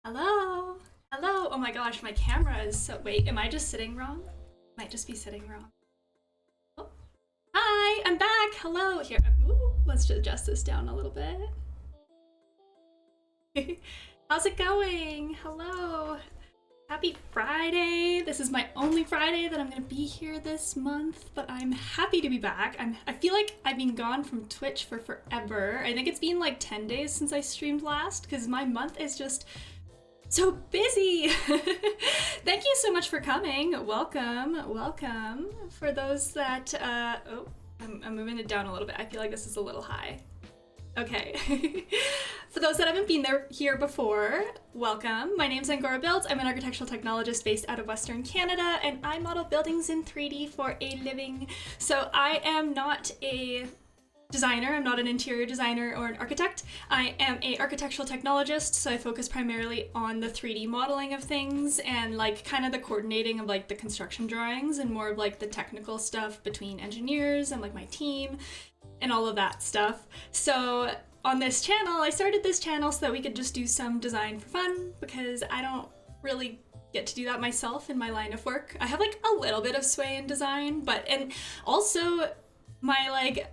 Hello? Hello? Oh my gosh, my camera is so. Wait, am I just sitting wrong? Might just be sitting wrong. Oh. Hi, I'm back. Hello. Here. Ooh, let's just adjust this down a little bit. How's it going? Hello. Happy Friday. This is my only Friday that I'm gonna be here this month, but I'm happy to be back. I feel like I've been gone from Twitch for forever. I think it's been like 10 days since I streamed last because my month is just so busy. Thank you so much for coming. Welcome, welcome. For those that, oh, I'm moving it down a little bit. I feel like this is a little high. Okay. For those that haven't been here before, welcome. My name's Angora Builds. I'm an architectural technologist based out of Western Canada, and I model buildings in 3D for a living. So I am not a designer. I'm not an interior designer or an architect. I am a architectural technologist, so I focus primarily on the 3D modeling of things and like kind of the coordinating of like the construction drawings and more of like the technical stuff between engineers and like my team and all of that stuff. So on this channel, I started this channel so that we could just do some design for fun because I don't really get to do that myself in my line of work. I have like a little bit of sway in design, and also my like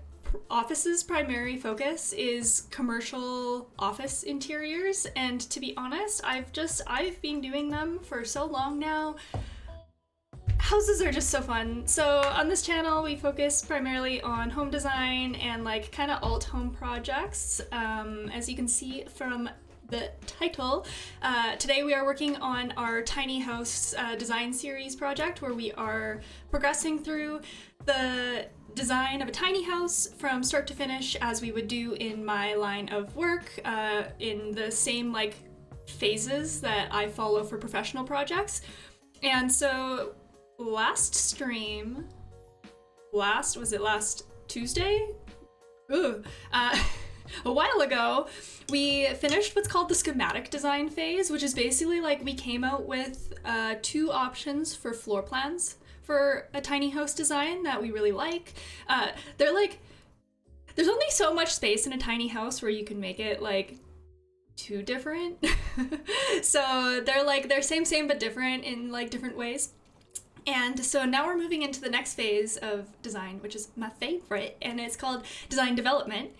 office's primary focus is commercial office interiors, and to be honest, I've been doing them for so long now. Houses are just so fun. So on this channel, we focus primarily on home design and like kind of alt home projects. As you can see from the title, today we are working on our tiny house design series project where we are progressing through the design of a tiny house from start to finish as we would do in my line of work, in the same like phases that I follow for professional projects. And so last stream, was it last Tuesday? Ooh, a while ago, we finished what's called the schematic design phase, which is basically like we came out with two options for floor plans for a tiny house design that we really like. They're like, there's only so much space in a tiny house where you can make it like too different. So they're same but different in like different ways. And so now we're moving into the next phase of design, which is my favorite, and it's called design development.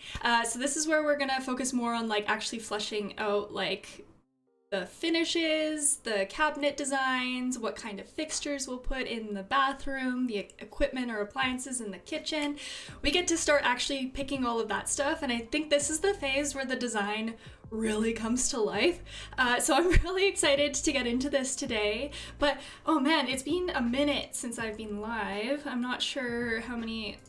So this is where we're gonna focus more on like actually fleshing out like the finishes, the cabinet designs, what kind of fixtures we'll put in the bathroom, the equipment or appliances in the kitchen. We get to start actually picking all of that stuff, and I think this is the phase where the design really comes to life. So I'm really excited to get into this today. But oh man, it's been a minute since I've been live. I'm not sure how many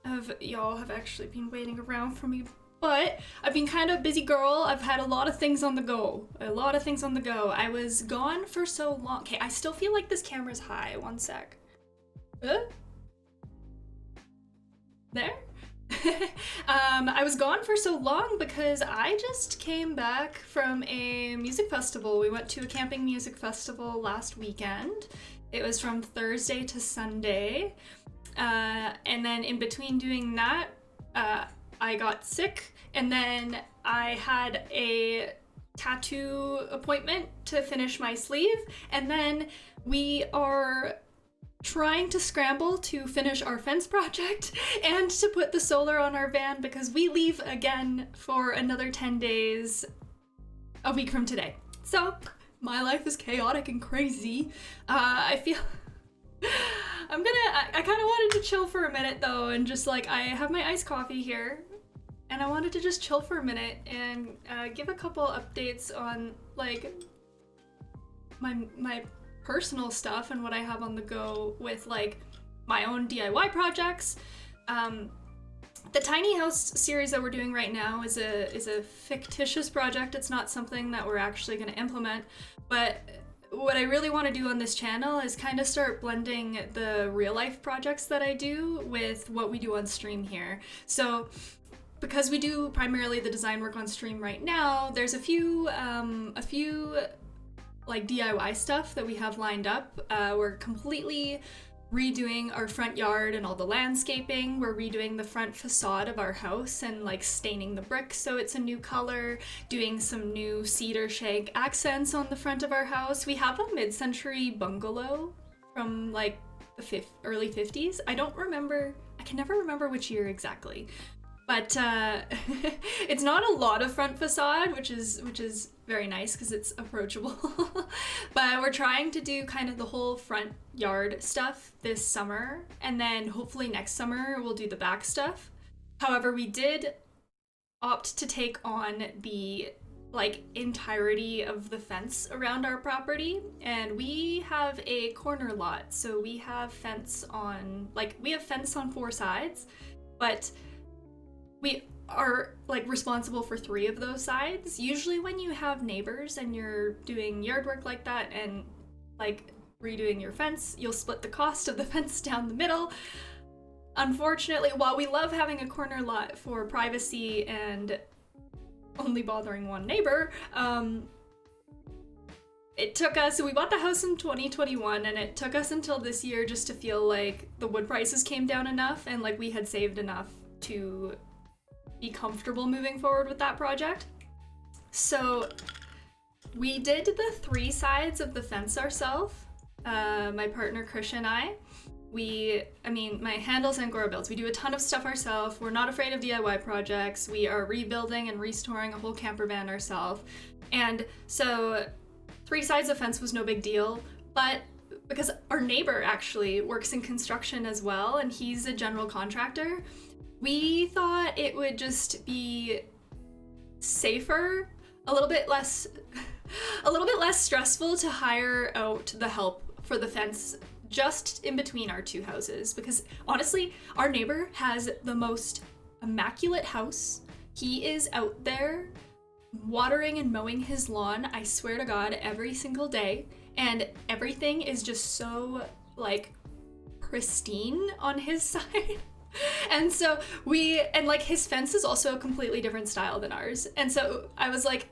of y'all have actually been waiting around for me, but I've been kind of a busy girl. I've had a lot of things on the go. I was gone for so long. Okay, I still feel like this camera's high. One sec. There? I was gone for so long because I just came back from a music festival. We went to a camping music festival last weekend. It was from Thursday to Sunday. And then in between doing that, I got sick, and then I had a tattoo appointment to finish my sleeve, and then we are trying to scramble to finish our fence project and to put the solar on our van because we leave again for another 10 days a week from today. So my life is chaotic and crazy. I feel I kind of wanted to chill for a minute though, and just like, I have my iced coffee here and I wanted to just chill for a minute and give a couple updates on like my personal stuff and what I have on the go with like my own DIY projects. The tiny house series that we're doing right now is a fictitious project. It's not something that we're actually going to implement, but what I really want to do on this channel is kind of start blending the real life projects that I do with what we do on stream here. So because we do primarily the design work on stream right now, there's a few like DIY stuff that we have lined up. We're completely redoing our front yard and all the landscaping. We're redoing the front facade of our house and like staining the bricks so it's a new color, doing some new cedar shake accents on the front of our house. We have a mid-century bungalow from like the early 50s. I can never remember which year exactly. But it's not a lot of front facade, which is very nice because it's approachable. But we're trying to do kind of the whole front yard stuff this summer, and then hopefully next summer we'll do the back stuff. However, we did opt to take on the like entirety of the fence around our property, and we have a corner lot, so we have fence on 4 sides, but we are like responsible for 3 of those sides. Usually when you have neighbors and you're doing yard work like that and like redoing your fence, you'll split the cost of the fence down the middle. Unfortunately, while we love having a corner lot for privacy and only bothering one neighbor, it took us, so we bought the house in 2021, and it took us until this year just to feel like the wood prices came down enough and like we had saved enough to be comfortable moving forward with that project. So we did the 3 sides of the fence ourselves, my partner Krisha and I. My handles and Gora builds. We do a ton of stuff ourselves. We're not afraid of DIY projects. We are rebuilding and restoring a whole camper van ourselves. And so 3 sides of fence was no big deal, but because our neighbor actually works in construction as well, and he's a general contractor, we thought it would just be safer, a little bit less stressful to hire out the help for the fence just in between our 2 houses, because honestly, our neighbor has the most immaculate house. He is out there watering and mowing his lawn, I swear to God, every single day, and everything is just so like pristine on his side. And so his fence is also a completely different style than ours. And so I was like,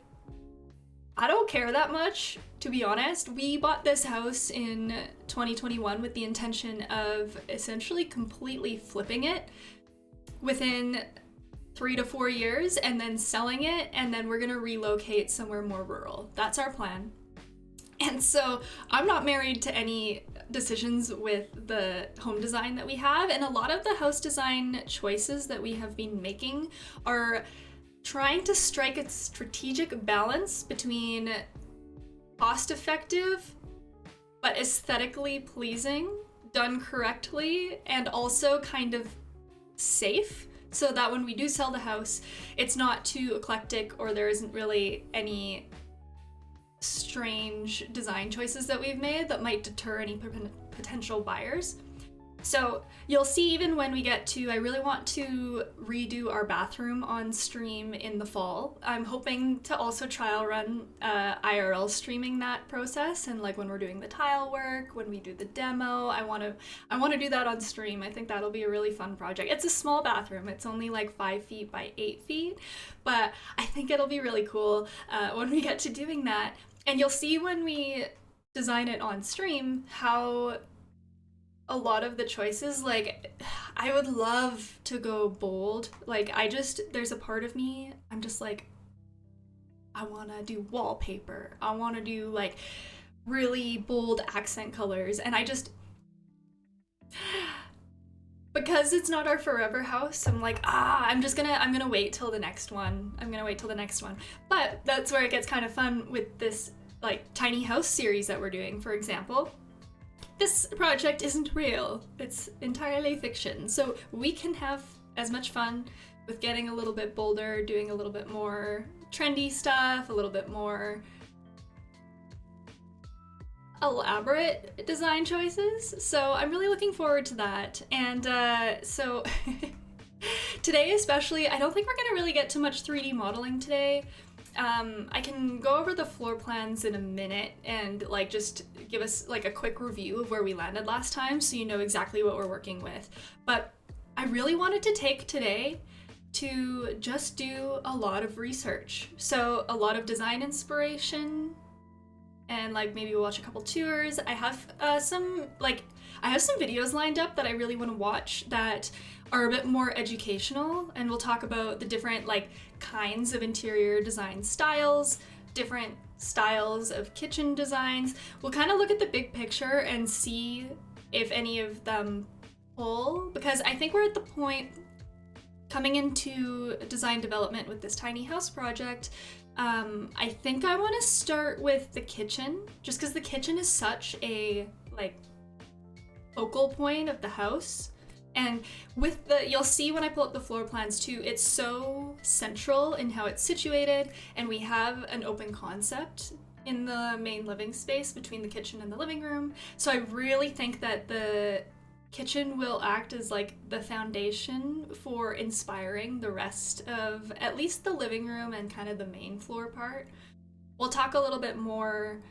I don't care that much, to be honest. We bought this house in 2021 with the intention of essentially completely flipping it within 3 to 4 years and then selling it, and then we're gonna relocate somewhere more rural. That's our plan. And so I'm not married to any decisions with the home design that we have, and a lot of the house design choices that we have been making are trying to strike a strategic balance between cost-effective but aesthetically pleasing, done correctly, and also kind of safe, so that when we do sell the house, it's not too eclectic or there isn't really any strange design choices that we've made that might deter any potential buyers. So you'll see, even when we get to, I really want to redo our bathroom on stream in the fall. I'm hoping to also trial run IRL streaming that process, and like when we're doing the tile work, when we do the demo, I want to do that on stream. I think that'll be a really fun project. It's a small bathroom. It's only like 5 feet by 8 feet, but I think it'll be really cool when we get to doing that. And you'll see when we design it on stream how a lot of the choices, like, I would love to go bold. Like, there's a part of me, I'm just like, I want to do wallpaper. I want to do like really bold accent colors. And because it's not our forever house, I'm like, I'm gonna wait till the next one. But that's where it gets kind of fun with this like tiny house series that we're doing, for example. This project isn't real. It's entirely fiction. So we can have as much fun with getting a little bit bolder, doing a little bit more trendy stuff, a little bit more elaborate design choices. So I'm really looking forward to that. And so today especially, I don't think we're gonna really get too much 3D modeling today. I can go over the floor plans in a minute and like just give us like a quick review of where we landed last time so you know exactly what we're working with. But I really wanted to take today to just do a lot of research. So a lot of design inspiration and like maybe we'll watch a couple tours. I have some videos lined up that I really want to watch that are a bit more educational, and we'll talk about the different like kinds of interior design styles, different styles of kitchen designs. We'll kind of look at the big picture and see if any of them pull, because I think we're at the point coming into design development with this tiny house project. I think I want to start with the kitchen, just because the kitchen is such a like focal point of the house. And with you'll see when I pull up the floor plans too, it's so central in how it's situated, and we have an open concept in the main living space between the kitchen and the living room. So I really think that the kitchen will act as like the foundation for inspiring the rest of at least the living room and kind of the main floor part. We'll talk a little bit more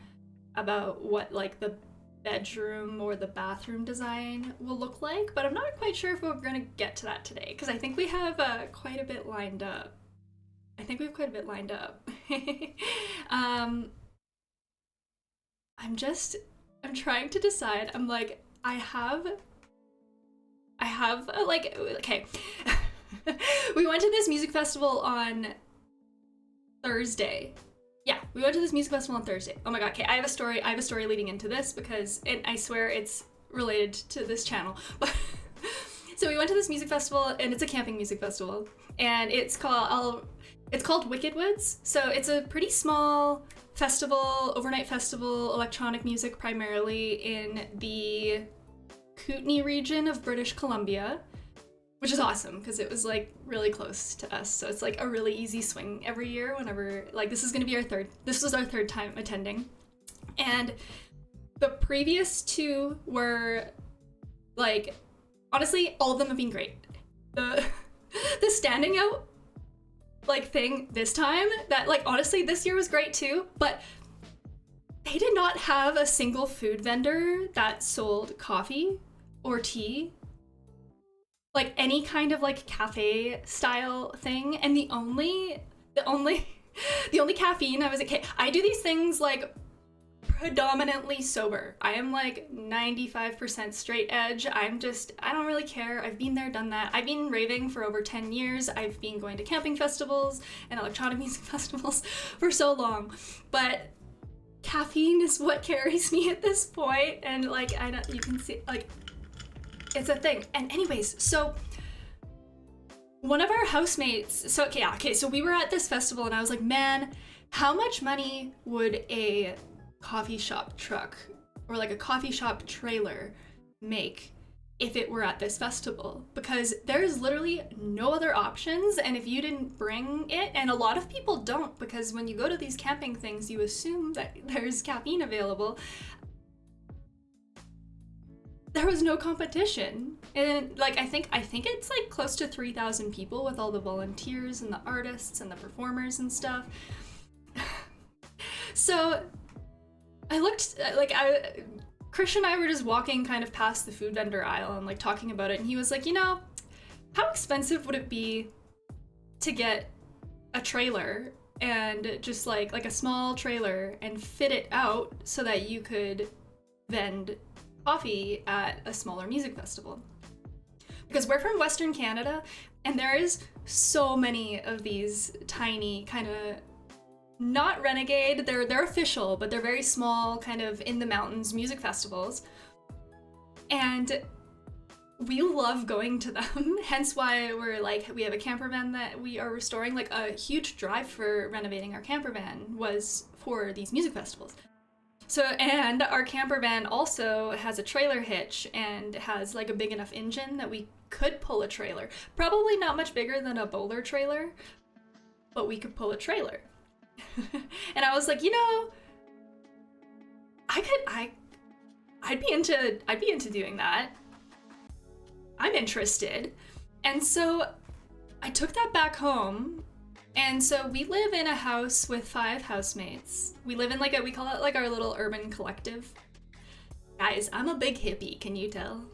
about what like the bedroom or the bathroom design will look like, but I'm not quite sure if we're gonna get to that today, because I think we have quite a bit lined up. I'm trying to decide. I'm like, I have like, okay. We went to this music festival on Thursday. Yeah, we went to this music festival on Thursday. Oh my god, okay, I have a story leading into this, because I swear it's related to this channel. So we went to this music festival, and it's a camping music festival, and it's called Wicked Woods. So it's a pretty small festival, overnight festival, electronic music primarily in the Kootenay region of British Columbia, which is awesome because it was like really close to us. So it's like a really easy swing every year whenever, like, this was our third time attending. And the previous two were like, honestly, all of them have been great. The standing out like thing this time, that like honestly this year was great too, but they did not have a single food vendor that sold coffee or tea, like any kind of like cafe style thing. And the only caffeine I was okay, I do these things like predominantly sober. I am like 95% straight edge. I don't really care. I've been there, done that. I've been raving for over 10 years. I've been going to camping festivals and electronic music festivals for so long. But caffeine is what carries me at this point. And like, you can see, like, it's a thing. And anyways, so one of our housemates, so we were at this festival, and I was like, man, how much money would a coffee shop truck or like a coffee shop trailer make if it were at this festival? Because there's literally no other options, and if you didn't bring it, and a lot of people don't, because when you go to these camping things you assume that there's caffeine available, there was no competition. And like I think it's like close to 3,000 people with all the volunteers and the artists and the performers and stuff. So I looked, like, Krish and I were just walking kind of past the food vendor aisle and like talking about it, and he was like, you know, how expensive would it be to get a trailer and just like a small trailer and fit it out so that you could vend coffee at a smaller music festival? Because we're from Western Canada, and there is so many of these tiny kind of, not renegade, they're official, but they're very small, kind of in the mountains music festivals. And we love going to them, hence why we have a camper van that we are restoring. Like, a huge drive for renovating our camper van was for these music festivals. So, and our camper van also has a trailer hitch and has like a big enough engine that we could pull a trailer. Probably not much bigger than a bowler trailer, but we could pull a trailer. And I was like, you know, I'd be into doing that. I'm interested. And so I took that back home. And so we live in a house with 5 housemates. We live in we call it like our little urban collective. Guys, I'm a big hippie, can you tell?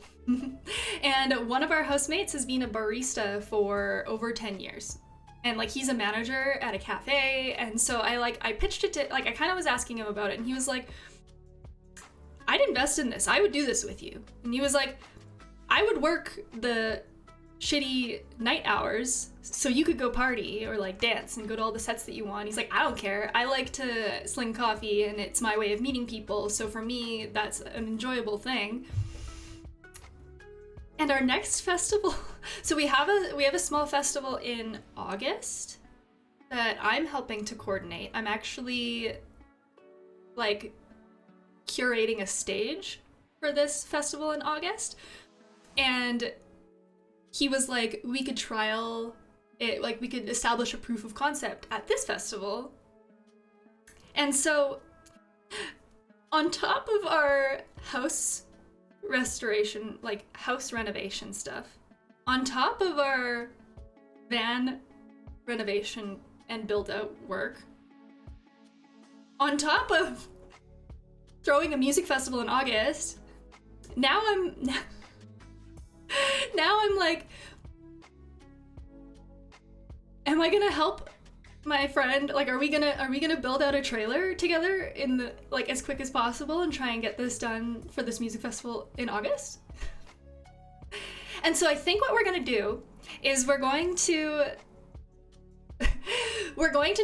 And one of our housemates has been a barista for over 10 years. and like he's a manager at a cafe, and so I pitched it to, like, I kind of was asking him about it, and he was like, I'd invest in this, I would do this with you. And he was like, I would work the shitty night hours so you could go party or like dance and go to all the sets that you want. He's like, I don't care, I like to sling coffee and it's my way of meeting people, so for me that's an enjoyable thing. And our next festival, so we have a small festival in August that I'm helping to coordinate. I'm actually like curating a stage for this festival in August, and he was like, we could trial it, like we could establish a proof of concept at this festival. And so on top of our house restoration, like house renovation stuff, on top of our van renovation and build out work, on top of throwing a music festival in August, now I'm like, am I gonna help my friend? Like, are we gonna build out a trailer together in the, like, as quick as possible and try and get this done for this music festival in August? And so I think what we're gonna do is we're going to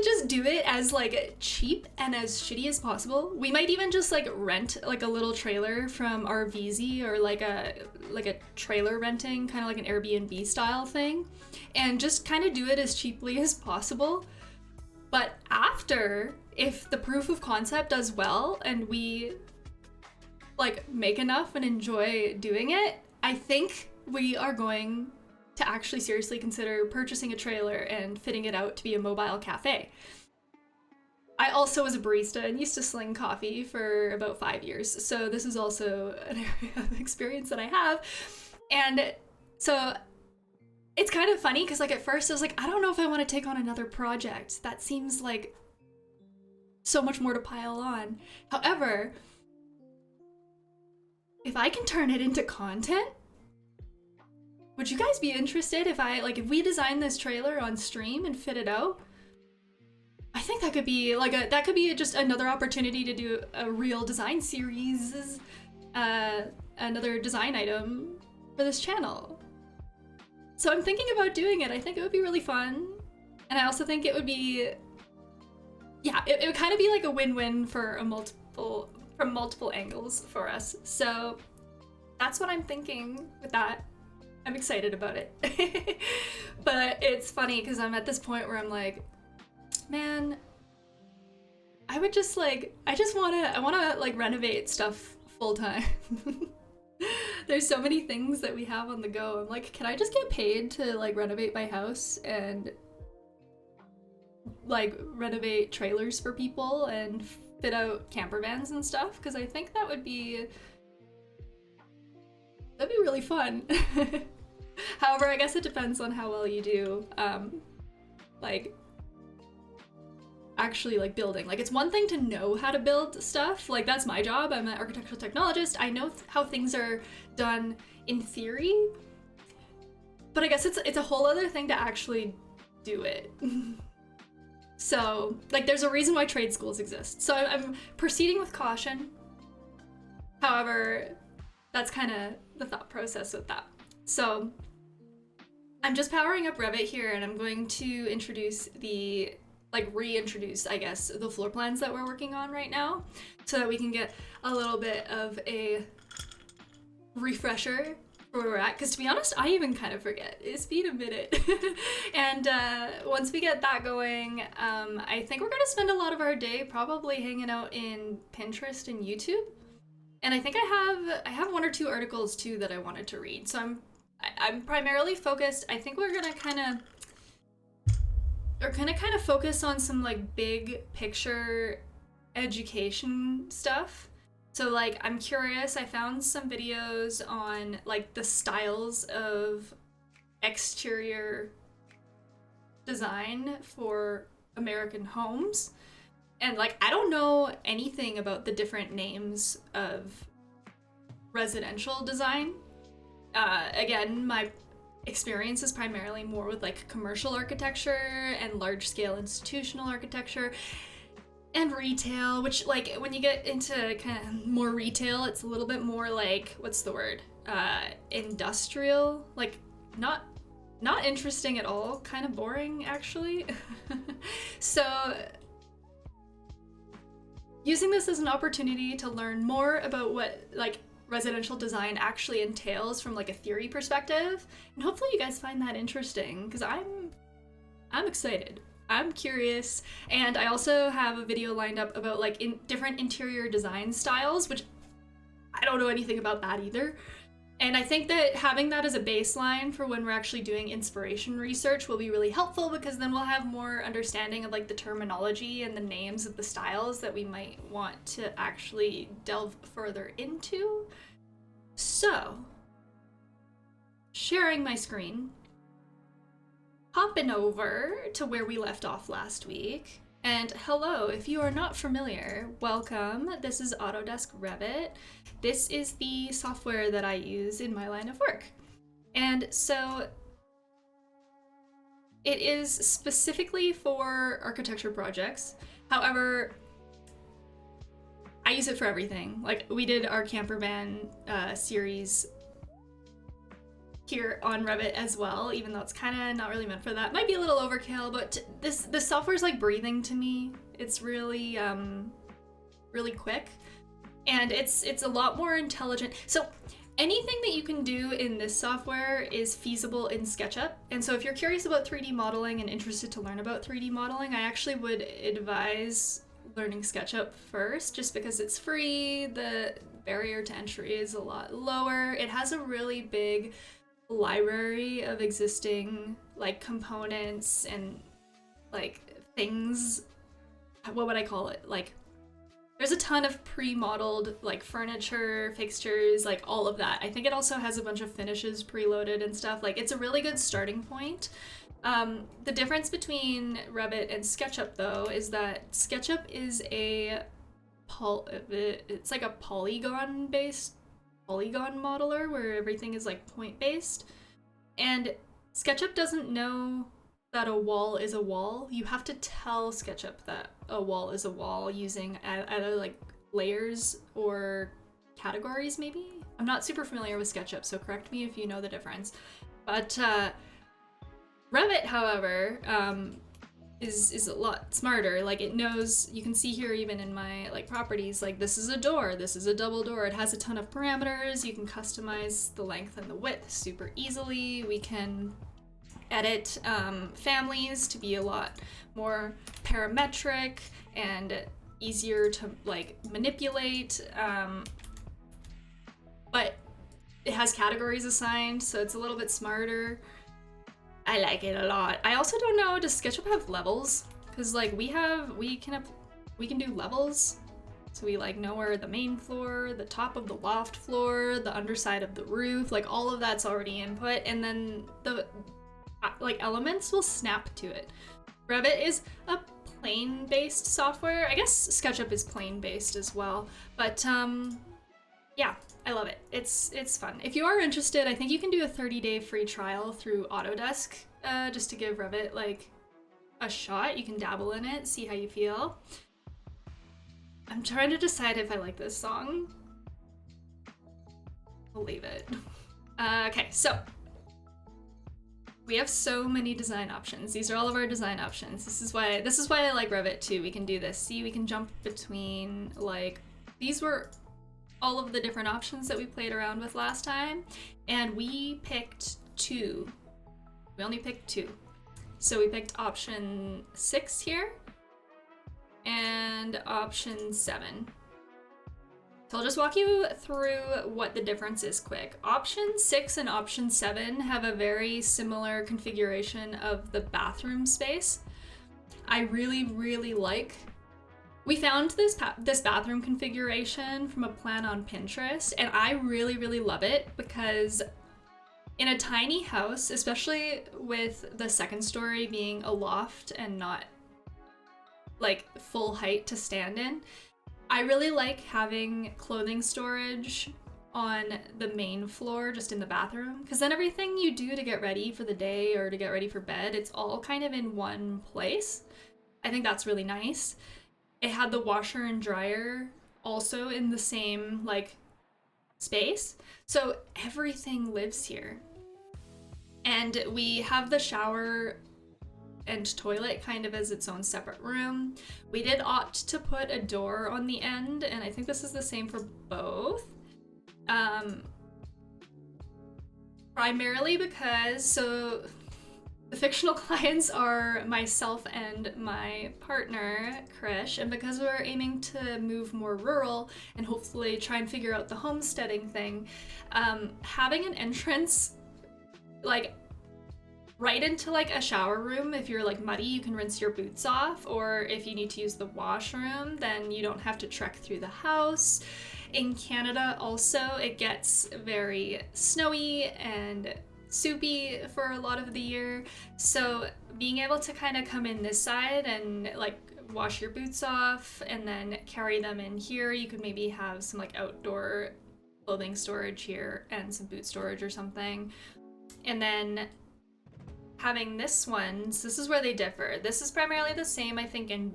just do it as like cheap and as shitty as possible. We might even just like rent like a little trailer from our VZ, or like a trailer renting, kind of like an Airbnb style thing, and just kind of do it as cheaply as possible. But after, if the proof of concept does well and we like make enough and enjoy doing it, I think we are going to actually seriously consider purchasing a trailer and fitting it out to be a mobile cafe. I also was a barista and used to sling coffee for about 5 years, so this is also an area of experience that I have. And so it's kind of funny because like at first I was like, I don't know if I want to take on another project. That seems like so much more to pile on. However, if I can turn it into content, would you guys be interested if if we design this trailer on stream and fit it out? I think that could be just another opportunity to do a real design series, another design item for this channel. So I'm thinking about doing it. I think it would be really fun. And I also think it would be, yeah, it would kind of be like a win-win from multiple angles for us. So that's what I'm thinking with that. I'm excited about it. But it's funny because I'm at this point where I'm like, man, I want to like renovate stuff full time. There's so many things that we have on the go. I'm like, can I just get paid to like renovate my house and like renovate trailers for people and fit out camper vans and stuff? Because I think that'd be really fun. However, I guess it depends on how well you do like actually like building. Like, it's one thing to know how to build stuff, like that's my job, I'm an architectural technologist, I know how things are done in theory, but I guess it's a whole other thing to actually do it. So like there's a reason why trade schools exist, so I'm proceeding with caution. However, that's kind of the thought process with that. So I'm just powering up Revit here, and I'm going to reintroduce, I guess, the floor plans that we're working on right now, so that we can get a little bit of a refresher for where we're at. Because to be honest, I even kind of forget. It's been a minute. And once we get that going, I think we're going to spend a lot of our day probably hanging out in Pinterest and YouTube. And I think I have 1 or 2 articles too that I wanted to read. So I'm primarily focused. I think we're gonna kind of focus on some like big picture education stuff. So like I'm curious. I found some videos on like the styles of exterior design for American homes. And like, I don't know anything about the different names of residential design. Again, my experience is primarily more with like commercial architecture and large scale institutional architecture and retail, which like when you get into kind of more retail, it's a little bit more like, what's the word? Industrial, like not interesting at all, kind of boring actually. So using this as an opportunity to learn more about what like residential design actually entails from like a theory perspective, and hopefully you guys find that interesting, because I'm excited. I'm curious, and I also have a video lined up about like different interior design styles, which I don't know anything about that either. And I think that having that as a baseline for when we're actually doing inspiration research will be really helpful, because then we'll have more understanding of like the terminology and the names of the styles that we might want to actually delve further into. So, sharing my screen, hopping over to where we left off last week. And hello, if you are not familiar, welcome. This is Autodesk Revit. This is the software that I use in my line of work. And so it is specifically for architecture projects. However, I use it for everything. Like we did our camper van series here on Revit as well, even though it's kind of not really meant for that. Might be a little overkill, but this software is like breathing to me. It's really really quick, and it's a lot more intelligent. So anything that you can do in this software is feasible in SketchUp. And so if you're curious about 3D modeling and interested to learn about 3D modeling, I actually would advise learning SketchUp first, just because it's free. The barrier to entry is a lot lower. It has a really big library of existing like components and like things. What would I call it? Like there's a ton of pre-modeled like furniture, fixtures, like all of that. I think it also has a bunch of finishes preloaded and stuff. Like it's a really good starting point. The difference between Revit and SketchUp though is that SketchUp is it's like a polygon modeler where everything is like point based, and SketchUp doesn't know that a wall is a wall. You have to tell SketchUp that a wall is a wall using either like layers or categories maybe. I'm not super familiar with SketchUp, so correct me if you know the difference. But Revit, however, is a lot smarter. Like it knows, you can see here even in my like properties, like this is a door, this is a double door. It has a ton of parameters. You can customize the length and the width super easily. We can edit families to be a lot more parametric and easier to like manipulate. But it has categories assigned, so it's a little bit smarter. I like it a lot. I also don't know, does SketchUp have levels? Because like we can do levels. So we like know where the main floor, the top of the loft floor, the underside of the roof, like all of that's already input, and then the like elements will snap to it. Revit is a plane-based software. I guess SketchUp is plane-based as well, but yeah, I love it. It's fun. If you are interested, I think you can do a 30-day free trial through Autodesk, just to give Revit like a shot. You can dabble in it, see how you feel. I'm trying to decide if I like this song. I'll leave it. Okay, so we have so many design options. These are all of our design options. This is why I like Revit too. We can do this. See, we can jump between like, these were all of the different options that we played around with last time, and we picked two. We only picked two. So we picked option 6 here and option 7. So I'll just walk you through what the difference is quick. Option 6 and option 7 have a very similar configuration of the bathroom space. I really, really like. We found this bathroom configuration from a plan on Pinterest, and I really, really love it because in a tiny house, especially with the second story being a loft and not like full height to stand in, I really like having clothing storage on the main floor, just in the bathroom, because then everything you do to get ready for the day or to get ready for bed, it's all kind of in one place. I think that's really nice. It had the washer and dryer also in the same like space, so everything lives here. And we have the shower and toilet kind of as its own separate room. We did opt to put a door on the end, and I think this is the same for both. Primarily because, so the fictional clients are myself and my partner, Krish, and because we're aiming to move more rural and hopefully try and figure out the homesteading thing, having an entrance like right into like a shower room, if you're like muddy, you can rinse your boots off, or if you need to use the washroom, then you don't have to trek through the house. In Canada also, it gets very snowy and soupy for a lot of the year, so being able to kind of come in this side and like wash your boots off and then carry them in here, you could maybe have some like outdoor clothing storage here and some boot storage or something. And then having this one, so this is where they differ. This is primarily the same, I think, in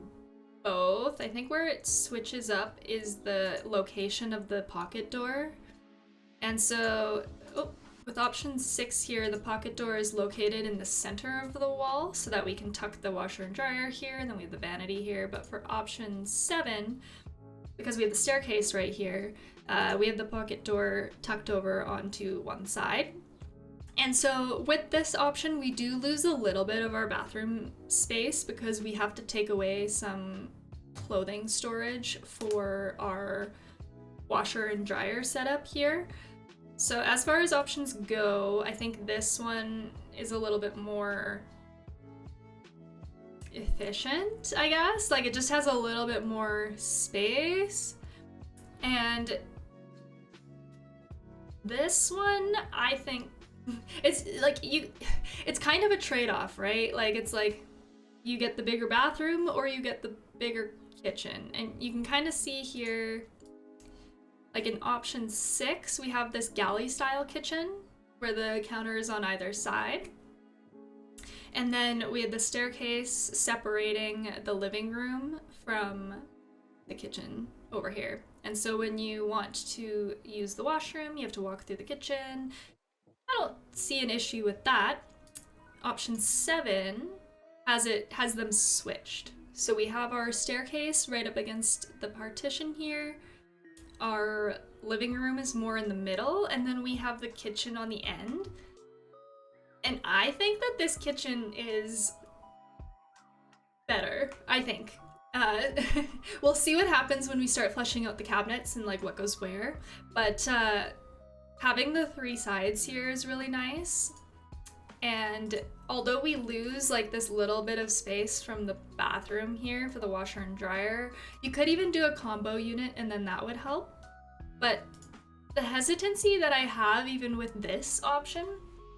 both. I think where it switches up is the location of the pocket door. And so, with option 6 here, the pocket door is located in the center of the wall so that we can tuck the washer and dryer here, and then we have the vanity here. But for option 7, because we have the staircase right here, we have the pocket door tucked over onto one side. And so with this option, we do lose a little bit of our bathroom space because we have to take away some clothing storage for our washer and dryer setup here. So as far as options go, I think this one is a little bit more efficient, I guess. Like, it just has a little bit more space. And this one, I think, it's like it's kind of a trade-off, right? Like, it's like you get the bigger bathroom or you get the bigger kitchen. And you can kind of see here, like in option 6, we have this galley style kitchen where the counter is on either side. And then we have the staircase separating the living room from the kitchen over here. And so when you want to use the washroom, you have to walk through the kitchen. I don't see an issue with that. Option 7 has them switched. So we have our staircase right up against the partition here. Our living room is more in the middle, and then we have the kitchen on the end. And I think that this kitchen is better, I think. We'll see what happens when we start fleshing out the cabinets and like what goes where. But having the 3 sides here is really nice. And although we lose like this little bit of space from the bathroom here for the washer and dryer, you could even do a combo unit and then that would help. But the hesitancy that I have even with this option,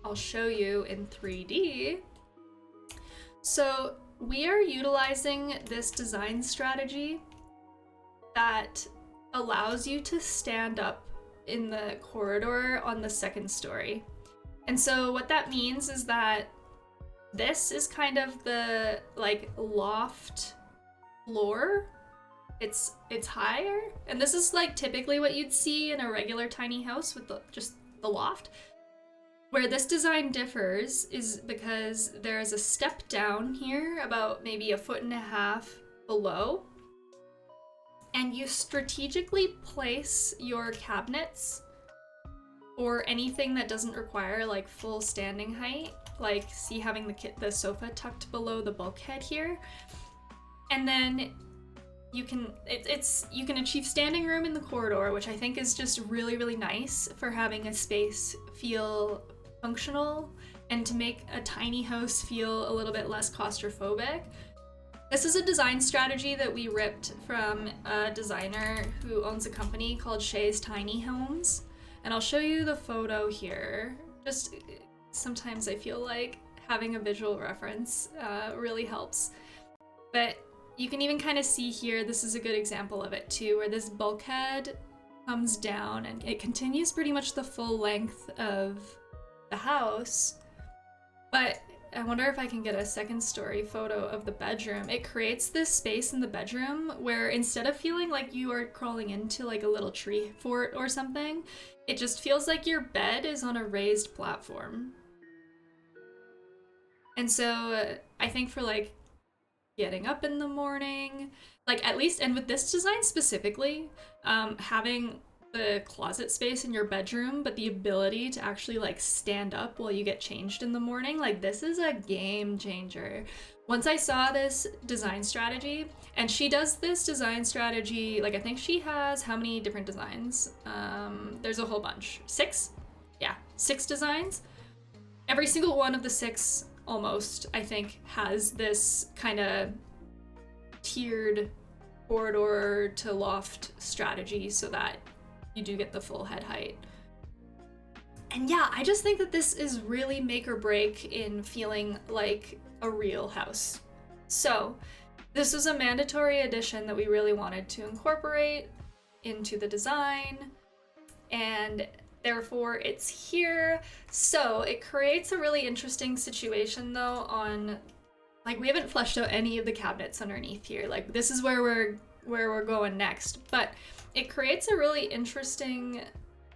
I'll show you in 3D. So we are utilizing this design strategy that allows you to stand up in the corridor on the 2nd story. And so what that means is that this is kind of the like loft floor. It's higher, and this is like typically what you'd see in a regular tiny house with just the loft. Where this design differs is because there is a step down here about maybe 1.5 feet below, and you strategically place your cabinets or anything that doesn't require like full standing height, like see having the sofa tucked below the bulkhead here, and then you can achieve standing room in the corridor, which I think is just really, really nice for having a space feel functional and to make a tiny house feel a little bit less claustrophobic. This is a design strategy that we ripped from a designer who owns a company called Shay's Tiny Homes. And I'll show you the photo here. Just sometimes I feel like having a visual reference really helps. But you can even kind of see here, this is a good example of it too, where this bulkhead comes down and it continues pretty much the full length of the house. But I wonder if I can get a second story photo of the bedroom. It creates this space in the bedroom where instead of feeling like you are crawling into like a little tree fort or something, it just feels like your bed is on a raised platform. And so I think for like getting up in the morning, like at least, and with this design specifically, having the closet space in your bedroom, but the ability to actually like stand up while you get changed in the morning, like this is a game changer. Once I saw this design strategy, and she does this design strategy, like I think she has how many different designs? There's a whole bunch. 6? Yeah, 6 designs. Every single one of the 6 almost, I think, has this kind of tiered corridor to loft strategy so that you do get the full head height. And yeah, I just think that this is really make or break in feeling like a real house. So this was a mandatory addition that we really wanted to incorporate into the design, and therefore it's here. So it creates a really interesting situation though on, like, we haven't fleshed out any of the cabinets underneath here. Like this is where we're going next, but it creates a really interesting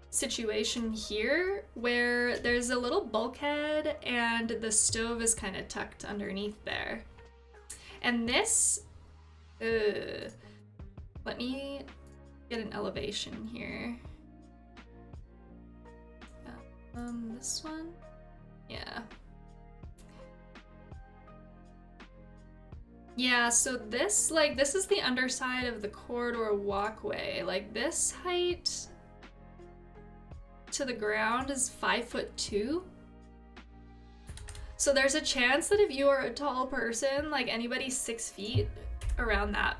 situation here where there's a little bulkhead and the stove is kind of tucked underneath there. And this, let me get an elevation here. This one? Yeah. Yeah, so this, like, this is the underside of the corridor walkway. Like, this height to the ground is 5'2". So there's a chance that if you are a tall person, like anybody 6 feet around that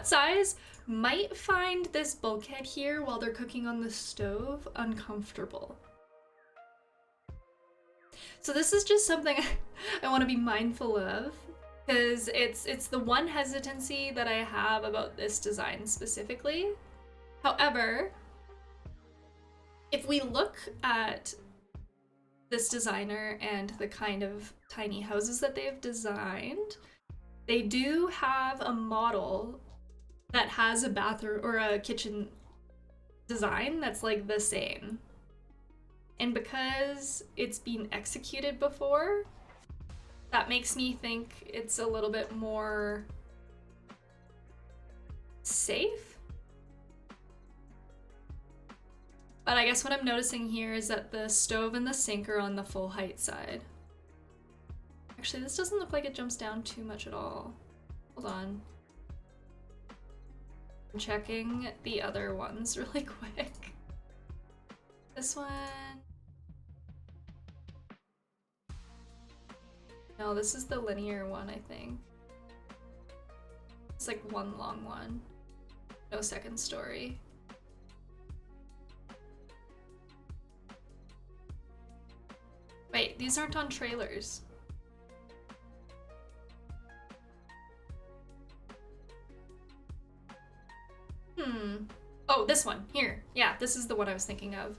size, might find this bulkhead here while they're cooking on the stove uncomfortable. So this is just something I want to be mindful of, because it's the one hesitancy that I have about this design specifically. However, if we look at this designer and the kind of tiny houses that they've designed, they do have a model that has a bathroom or a kitchen design that's like the same. And because it's been executed before, that makes me think it's a little bit more safe. But I guess what I'm noticing here is that the stove and the sink are on the full height side. Actually, this doesn't look like it jumps down too much at all. Hold on. I'm checking the other ones really quick. This one. No, this is the linear one, I think. It's like one long one. No second story. Wait, these aren't on trailers. Oh, this one, here. Yeah, this is the one I was thinking of.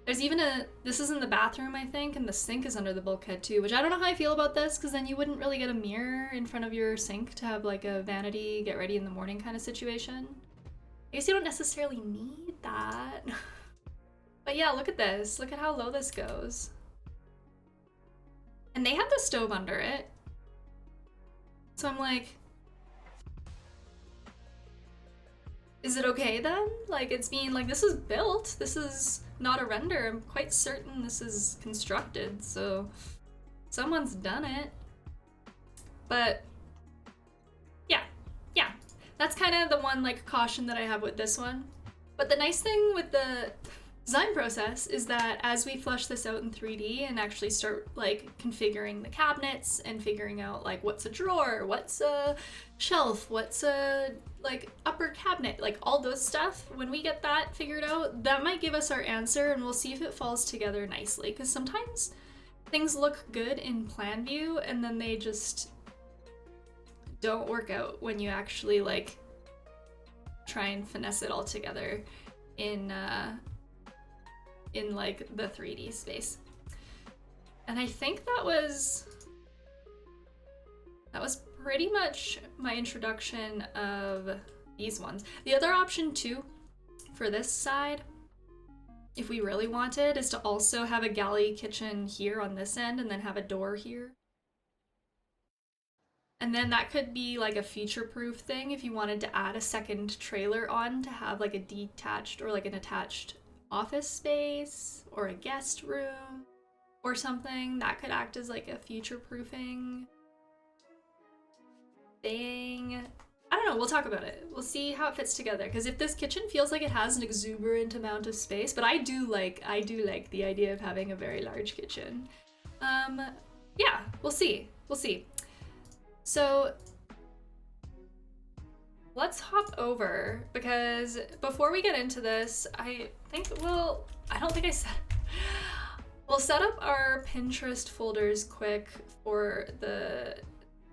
There's even this is in the bathroom, I think, and the sink is under the bulkhead too, which I don't know how I feel about this, because then you wouldn't really get a mirror in front of your sink to have like a vanity, get ready in the morning kind of situation. I guess you don't necessarily need that. But yeah, look at this. Look at how low this goes. And they have the stove under it. So I'm like, is it okay then? Like, it's being like, this is built. This is not a render. I'm quite certain this is constructed, so someone's done it. But yeah, that's kind of the one like caution that I have with this one. But the nice thing with the design process is that as we flesh this out in 3D and actually start like configuring the cabinets and figuring out like what's a drawer, what's a shelf, what's a like upper cabinet, like all those stuff, when we get that figured out, that might give us our answer, and we'll see if it falls together nicely, because sometimes things look good in plan view and then they just don't work out when you actually like try and finesse it all together in like the 3D space. And I think that was pretty much my introduction of these ones. The other option too for this side, if we really wanted, is to also have a galley kitchen here on this end and then have a door here. And then that could be like a future-proof thing if you wanted to add a second trailer on to have like a detached or like an attached office space or a guest room or something. That could act as like a future-proofing thing. I don't know, we'll talk about it. We'll see how it fits together, because if this kitchen feels like it has an exuberant amount of space, but I do like the idea of having a very large kitchen. Yeah, we'll see. So let's hop over, because before we get into this, we'll set up our Pinterest folders quick for the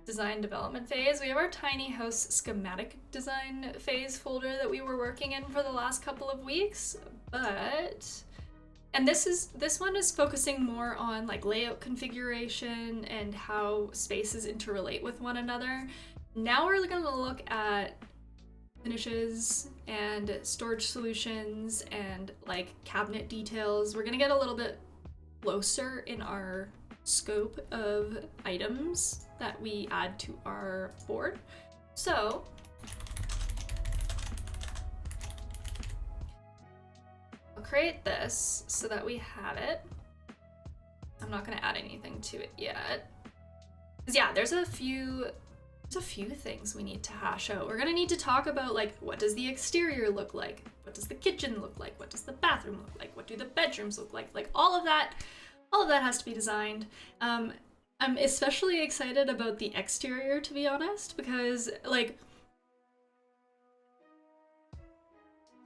design development phase. We have our tiny house schematic design phase folder that we were working in for the last couple of weeks, and this one is focusing more on like layout configuration and how spaces interrelate with one another. Now we're gonna look at finishes and storage solutions and like cabinet details. We're gonna get a little bit closer in our scope of items that we add to our board. So I'll create this so that we have it. I'm not gonna add anything to it yet, because yeah, there's a few things we need to hash out. We're gonna need to talk about like, what does the exterior look like? What does the kitchen look like? What does the bathroom look like? What do the bedrooms look like? Like all of that has to be designed. I'm especially excited about the exterior, to be honest, because like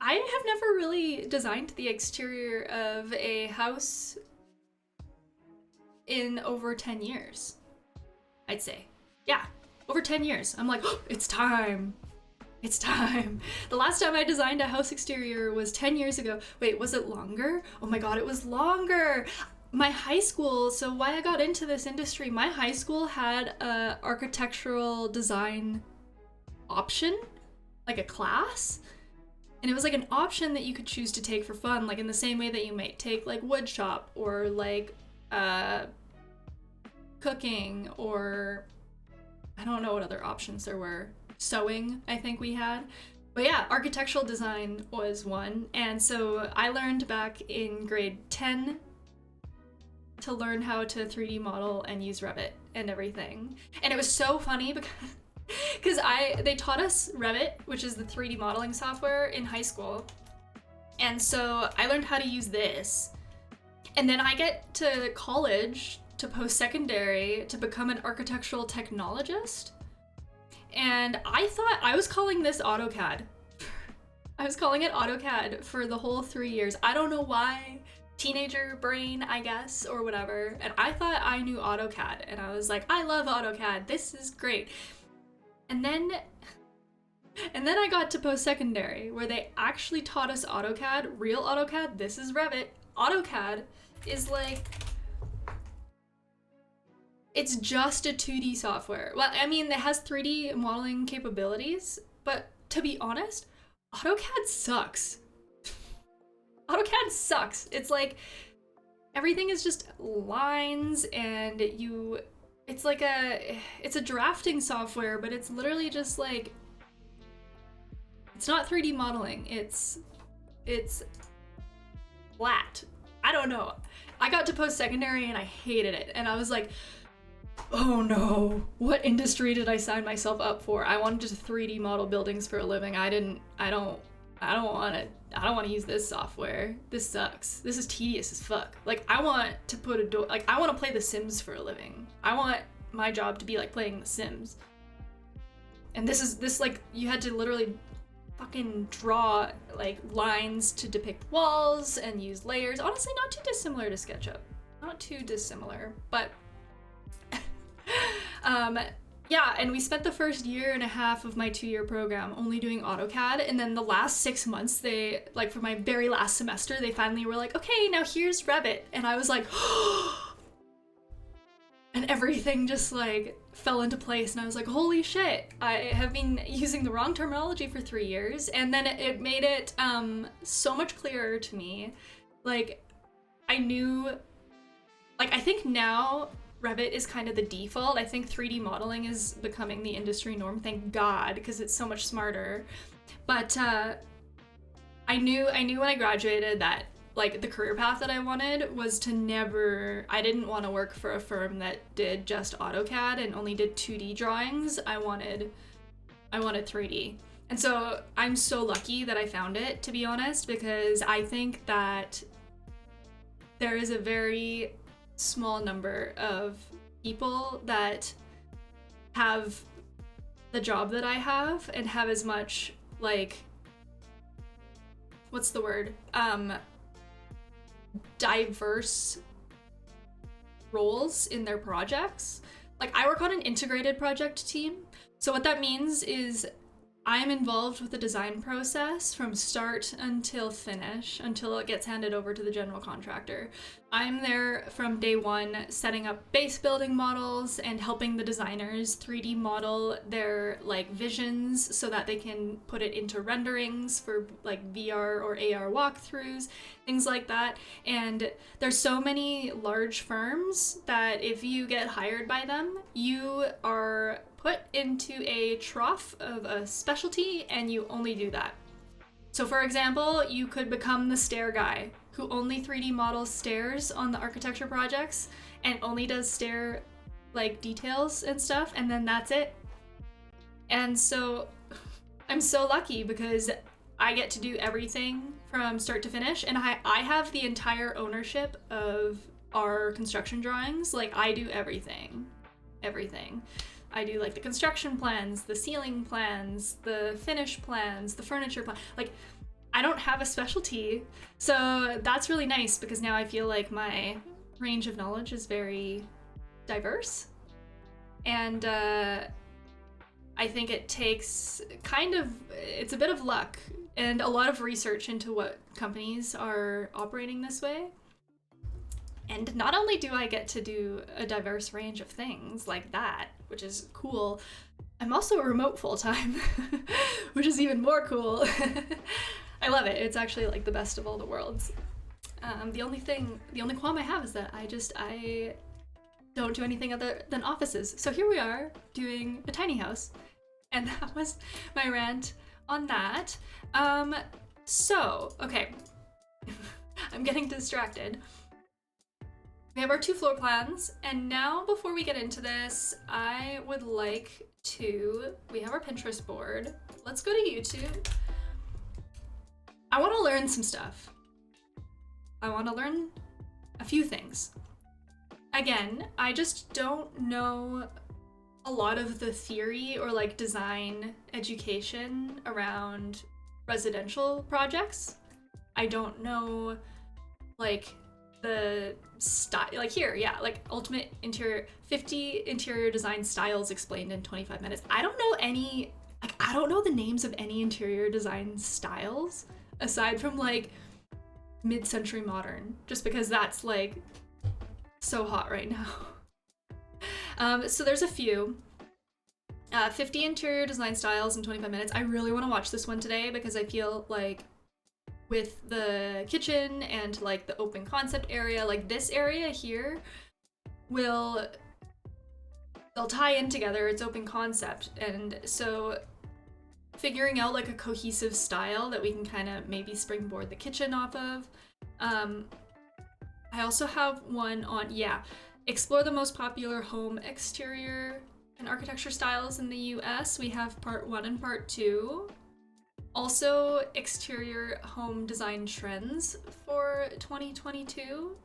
I have never really designed the exterior of a house in over 10 years, I'd say. Yeah, over 10 years. I'm like, oh, it's time. It's time. The last time I designed a house exterior was 10 years ago. Wait, was it longer? Oh my God, it was longer. My high school, so why I got into this industry, my high school had a architectural design option, like a class. And it was like an option that you could choose to take for fun, like in the same way that you might take like wood shop or like cooking, or I don't know what other options there were. Sewing, I think we had. But yeah, architectural design was one. And so I learned back in grade 10 to learn how to 3D model and use Revit and everything. And it was so funny because they taught us Revit, which is the 3D modeling software, in high school. And so I learned how to use this. And then I get to college, to post-secondary, to become an architectural technologist. And I thought I was calling this AutoCAD. I was calling it AutoCAD for the whole 3 years. I don't know why. Teenager brain, I guess, or whatever. And I thought I knew AutoCAD, and I was like, I love AutoCAD. This is great. And then I got to post-secondary, where they actually taught us AutoCAD, real AutoCAD. This is Revit. AutoCAD is like, it's just a 2D software. Well, I mean, it has 3D modeling capabilities, but to be honest, AutoCAD sucks. AutoCAD sucks. It's like everything is just lines, and it's like it's a drafting software, but it's literally just like, it's not 3D modeling. It's flat. I don't know. I got to post-secondary and I hated it, and I was like, oh no, what industry did I sign myself up for? I wanted to 3D model buildings for a living. I don't want to use this software. This sucks. This is tedious as fuck. Like, I want to put a door, like, I want to play The Sims for a living. I want my job to be like playing The Sims. And this like, you had to literally fucking draw like lines to depict walls and use layers. Honestly, not too dissimilar to SketchUp. Not too dissimilar, but Yeah, and we spent the first year and a half of my 2-year program only doing AutoCAD, and then the last 6 months, they, like for my very last semester, they finally were like, okay, now here's Revit. And I was like, and everything just like fell into place, and I was like, holy shit, I have been using the wrong terminology for 3 years. And then it made it so much clearer to me. Like, I knew, like, I think now Revit is kind of the default. I think 3D modeling is becoming the industry norm, thank God, because it's so much smarter. But I knew when I graduated that, like, the career path that I wanted was to never, I didn't want to work for a firm that did just AutoCAD and only did 2D drawings. I wanted 3D. And so I'm so lucky that I found it, to be honest, because I think that there is a very small number of people that have the job that I have and have as much, like, what's the word? Diverse roles in their projects. Like, I work on an integrated project team. So what that means is I'm involved with the design process from start until finish, until it gets handed over to the general contractor. I'm there from day one, setting up base building models and helping the designers 3D model their like visions so that they can put it into renderings for like VR or AR walkthroughs, things like that. And there's so many large firms that if you get hired by them, you are put into a trough of a specialty and you only do that. So for example, you could become the stair guy who only 3D models stairs on the architecture projects and only does stair like details and stuff, and then that's it. And so I'm so lucky because I get to do everything from start to finish, and I have the entire ownership of our construction drawings. Like, I do everything. I do like the construction plans, the ceiling plans, the finish plans, the furniture plan. Like, I don't have a specialty. So that's really nice because now I feel like my range of knowledge is very diverse. And I think it takes it's a bit of luck and a lot of research into what companies are operating this way. And not only do I get to do a diverse range of things like that, which is cool, I'm also a remote full-time, which is even more cool. I love it. It's actually like the best of all the worlds. The only qualm I have is that I don't do anything other than offices. So here we are doing a tiny house, and that was my rant on that. So, okay, I'm getting distracted. We have our 2 floor plans, and now before we get into this, I would like to, we have our Pinterest board. Let's go to YouTube. I want to learn some stuff. I want to learn a few things. Again, I just don't know a lot of the theory or like design education around residential projects. I don't know like the style, like here, yeah, like ultimate interior, 50 interior design styles explained in 25 minutes. I don't know the names of any interior design styles aside from like mid-century modern, just because that's like so hot right now. So there's a few. 50 interior design styles in 25 minutes. I really want to watch this one today because I feel like with the kitchen and like the open concept area, like this area here they'll tie in together. It's open concept, and so figuring out like a cohesive style that we can kind of maybe springboard the kitchen off of. I also have one on, explore the most popular home exterior and architecture styles in the US. We have part 1 and part 2. Also, exterior home design trends for 2022.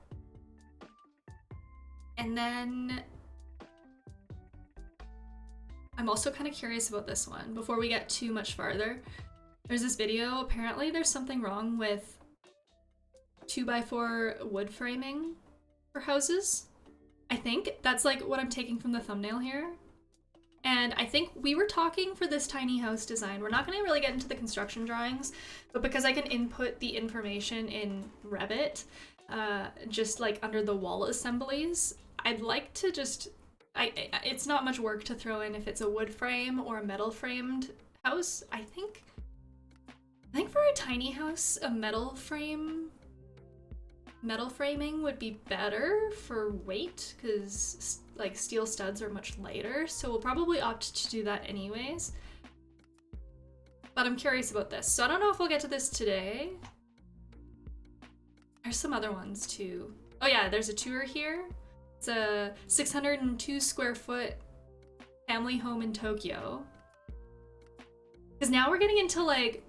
And then I'm also kind of curious about this one before we get too much farther. There's this video, apparently there's something wrong with 2x4 wood framing for houses. I think that's like what I'm taking from the thumbnail here. And I think we were talking for this tiny house design. We're not going to really get into the construction drawings, but because I can input the information in Revit, just like under the wall assemblies, I'd like to just, it's not much work to throw in if it's a wood frame or a metal framed house. I think for a tiny house, a metal framing would be better for weight, because like steel studs are much lighter, so we'll probably opt to do that anyways. But I'm curious about this, so I don't know if we'll get to this today. There's some other ones too. Oh yeah, there's a tour here. It's a 602 square foot family home in Tokyo. Because now we're getting into like,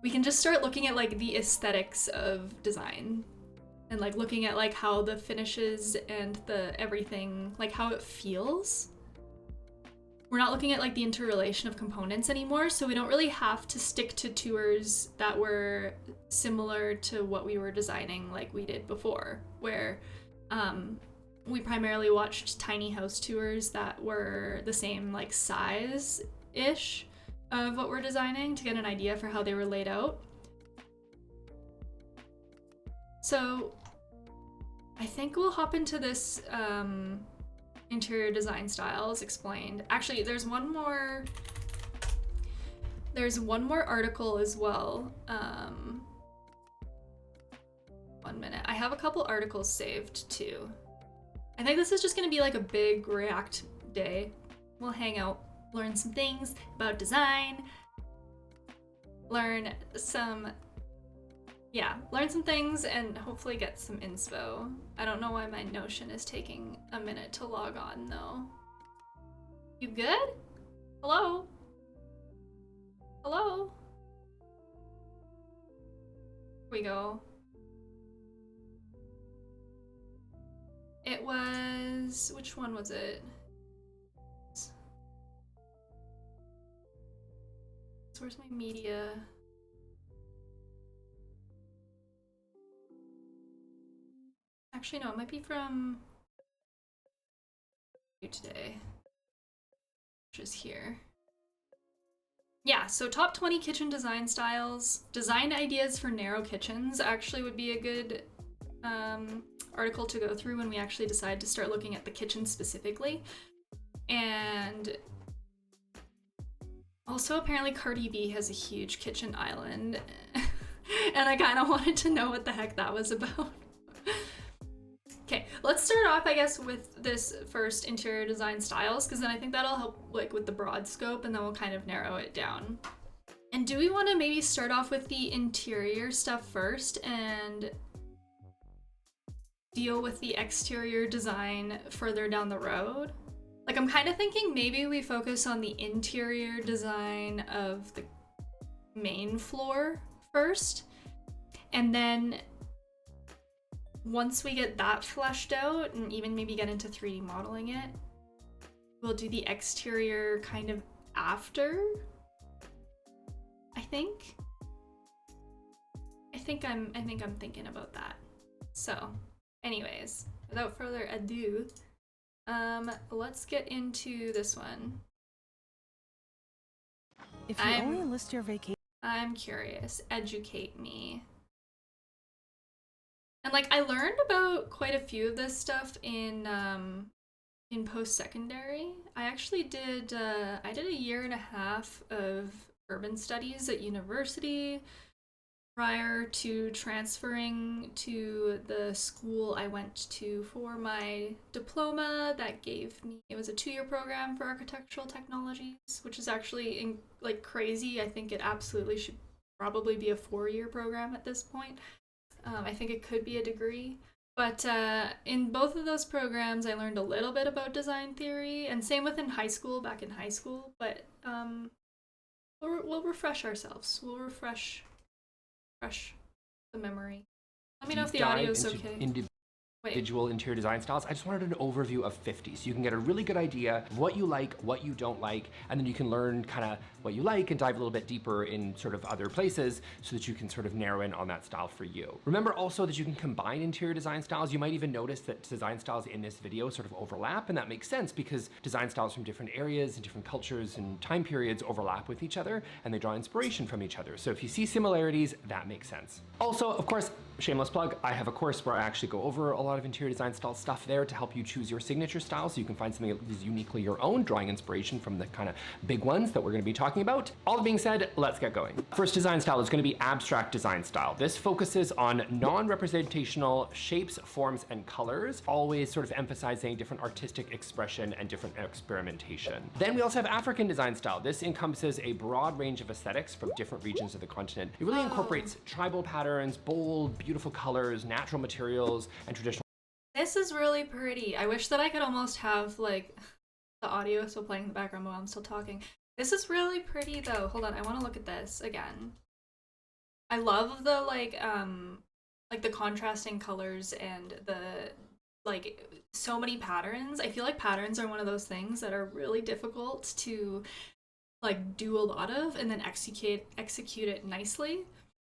we can just start looking at like the aesthetics of design. And like looking at like how the finishes and the everything, like how it feels. We're not looking at like the interrelation of components anymore, so we don't really have to stick to tours that were similar to what we were designing like we did before, where we primarily watched tiny house tours that were the same like size-ish of what we're designing to get an idea for how they were laid out. So I think we'll hop into this interior design styles explained. Actually, there's one more article as well. 1 minute. I have a couple articles saved too. I think this is just gonna be like a big React day. We'll hang out, learn some things about design, learn some things, and hopefully get some inspo. I don't know why my Notion is taking a minute to log on though. You good? Hello? Hello? Here we go. It was, which one was it? Where's my media? Actually, no, it might be from today, which is here. Yeah, so top 20 kitchen design styles. Design ideas for narrow kitchens actually would be a good article to go through when we actually decide to start looking at the kitchen specifically. And also, apparently Cardi B has a huge kitchen island, and I kind of wanted to know what the heck that was about. Okay, let's start off, I guess, with this first interior design styles, because then I think that'll help like with the broad scope, and then we'll kind of narrow it down. And do we want to maybe start off with the interior stuff first and deal with the exterior design further down the road? Like, I'm kind of thinking maybe we focus on the interior design of the main floor first, and then once we get that fleshed out and even maybe get into 3D modeling it, we'll do the exterior kind of after, I think. I think I'm thinking about that. So anyways, without further ado, let's get into this one. If you only list your vacation, I'm curious. Educate me. And like, I learned about quite a few of this stuff in post-secondary. I actually did I did a 1.5 years of urban studies at university prior to transferring to the school I went to for my diploma. That gave me, it was a 2-year program for architectural technologies, which is actually like crazy. I think it absolutely should probably be a 4-year program at this point. I think it could be a degree, but in both of those programs I learned a little bit about design theory, and same within high school, back in high school, but we'll refresh ourselves. We'll refresh the memory. Let me know if the audio is okay. Wait. Individual interior design styles. I just wanted an overview of 50 so you can get a really good idea of what you like, what you don't like, and then you can learn kind of what you like and dive a little bit deeper in sort of other places so that you can sort of narrow in on that style for you. Remember also that you can combine interior design styles. You might even notice that design styles in this video sort of overlap, and that makes sense because design styles from different areas and different cultures and time periods overlap with each other and they draw inspiration from each other. So if you see similarities, that makes sense. Also, of course, shameless plug, I have a course where I actually go over a lot of interior design style stuff there to help you choose your signature style so you can find something that is uniquely your own, drawing inspiration from the kind of big ones that we're going to be talking about. All that being said, let's get going. First design style is going to be abstract design style. This focuses on non-representational shapes, forms, and colors, always sort of emphasizing different artistic expression and different experimentation. Then we also have African design style. This encompasses a broad range of aesthetics from different regions of the continent. It really incorporates tribal patterns, bold, beautiful colors, natural materials, and traditional. This is really pretty. I wish that I could almost have like the audio still playing in the background while I'm still talking. This is really pretty though. Hold on, I want to look at this again. I love the like the contrasting colors and the like so many patterns. I feel like patterns are one of those things that are really difficult to like do a lot of and then execute it nicely.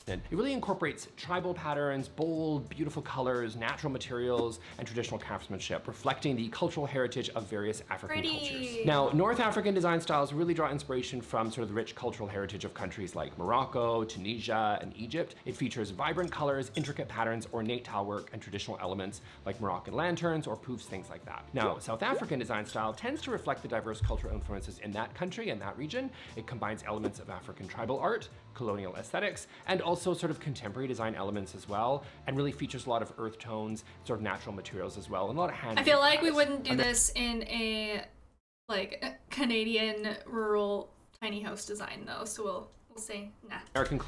It really incorporates tribal patterns, bold, beautiful colors, natural materials, and traditional craftsmanship, reflecting the cultural heritage of various African cultures. Now, North African design styles really draw inspiration from sort of the rich cultural heritage of countries like Morocco, Tunisia, and Egypt. It features vibrant colors, intricate patterns, ornate tile work, and traditional elements like Moroccan lanterns or poufs, things like that. Now, South African design style tends to reflect the diverse cultural influences in that country and that region. It combines elements of African tribal art, colonial aesthetics, and also sort of contemporary design elements as well, and really features a lot of earth tones, sort of natural materials as well, and a lot of hand. I feel like we wouldn't do this in a like Canadian rural tiny house design though, so we'll say nah. American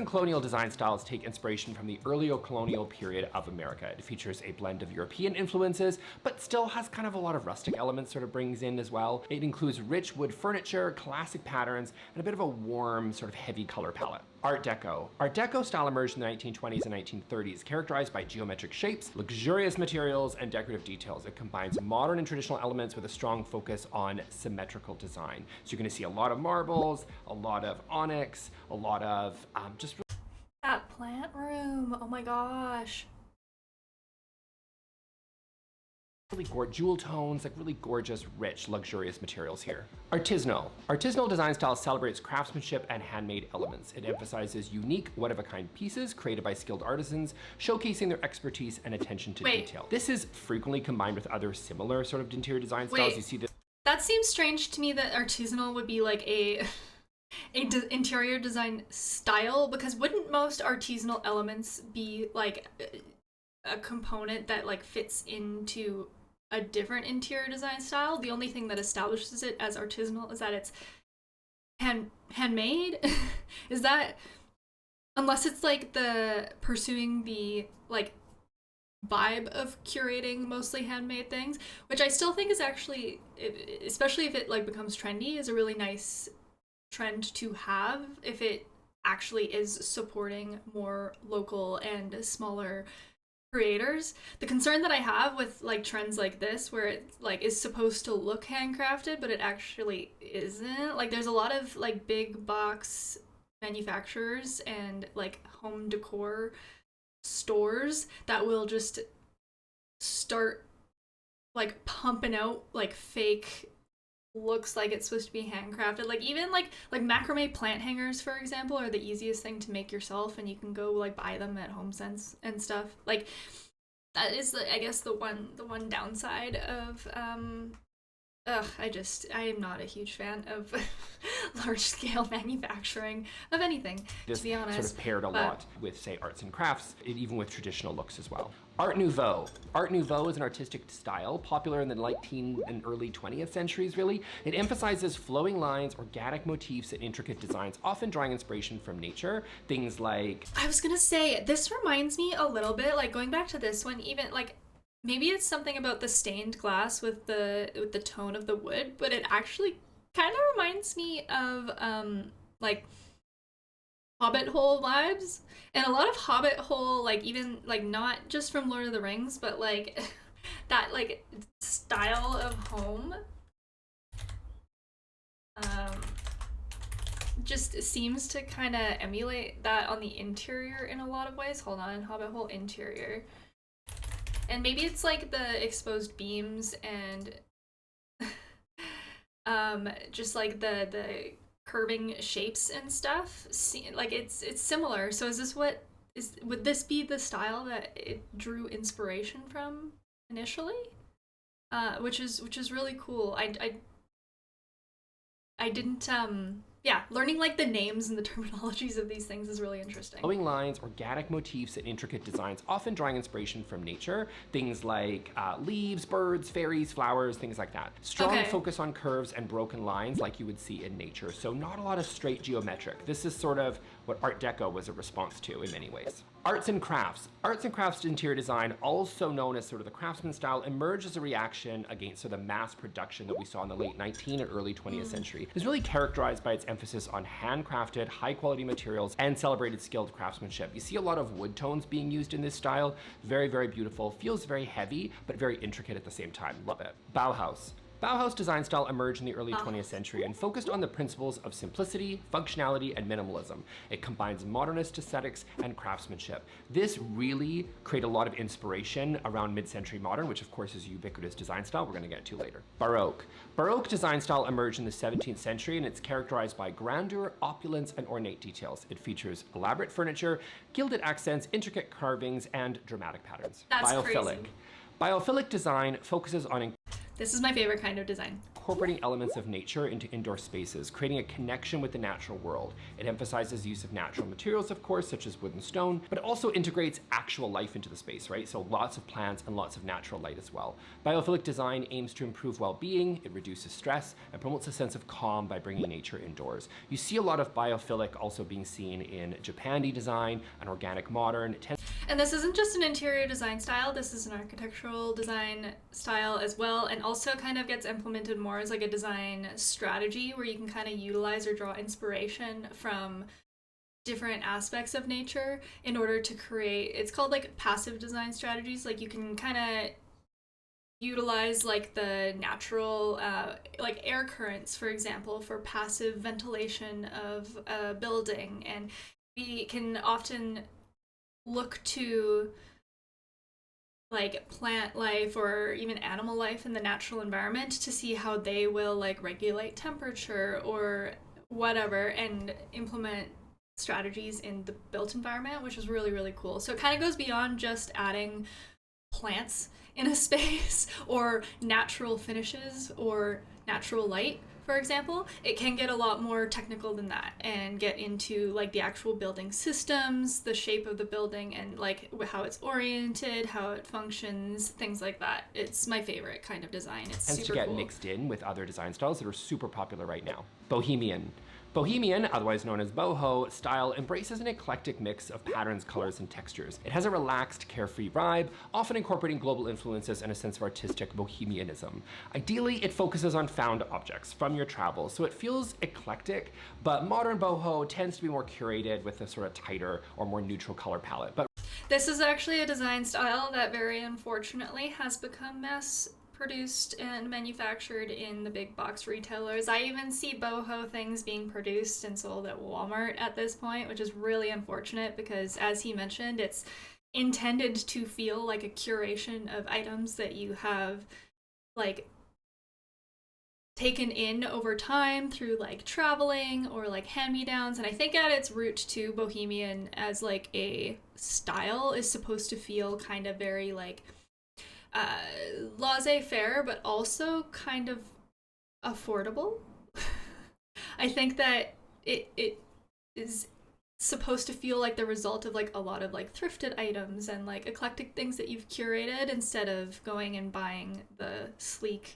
colonial design styles take inspiration from the earlier colonial period of America. It features a blend of European influences, but still has kind of a lot of rustic elements sort of brings in as well. It includes rich wood furniture, classic patterns, and a bit of a warm, sort of heavy color palette. Art Deco. Art Deco style emerged in the 1920s and 1930s, characterized by geometric shapes, luxurious materials, and decorative details. It combines modern and traditional elements with a strong focus on symmetrical design. So you're going to see a lot of marbles, a lot of onyx, a lot of just... That plant room, oh my gosh. Really jewel tones, like really gorgeous, rich, luxurious materials here. Artisanal. Artisanal design style celebrates craftsmanship and handmade elements. It emphasizes unique, one-of-a-kind pieces created by skilled artisans, showcasing their expertise and attention to detail. This is frequently combined with other similar sort of interior design styles. You see this. That seems strange to me that artisanal would be like a interior design style, because wouldn't most artisanal elements be like a component that like fits into a different interior design style? The only thing that establishes it as artisanal is that it's handmade. Is that, unless it's like the pursuing the like vibe of curating mostly handmade things, which I still think is actually, especially if it like becomes trendy, is a really nice trend to have if it actually is supporting more local and smaller creators. The concern that I have with like trends like this, where it like is supposed to look handcrafted but it actually isn't, like there's a lot of like big box manufacturers and like home decor stores that will just start like pumping out like fake looks like it's supposed to be handcrafted. Like even like macrame plant hangers, for example, are the easiest thing to make yourself, and you can go like buy them at HomeSense and stuff. Like that is I guess the one downside of I am not a huge fan of large scale manufacturing of anything, to be honest. Sort of paired a lot with, say, arts and crafts, even with traditional looks as well. Art Nouveau. Art Nouveau is an artistic style popular in the late teen and early 20th centuries, really. It emphasizes flowing lines, organic motifs, and intricate designs, often drawing inspiration from nature. Things like... I was gonna say, this reminds me a little bit, like going back to this one, even like, maybe it's something about the stained glass with the tone of the wood, but it actually kind of reminds me of like Hobbit hole vibes, and a lot of Hobbit hole, like even like not just from Lord of the Rings, but like that like style of home um just seems to kind of emulate that on the interior in a lot of ways. Hold on, Hobbit hole interior. And maybe it's like the exposed beams and just like the curving shapes and stuff. Like it's similar. So is this what is would this be the style that it drew inspiration from initially? Which is really cool. I didn't yeah, learning like the names and the terminologies of these things is really interesting. Flowing lines, organic motifs, and intricate designs, often drawing inspiration from nature. Things like leaves, birds, fairies, flowers, things like that. Strong focus on curves and broken lines like you would see in nature. So not a lot of straight geometric. This is sort of what Art Deco was a response to in many ways. Arts and crafts. Arts and crafts interior design, also known as sort of the craftsman style, emerged as a reaction against sort of the mass production that we saw in the late 19th and early 20th century. It's really characterized by its emphasis on handcrafted, high-quality materials and celebrated skilled craftsmanship. You see a lot of wood tones being used in this style. Very, very beautiful. Feels very heavy, but very intricate at the same time. Love it. Bauhaus. Bauhaus design style emerged in the early 20th century and focused on the principles of simplicity, functionality, and minimalism. It combines modernist aesthetics and craftsmanship. This really created a lot of inspiration around mid-century modern, which of course is a ubiquitous design style we're going to get to later. Baroque. Baroque design style emerged in the 17th century, and it's characterized by grandeur, opulence, and ornate details. It features elaborate furniture, gilded accents, intricate carvings, and dramatic patterns. That's Biophilic. crazy. Biophilic design focuses on This is my favorite kind of design. incorporating elements of nature into indoor spaces, creating a connection with the natural world. It emphasizes use of natural materials, of course, such as wood and stone, but it also integrates actual life into the space, right? So lots of plants and lots of natural light as well. Biophilic design aims to improve well-being, it reduces stress, and promotes a sense of calm by bringing nature indoors. You see a lot of biophilic also being seen in Japandi design and organic modern. And this isn't just an interior design style, this is an architectural design style as well, and also kind of gets implemented more as like a design strategy where you can kind of utilize or draw inspiration from different aspects of nature in order to create, it's called like passive design strategies. Like you can kind of utilize like the natural like air currents, for example, for passive ventilation of a building, and we can often look to like plant life or even animal life in the natural environment to see how they will like regulate temperature or whatever and implement strategies in the built environment, which is really, really cool. So it kind of goes beyond just adding plants in a space or natural finishes or natural light, for example. It can get a lot more technical than that and get into like the actual building systems, the shape of the building, and like how it's oriented, how it functions, things like that. It's my favorite kind of design. It's tends super to get cool. mixed in with other design styles that are super popular right now. Bohemian. Bohemian, otherwise known as boho, style embraces an eclectic mix of patterns, colors, and textures. It has a relaxed, carefree vibe, often incorporating global influences and a sense of artistic bohemianism. Ideally, it focuses on found objects from your travels, so it feels eclectic, but modern boho tends to be more curated with a sort of tighter or more neutral color palette. But this is actually a design style that very unfortunately has become mass produced and manufactured in the big box retailers. I even see boho things being produced and sold at Walmart at this point, which is really unfortunate because, as he mentioned, it's intended to feel like a curation of items that you have like taken in over time through like traveling or like hand-me-downs. And I think at its root too, bohemian as like a style is supposed to feel kind of very like laissez-faire, but also kind of affordable. I think that it is supposed to feel like the result of like a lot of like thrifted items and like eclectic things that you've curated instead of going and buying the sleek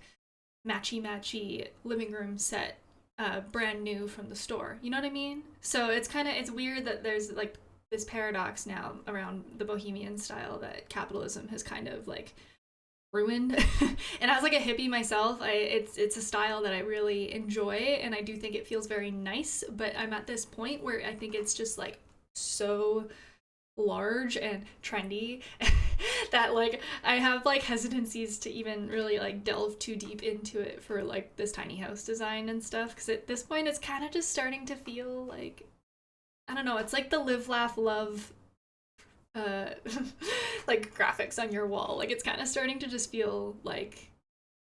matchy living room set brand new from the store. You know what I mean? So it's weird that there's like this paradox now around the bohemian style that capitalism has kind of like ruined. And as like a hippie myself, it's a style that I really enjoy, and I do think it feels very nice, but I'm at this point where I think it's just like so large and trendy that like I have like hesitancies to even really like delve too deep into it for like this tiny house design and stuff, because at this point it's kind of just starting to feel like, I don't know, it's like the live laugh love uh like graphics on your wall. Like it's kind of starting to just feel like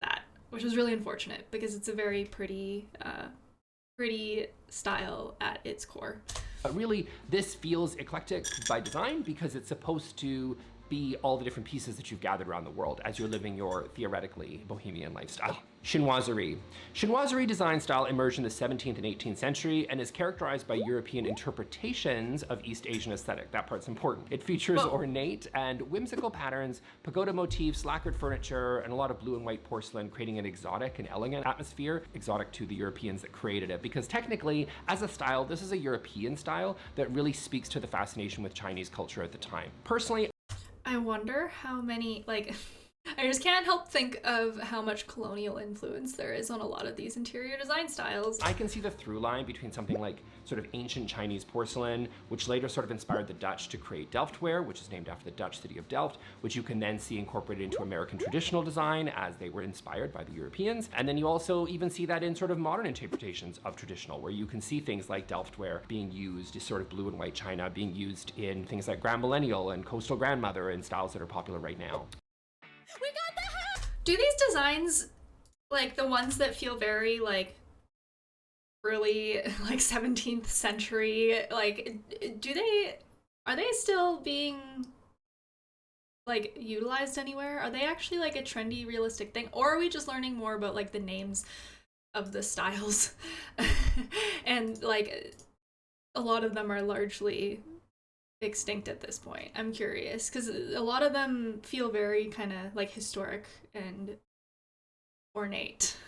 that, which is really unfortunate because it's a very pretty style at its core. But really, this feels eclectic by design because it's supposed to be all the different pieces that you've gathered around the world as you're living your theoretically bohemian lifestyle. Chinoiserie. Chinoiserie design style emerged in the 17th and 18th century and is characterized by European interpretations of East Asian aesthetic. That part's important. It features ornate and whimsical patterns, pagoda motifs, lacquered furniture, and a lot of blue and white porcelain, creating an exotic and elegant atmosphere, exotic to the Europeans that created it. Because technically, as a style, this is a European style that really speaks to the fascination with Chinese culture at the time. Personally, I wonder how many, like, I just can't help think of how much colonial influence there is on a lot of these interior design styles. I can see the through line between something like sort of ancient Chinese porcelain, which later sort of inspired the Dutch to create Delftware, which is named after the Dutch city of Delft, which you can then see incorporated into American traditional design as they were inspired by the Europeans. And then you also even see that in sort of modern interpretations of traditional, where you can see things like Delftware being used, sort of blue and white china, being used in things like Grand Millennial and Coastal Grandmother and styles that are popular right now. We got the house! Do these designs, like the ones that feel very like early like 17th century, like are they still being like utilized anywhere? Are they actually like a trendy realistic thing, or are we just learning more about like the names of the styles? And like a lot of them are largely extinct at this point. I'm curious because a lot of them feel very kind of like historic and ornate.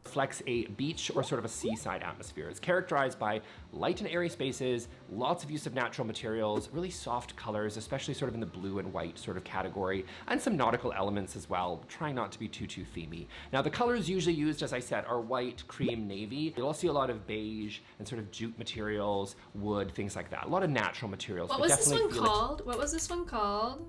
Reflects a beach or sort of a seaside atmosphere. It's characterized by light and airy spaces, lots of use of natural materials, really soft colors, especially sort of in the blue and white sort of category, and some nautical elements as well, trying not to be too themey. Now the colors usually used, as I said, are white, cream, navy. You'll also see a lot of beige and sort of jute materials, wood, things like that. A lot of natural materials. What was this one called? What was this one called?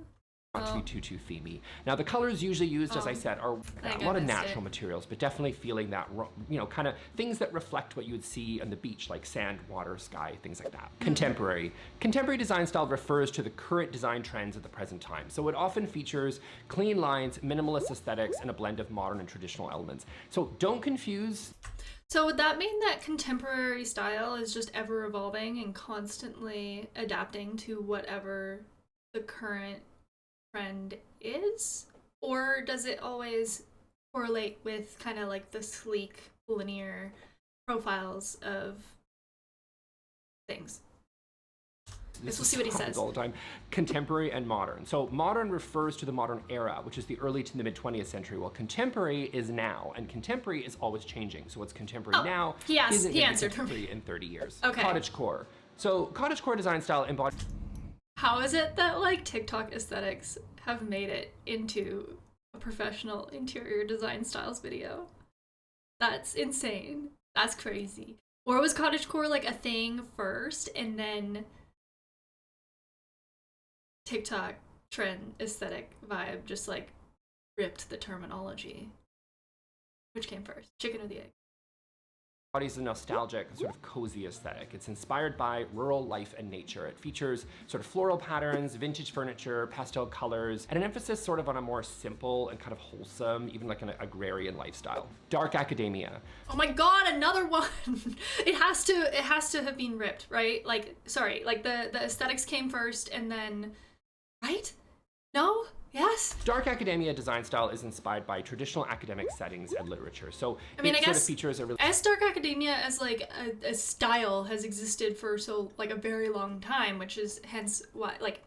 Not to be too themey. Now the colors usually used, as I said, are a lot of natural materials, but definitely feeling that, you know, kind of things that reflect what you would see on the beach, like sand, water, sky, things like that. Contemporary. Contemporary design style refers to the current design trends at the present time. So it often features clean lines, minimalist aesthetics, and a blend of modern and traditional elements. So don't confuse. So would that mean that contemporary style is just ever evolving and constantly adapting to whatever the current trend is, or does it always correlate with kind of like the sleek linear profiles of things? We'll see what he says. All the time. Contemporary and modern. So modern refers to the modern era, which is the early to the mid 20th century, while contemporary is now, and contemporary is always changing. So what's contemporary now isn't he answered contemporary in 30 years. Okay. Cottagecore. So cottagecore design style embodies. How is it that like TikTok aesthetics have made it into a professional interior design styles video? That's insane. That's crazy. Or was cottagecore like a thing first and then TikTok trend aesthetic vibe just like ripped the terminology? Which came first, chicken or the egg? Embodies a nostalgic, sort of cozy aesthetic. It's inspired by rural life and nature. It features sort of floral patterns, vintage furniture, pastel colors, and an emphasis sort of on a more simple and kind of wholesome, even like an agrarian lifestyle. Dark academia. Oh my god, another one! It has to have been ripped, right? Like, sorry, like the aesthetics came first and then, right? No? Yes? Dark academia design style is inspired by traditional academic settings and literature. So I mean, it I sort guess of features a really dark academia as like a style has existed for so like a very long time, which is hence why like.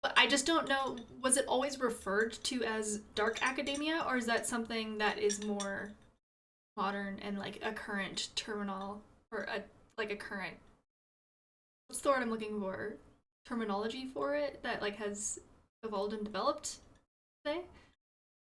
But I just don't know. Was it always referred to as dark academia, or is that something that is more modern and like a current terminal or a current? What's the word I'm looking for? Terminology for it that like has evolved and developed, say?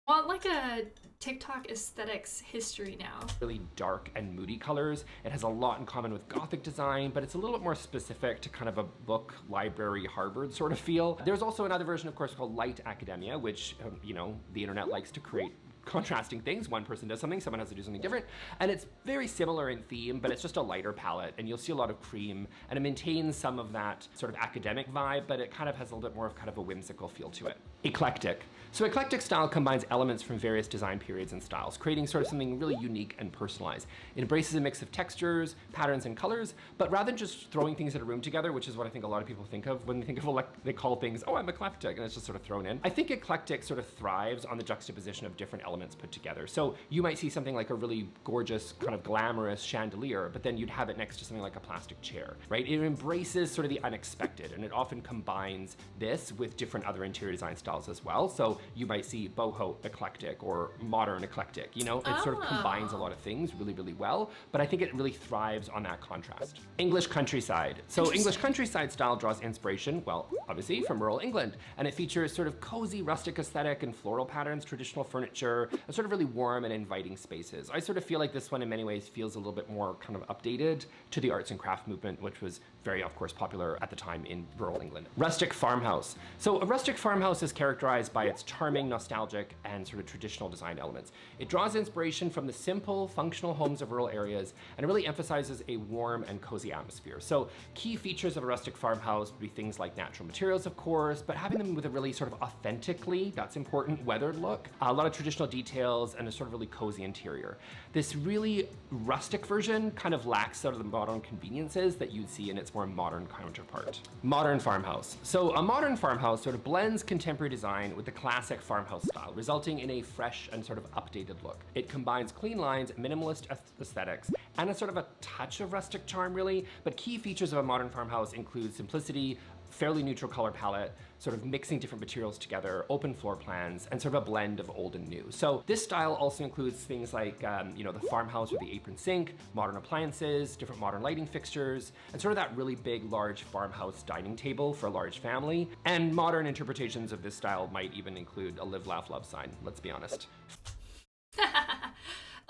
Want like a TikTok aesthetics history now. Really dark and moody colors. It has a lot in common with Gothic design, but it's a little bit more specific to kind of a book, library, Harvard sort of feel. There's also another version, of course, called Light Academia, which, you know, the internet likes to create contrasting things. One person does something, someone has to do something different. And it's very similar in theme, but it's just a lighter palette, and you'll see a lot of cream, and it maintains some of that sort of academic vibe, but it kind of has a little bit more of kind of a whimsical feel to it. Eclectic. So eclectic style combines elements from various design periods and styles, creating sort of something really unique and personalized. It embraces a mix of textures, patterns, and colors, but rather than just throwing things in a room together, which is what I think a lot of people think of when they think of they call things, oh, I'm eclectic, and it's just sort of thrown in. I think eclectic sort of thrives on the juxtaposition of different elements put together. So you might see something like a really gorgeous, kind of glamorous chandelier, but then you'd have it next to something like a plastic chair, right? It embraces sort of the unexpected, and it often combines this with different other interior design styles as well. So you might see boho eclectic or modern eclectic, you know, it sort of combines a lot of things really, really well, but I think it really thrives on that contrast. English countryside. So English countryside style draws inspiration, well, obviously from rural England, and it features sort of cozy rustic aesthetic and floral patterns, traditional furniture, and sort of really warm and inviting spaces. I sort of feel like this one in many ways feels a little bit more kind of updated to the arts and craft movement, which was very, of course, popular at the time in rural England. Rustic farmhouse. So a rustic farmhouse is characterized by its charming, nostalgic, and sort of traditional design elements. It draws inspiration from the simple, functional homes of rural areas, and it really emphasizes a warm and cozy atmosphere. So key features of a rustic farmhouse would be things like natural materials, of course, but having them with a really sort of authentically, that's important, weathered look, a lot of traditional details, and a sort of really cozy interior. This really rustic version kind of lacks sort of the modern conveniences that you'd see in its more modern counterpart. Modern farmhouse. So a modern farmhouse sort of blends contemporary design with the classic farmhouse style, resulting in a fresh and sort of updated look. It combines clean lines, minimalist aesthetics, and a sort of a touch of rustic charm really, but key features of a modern farmhouse include simplicity, fairly neutral color palette, sort of mixing different materials together, open floor plans, and sort of a blend of old and new. So this style also includes things like, you know, the farmhouse with the apron sink, modern appliances, different modern lighting fixtures, and sort of that really big, large farmhouse dining table for a large family. And modern interpretations of this style might even include a live, laugh, love sign, let's be honest.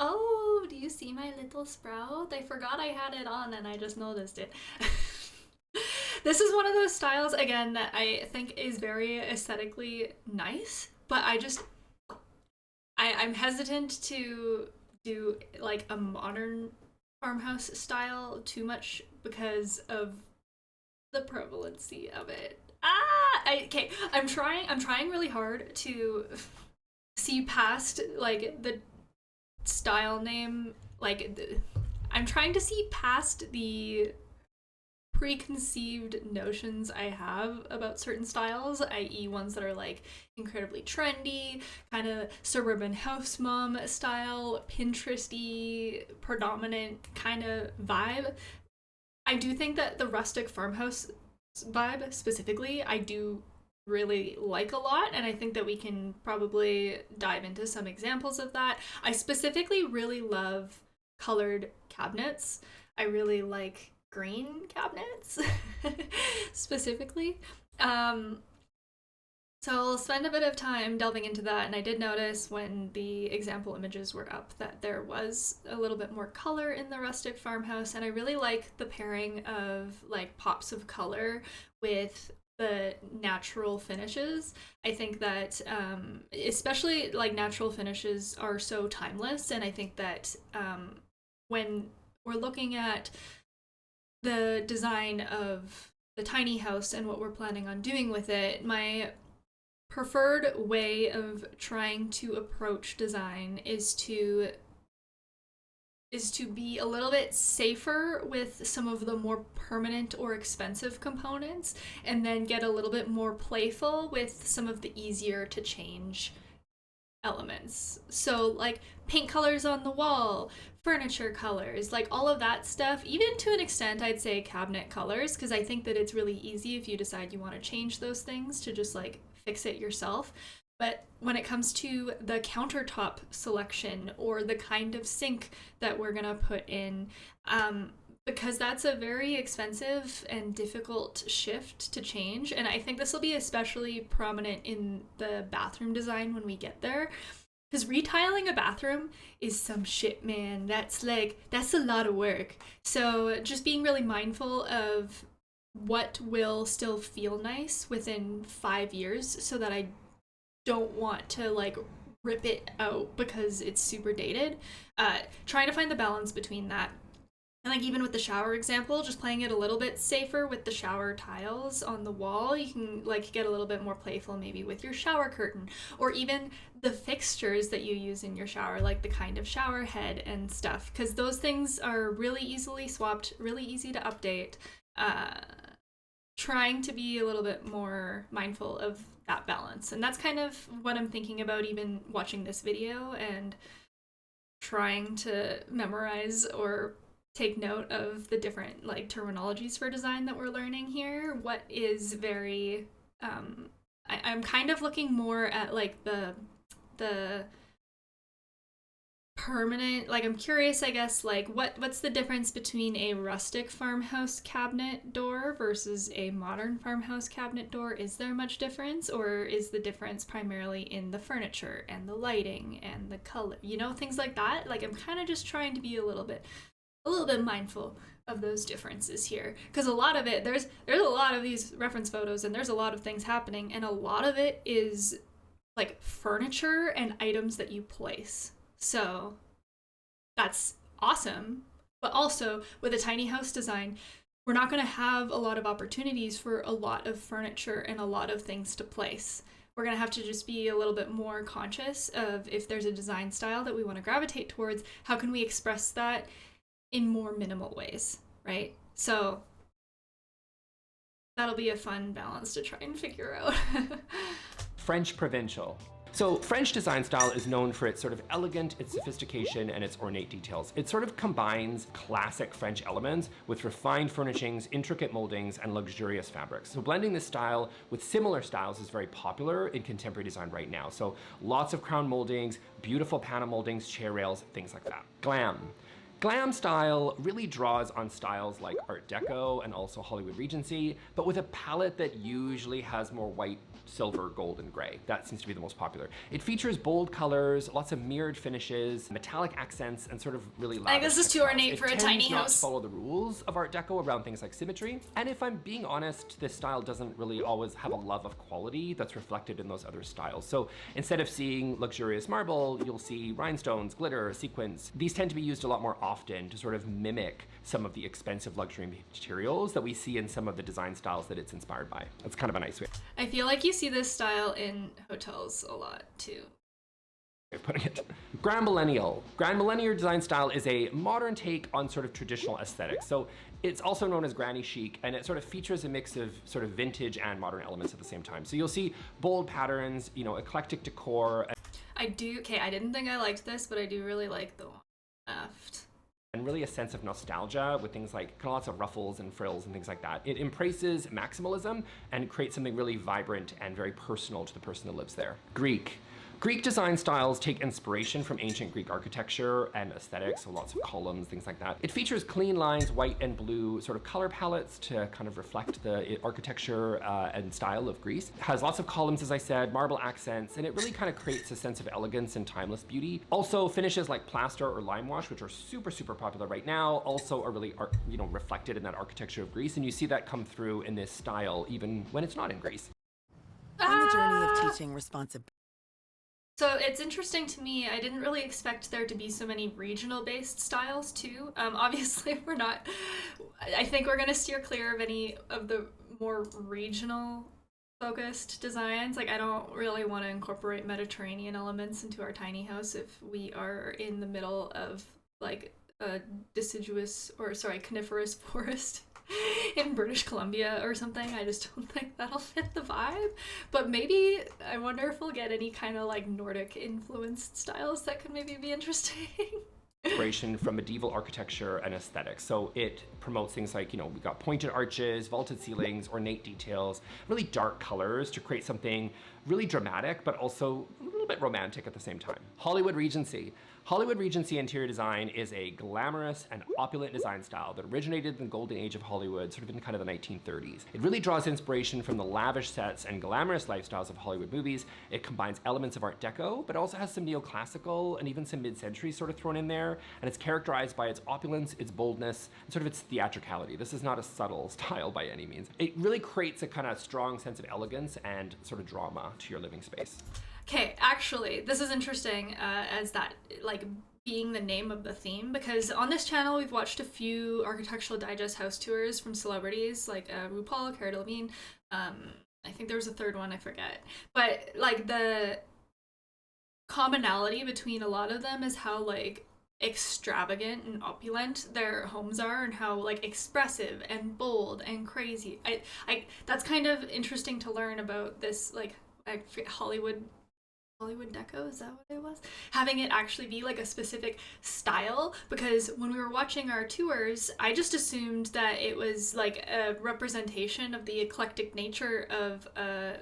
Oh, do you see my little sprout? I forgot I had it on and I just noticed it. This is one of those styles, again, that I think is very aesthetically nice, but I'm hesitant to do like a modern farmhouse style too much because of the prevalency of it. Okay, I'm trying really hard to see past like the style name, I'm trying to see past the preconceived notions I have about certain styles, i.e. ones that are like incredibly trendy, kind of suburban house mom style, Pinteresty, predominant kind of vibe. I do think that the rustic farmhouse vibe specifically, I do really like a lot, and I think that we can probably dive into some examples of that. I specifically really love colored cabinets. I really like green cabinets specifically. So I'll spend a bit of time delving into that, and I did notice when the example images were up that there was a little bit more color in the rustic farmhouse, and I really like the pairing of like pops of color with the natural finishes. I think that especially like natural finishes are so timeless, and I think that when we're looking at the design of the tiny house and what we're planning on doing with it, my preferred way of trying to approach design is to be a little bit safer with some of the more permanent or expensive components, and then get a little bit more playful with some of the easier to change elements. So like paint colors on the wall, furniture colors, like all of that stuff, even to an extent I'd say cabinet colors, because I think that it's really easy if you decide you want to change those things to just like fix it yourself. But when it comes to the countertop selection or the kind of sink that we're gonna put in, because that's a very expensive and difficult shift to change, and I think this will be especially prominent in the bathroom design when we get there. Because retiling a bathroom is some shit, man. That's a lot of work. So just being really mindful of what will still feel nice within 5 years so that I don't want to like rip it out because it's super dated. Trying to find the balance between that. And like even with the shower example, just playing it a little bit safer with the shower tiles on the wall, you can like get a little bit more playful maybe with your shower curtain, or even the fixtures that you use in your shower, like the kind of shower head and stuff, because those things are really easily swapped, really easy to update. Trying to be a little bit more mindful of that balance. And that's kind of what I'm thinking about even watching this video and trying to memorize or take note of the different like terminologies for design that we're learning here. What is very I'm kind of looking more at like the permanent, like I'm curious, I guess, like what's the difference between a rustic farmhouse cabinet door versus a modern farmhouse cabinet door? Is there much difference, or is the difference primarily in the furniture and the lighting and the color, you know, things like that? Like I'm kind of just trying to be a little bit mindful of those differences here, because a lot of it, there's a lot of these reference photos and there's a lot of things happening, and a lot of it is like furniture and items that you place. So that's awesome, but also with a tiny house design, we're not going to have a lot of opportunities for a lot of furniture and a lot of things to place. We're going to have to just be a little bit more conscious of, if there's a design style that we want to gravitate towards, how can we express that in more minimal ways, right? So that'll be a fun balance to try and figure out. French provincial. So French design style is known for its sort of elegant, its sophistication, and its ornate details. It sort of combines classic French elements with refined furnishings, intricate moldings, and luxurious fabrics. So blending this style with similar styles is very popular in contemporary design right now. So lots of crown moldings, beautiful panel moldings, chair rails, things like that. Glam. Glam style really draws on styles like Art Deco and also Hollywood Regency, but with a palette that usually has more white, silver, gold, and gray. That seems to be the most popular. It features bold colors, lots of mirrored finishes, metallic accents, and sort of really loud. I think this is too ornate for a tiny house. It tends not to follow the rules of Art Deco around things like symmetry. And if I'm being honest, this style doesn't really always have a love of quality that's reflected in those other styles. So instead of seeing luxurious marble, you'll see rhinestones, glitter, sequins. These tend to be used a lot more often to sort of mimic some of the expensive luxury materials that we see in some of the design styles that it's inspired by. That's kind of a nice way. I feel like you see this style in hotels a lot too. Putting it. Grand Millennial. Grand Millennial design style is a modern take on sort of traditional aesthetics. So it's also known as granny chic, and it sort of features a mix of sort of vintage and modern elements at the same time. So you'll see bold patterns, you know, eclectic decor. I didn't think I liked this, but I do really like the one left. And really a sense of nostalgia with things like lots of ruffles and frills and things like that. It embraces maximalism and creates something really vibrant and very personal to the person that lives there. Greek. Greek design styles take inspiration from ancient Greek architecture and aesthetics, so lots of columns, things like that. It features clean lines, white and blue sort of color palettes to kind of reflect the architecture and style of Greece. It has lots of columns, as I said, marble accents, and it really kind of creates a sense of elegance and timeless beauty. Also, finishes like plaster or lime wash, which are super, super popular right now, also are really reflected in that architecture of Greece, and you see that come through in this style even when it's not in Greece. On the journey of teaching responsibility. So it's interesting to me, I didn't really expect there to be so many regional-based styles too. Obviously I think we're gonna steer clear of any of the more regional-focused designs. Like I don't really want to incorporate Mediterranean elements into our tiny house if we are in the middle of like a coniferous forest in British Columbia or something. I just don't think that'll fit the vibe. But maybe, I wonder if we'll get any kind of like Nordic influenced styles that could maybe be interesting. Inspiration from medieval architecture and aesthetics. So it promotes things like, you know, we got pointed arches, vaulted ceilings, ornate details, really dark colors to create something really dramatic, but also a little bit romantic at the same time. Hollywood Regency. Hollywood Regency interior design is a glamorous and opulent design style that originated in the golden age of Hollywood, sort of in kind of the 1930s. It really draws inspiration from the lavish sets and glamorous lifestyles of Hollywood movies. It combines elements of Art Deco, but also has some neoclassical and even some mid-century sort of thrown in there. And it's characterized by its opulence, its boldness, and sort of its theatricality. This is not a subtle style by any means. It really creates a kind of strong sense of elegance and sort of drama to your living space. Okay, actually, this is interesting as that, like, being the name of the theme, because on this channel we've watched a few Architectural Digest house tours from celebrities like RuPaul, Cara Delevingne, I think there was a third one, I forget. But, like, the commonality between a lot of them is how, like, extravagant and opulent their homes are and how, like, expressive and bold and crazy. I that's kind of interesting to learn about this, like, Hollywood Deco, is that what it was? Having it actually be like a specific style, because when we were watching our tours, I just assumed that it was like a representation of the eclectic nature of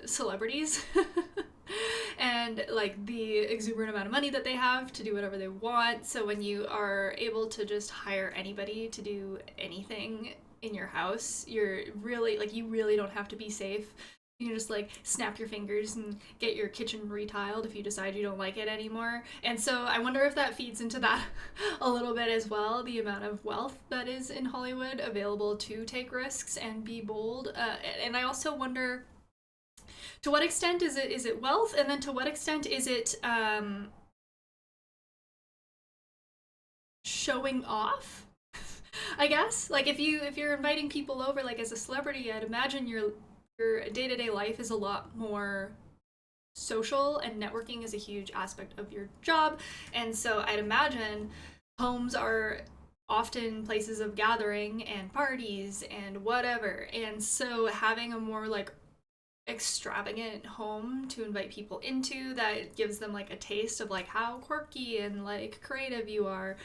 celebrities and like the exuberant amount of money that they have to do whatever they want. So when you are able to just hire anybody to do anything in your house, you're really, like, you really don't have to be safe. You can just, like, snap your fingers and get your kitchen retiled if you decide you don't like it anymore. And so I wonder if that feeds into that a little bit as well, the amount of wealth that is in Hollywood available to take risks and be bold. And I also wonder, to what extent is it wealth, and then to what extent is it showing off? I guess, like, if you're inviting people over, like, as a celebrity, I'd imagine your day-to-day life is a lot more social, and networking is a huge aspect of your job. And so I'd imagine homes are often places of gathering and parties and whatever. And so having a more, like, extravagant home to invite people into that gives them, like, a taste of, like, how quirky and, like, creative you are.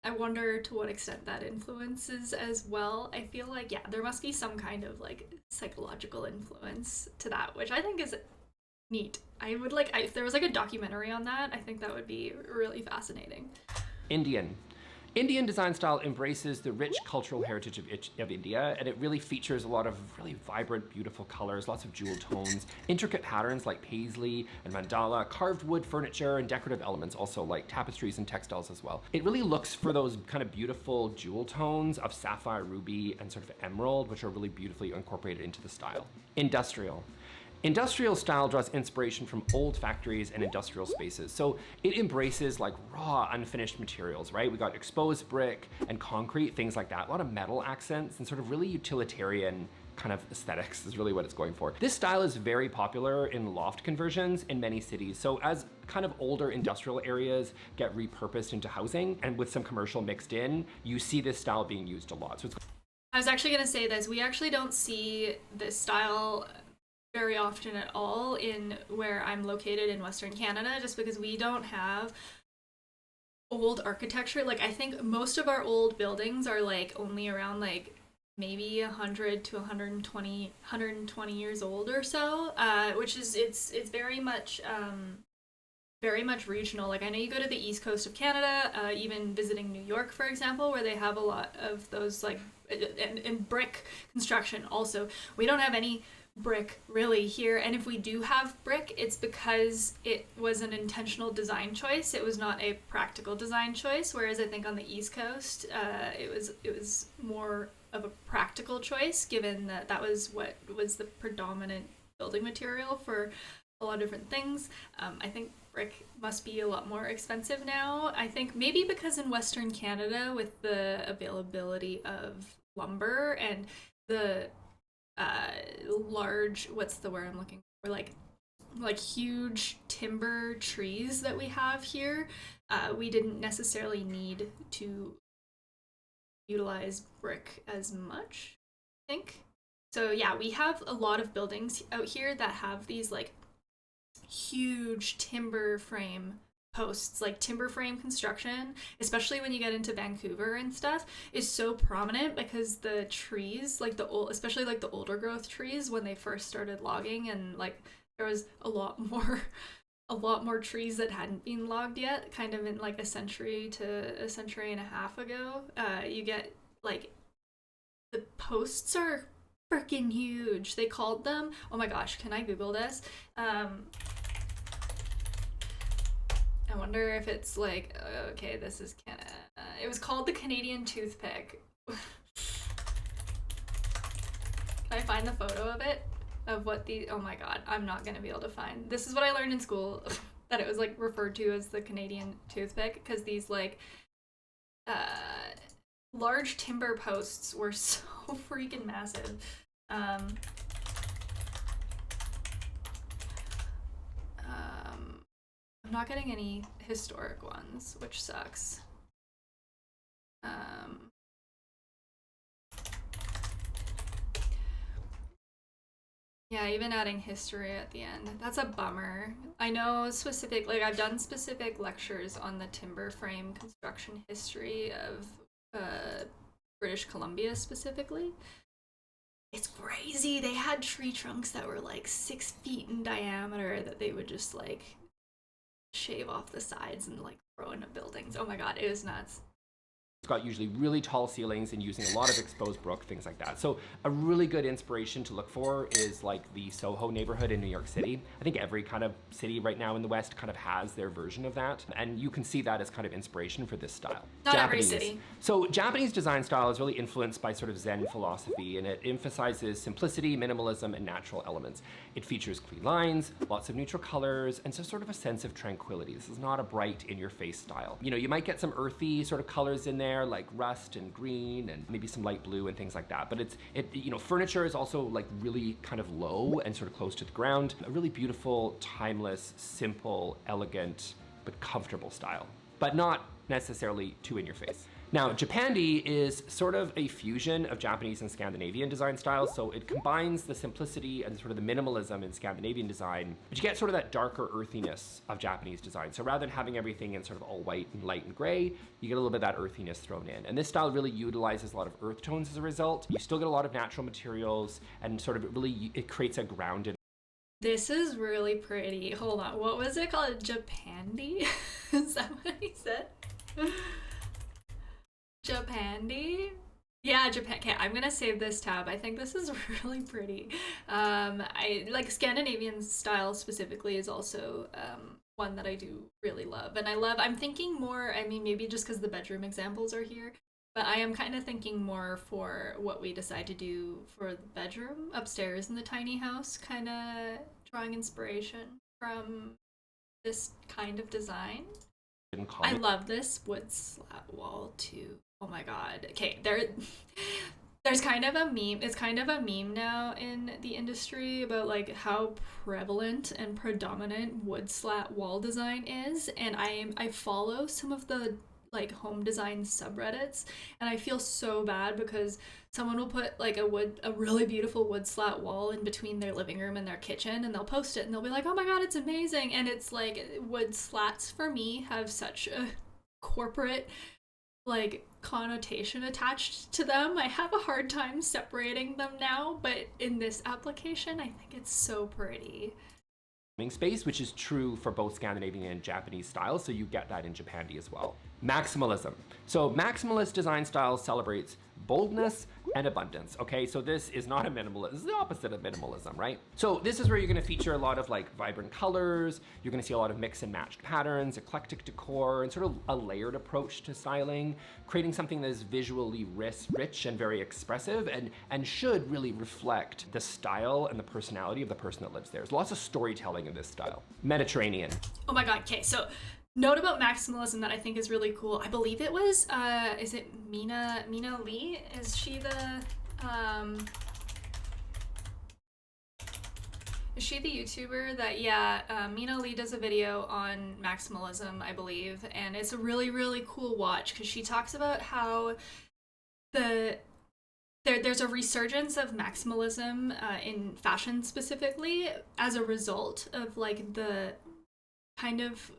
I wonder to what extent that influences as well. I feel like, yeah, there must be some kind of, like, psychological influence to that, which I think is neat. I would like, if there was, like, a documentary on that, I think that would be really fascinating. Indian design style embraces the rich cultural heritage of India, and it really features a lot of really vibrant, beautiful colors, lots of jewel tones, intricate patterns like paisley and mandala, carved wood furniture, and decorative elements also like tapestries and textiles as well. It really looks for those kind of beautiful jewel tones of sapphire, ruby, and sort of emerald, which are really beautifully incorporated into the style. Industrial style draws inspiration from old factories and industrial spaces. So it embraces, like, raw, unfinished materials, right? We got exposed brick and concrete, things like that. A lot of metal accents and sort of really utilitarian kind of aesthetics is really what it's going for. This style is very popular in loft conversions in many cities. So as kind of older industrial areas get repurposed into housing and with some commercial mixed in, you see this style being used a lot. So it's I was actually going to say this. We actually don't see this style very often at all in where I'm located in Western Canada, just because we don't have old architecture. Like, I think most of our old buildings are, like, only around, like, maybe 100 to 120 years old or so, which is, it's very much regional. Like, I know you go to the east coast of Canada, even visiting New York, for example, where they have a lot of those, like, and brick construction also. We don't have any brick really here, and if we do have brick, it's because it was an intentional design choice. It was not a practical design choice, whereas I think on the east coast it was more of a practical choice, given that that was what was the predominant building material for a lot of different things. I think brick must be a lot more expensive now. I think maybe because in Western Canada, with the availability of lumber and the large, what's the word I'm looking for, like huge timber trees that we have here, we didn't necessarily need to utilize brick as much, I think. So yeah, we have a lot of buildings out here that have these, like, huge timber frame posts. Like, timber frame construction, especially when you get into Vancouver and stuff, is so prominent because the trees, like the old, especially like the older growth trees, when they first started logging and like there was a lot more trees that hadn't been logged yet, kind of in like a century to a century and a half ago. You get like the posts are freaking huge. They called them, oh my gosh, can I Google this? I wonder if it's like, okay, this is Canada. It was called the Canadian toothpick. Can I find the photo of it? Of what the, oh my god, I'm not gonna be able to find. This is what I learned in school, that it was like referred to as the Canadian toothpick, because these like large timber posts were so freaking massive. I'm not getting any historic ones, which sucks. Yeah, even adding history at the end. That's a bummer. I know specific, like I've done specific lectures on the timber frame construction history of British Columbia specifically. It's crazy. They had tree trunks that were like 6 feet in diameter that they would just like shave off the sides and like throw into buildings. Oh my god, it was nuts. It's got usually really tall ceilings and using a lot of exposed brook, things like that. So a really good inspiration to look for is like the Soho neighborhood in New York City. I think every kind of city right now in the West kind of has their version of that. And you can see that as kind of inspiration for this style. Not Japanese. every city. So Japanese design style is really influenced by sort of Zen philosophy, and it emphasizes simplicity, minimalism, and natural elements. It features clean lines, lots of neutral colors, and so sort of a sense of tranquility. This is not a bright in-your-face style. You know, you might get some earthy sort of colors in there, like rust and green and maybe some light blue and things like that. But you know, furniture is also like really kind of low and sort of close to the ground. A really beautiful, timeless, simple, elegant, but comfortable style, but not necessarily too in your face. Now, Japandi is sort of a fusion of Japanese and Scandinavian design styles, so it combines the simplicity and sort of the minimalism in Scandinavian design, but you get sort of that darker earthiness of Japanese design. So rather than having everything in sort of all white and light and gray, you get a little bit of that earthiness thrown in. And this style really utilizes a lot of earth tones as a result. You still get a lot of natural materials, and sort of it creates a grounded. This is really pretty. Hold on, what was it called? Japandi? Is that what he said? Japandi? Yeah, Japan. Okay, I'm gonna save this tab. I think this is really pretty. I like Scandinavian style specifically is also one that I do really love. And I'm thinking more, I mean, maybe just because the bedroom examples are here, but I am kind of thinking more for what we decide to do for the bedroom upstairs in the tiny house, kind of drawing inspiration from this kind of design. I love this wood slat wall too. Oh my god. Okay, there's kind of a meme. It's kind of a meme now in the industry about like how prevalent and predominant wood slat wall design is, and I follow some of the like home design subreddits, and I feel so bad because someone will put like a really beautiful wood slat wall in between their living room and their kitchen, and they'll post it and they'll be like, oh my god, it's amazing. And it's like, wood slats for me have such a corporate like connotation attached to them. I have a hard time separating them now, but in this application I think it's so pretty. Space, which is true for both Scandinavian and Japanese styles, so you get that in Japandi as well. Maximalism. So maximalist design style celebrates boldness and abundance, okay? So this is not a minimalist, this is the opposite of minimalism, right? So this is where you're gonna feature a lot of like vibrant colors, you're gonna see a lot of mix and matched patterns, eclectic decor, and sort of a layered approach to styling, creating something that is visually rich and very expressive, and should really reflect the style and the personality of the person that lives there. There's lots of storytelling in this style. Mediterranean. Oh my god, okay, so note about maximalism that I think is really cool. I believe it was, is it Mina Lee? Is she the YouTuber that, yeah, Mina Lee does a video on maximalism, I believe, and it's a really, really cool watch because she talks about how there's a resurgence of maximalism in fashion specifically as a result of like the kind of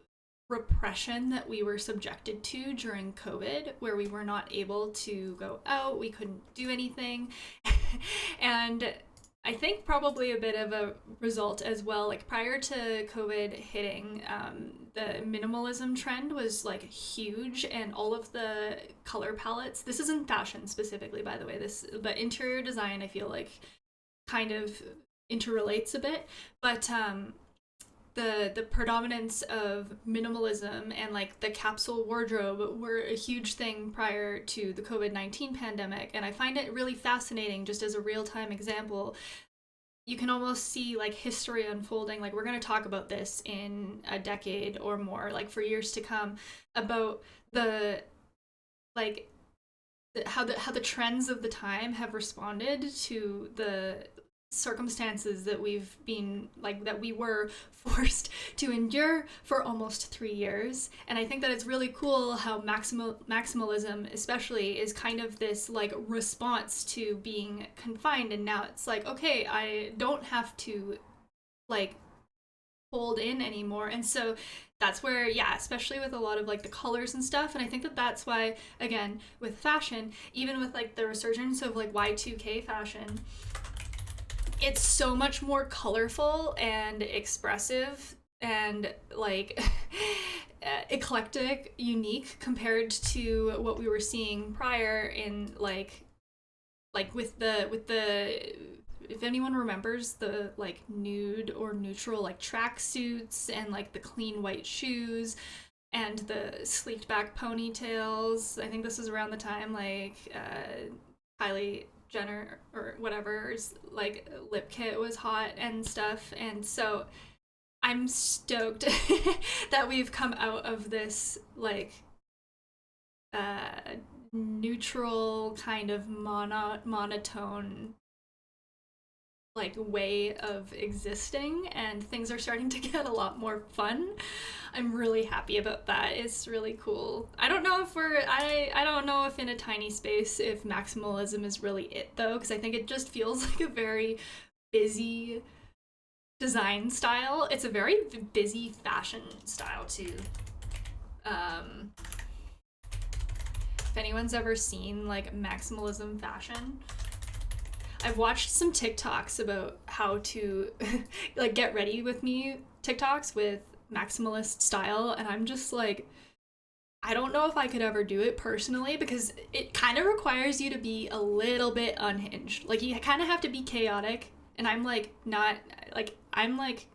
repression that we were subjected to during COVID, where we were not able to go out, we couldn't do anything. And I think probably a bit of a result as well. Like prior to COVID hitting, the minimalism trend was like huge, and all of the color palettes. This isn't fashion specifically, by the way. But interior design, I feel like, kind of interrelates a bit. But the predominance of minimalism and like the capsule wardrobe were a huge thing prior to the COVID-19 pandemic, and I find it really fascinating just as a real-time example. You can almost see like history unfolding. Like we're going to talk about this in a decade or more, like for years to come, about the like how the trends of the time have responded to the circumstances that we were forced to endure for almost 3 years. And I think that it's really cool how maximalism especially is kind of this like response to being confined, and now it's like, okay, I don't have to like hold in anymore. And so that's where, yeah, especially with a lot of like the colors and stuff. And I think that that's why, again, with fashion, even with like the resurgence of like Y2K fashion, it's so much more colorful and expressive and like eclectic, unique compared to what we were seeing prior in like with the if anyone remembers the like nude or neutral like tracksuits and like the clean white shoes and the sleeked back ponytails. I think this is around the time like Kylie Jenner or whatever's like lip kit was hot and stuff. And so I'm stoked that we've come out of this like neutral kind of monotone like way of existing, and things are starting to get a lot more fun. I'm really happy about that. It's really cool. I don't know if I don't know if in a tiny space if maximalism is really it though, because I think it just feels like a very busy design style. It's a very busy fashion style too. If anyone's ever seen like maximalism fashion, I've watched some TikToks about how to like get ready with me TikToks with maximalist style, and I'm just like, I don't know if I could ever do it personally because it kind of requires you to be a little bit unhinged. Like you kind of have to be chaotic, and I'm like not like I'm like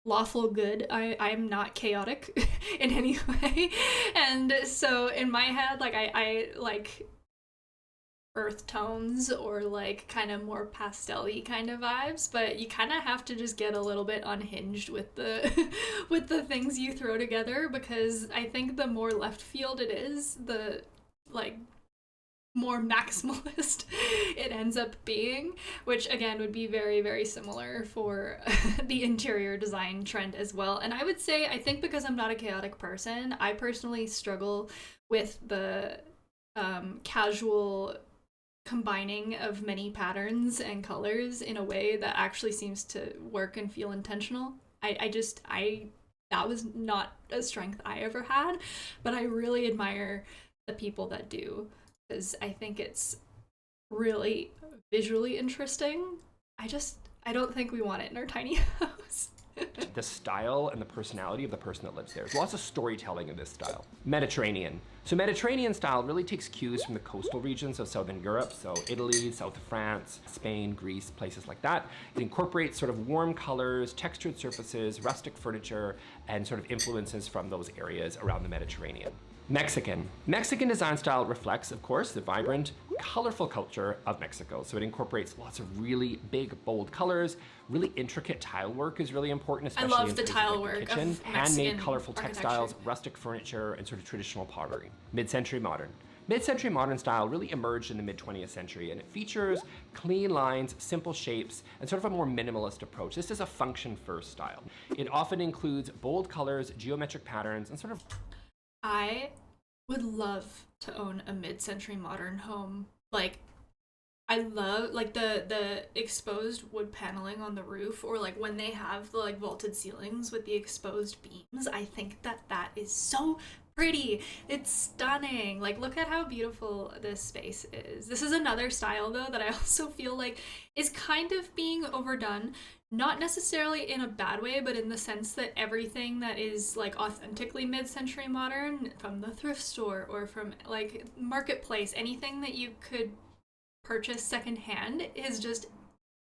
lawful good. I'm not chaotic in any way. And so in my head, like I like earth tones or like kind of more pastel-y kind of vibes, but you kind of have to just get a little bit unhinged with the with the things you throw together, because I think the more left field it is, the like more maximalist it ends up being, which again would be very, very similar for the interior design trend as well. And I would say, I think because I'm not a chaotic person, I personally struggle with the casual combining of many patterns and colors in a way that actually seems to work and feel intentional. I that was not a strength I ever had, but I really admire the people that do, because I think it's really visually interesting. I don't think we want it in our tiny house. The style and the personality of the person that lives there. There's lots of storytelling in this style. Mediterranean. So Mediterranean style really takes cues from the coastal regions of Southern Europe, so Italy, south of France, Spain, Greece, places like that. It incorporates sort of warm colors, textured surfaces, rustic furniture, and sort of influences from those areas around the Mediterranean. Mexican. Mexican design style reflects, of course, the vibrant, colorful culture of Mexico. So it incorporates lots of really big, bold colors. Really intricate tile work is really important, especially I love in the places tile like work the kitchen. of Mexican Handmade, colorful textiles, architecture. rustic furniture, and sort of traditional pottery. Mid-century modern. Mid-century modern style really emerged in the mid-20th century, and it features clean lines, simple shapes, and sort of a more minimalist approach. This is a function-first style. It often includes bold colors, geometric patterns, and sort of... I would love to own a mid-century modern home. Like, I love like the exposed wood paneling on the roof, or like when they have the like vaulted ceilings with the exposed beams. I think that that is so pretty. It's stunning. Like, look at how beautiful this space is. This is another style, though, that I also feel like is kind of being overdone. Not necessarily in a bad way, but in the sense that everything that is like authentically mid-century modern, from the thrift store or from like marketplace, anything that you could purchase secondhand, is just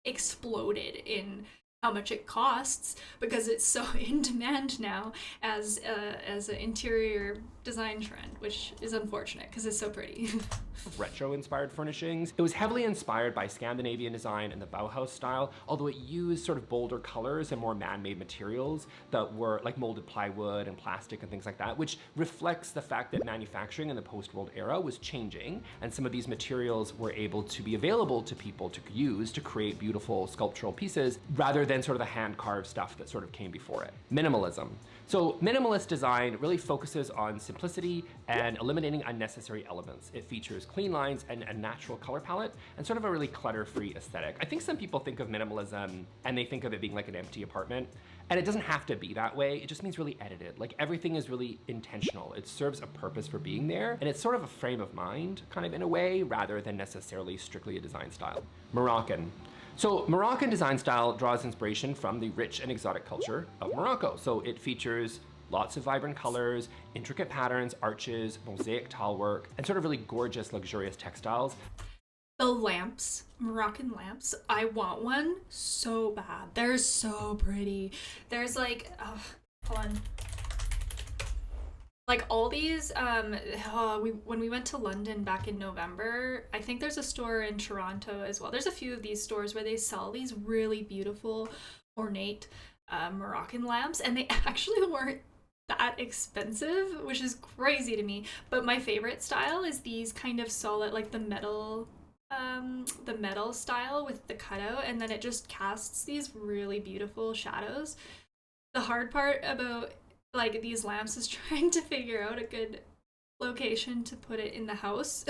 exploded in how much it costs because it's so in demand now as an interior design trend, which is unfortunate because it's so pretty. Retro-inspired furnishings. It was heavily inspired by Scandinavian design and the Bauhaus style, although it used sort of bolder colors and more man-made materials that were like molded plywood and plastic and things like that, which reflects the fact that manufacturing in the post-world era was changing, and some of these materials were able to be available to people to use to create beautiful sculptural pieces rather than sort of the hand-carved stuff that sort of came before it. Minimalism. So minimalist design really focuses on simplicity and eliminating unnecessary elements. It features clean lines and a natural color palette and sort of a really clutter-free aesthetic. I think some people think of minimalism and they think of it being like an empty apartment, and it doesn't have to be that way. It just means really edited. Like, everything is really intentional. It serves a purpose for being there, and it's sort of a frame of mind, kind of in a way, rather than necessarily strictly a design style. Moroccan. So Moroccan design style draws inspiration from the rich and exotic culture of Morocco. So it features lots of vibrant colors, intricate patterns, arches, mosaic tile work, and sort of really gorgeous, luxurious textiles. The lamps, Moroccan lamps, I want one so bad. They're so pretty. There's like, oh, hold on. Like all these, when we went to London back in November, I think there's a store in Toronto as well. There's a few of these stores where they sell these really beautiful, ornate Moroccan lamps, and they actually weren't that expensive, which is crazy to me. But my favorite style is these kind of solid, like the metal style with the cutout, and then it just casts these really beautiful shadows. The hard part about like these lamps is trying to figure out a good location to put it in the house.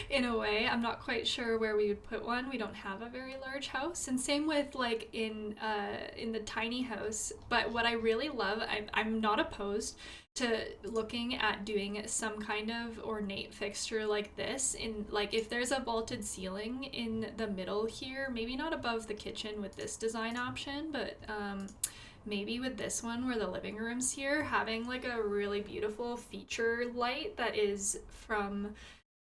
In a way, I'm not quite sure where we would put one. We don't have a very large house, and same with like in the tiny house. But what I really love, I'm not opposed to looking at doing some kind of ornate fixture like this, in like if there's a vaulted ceiling in the middle here, maybe not above the kitchen with this design option, but maybe with this one where the living room's here, having like a really beautiful feature light that is from,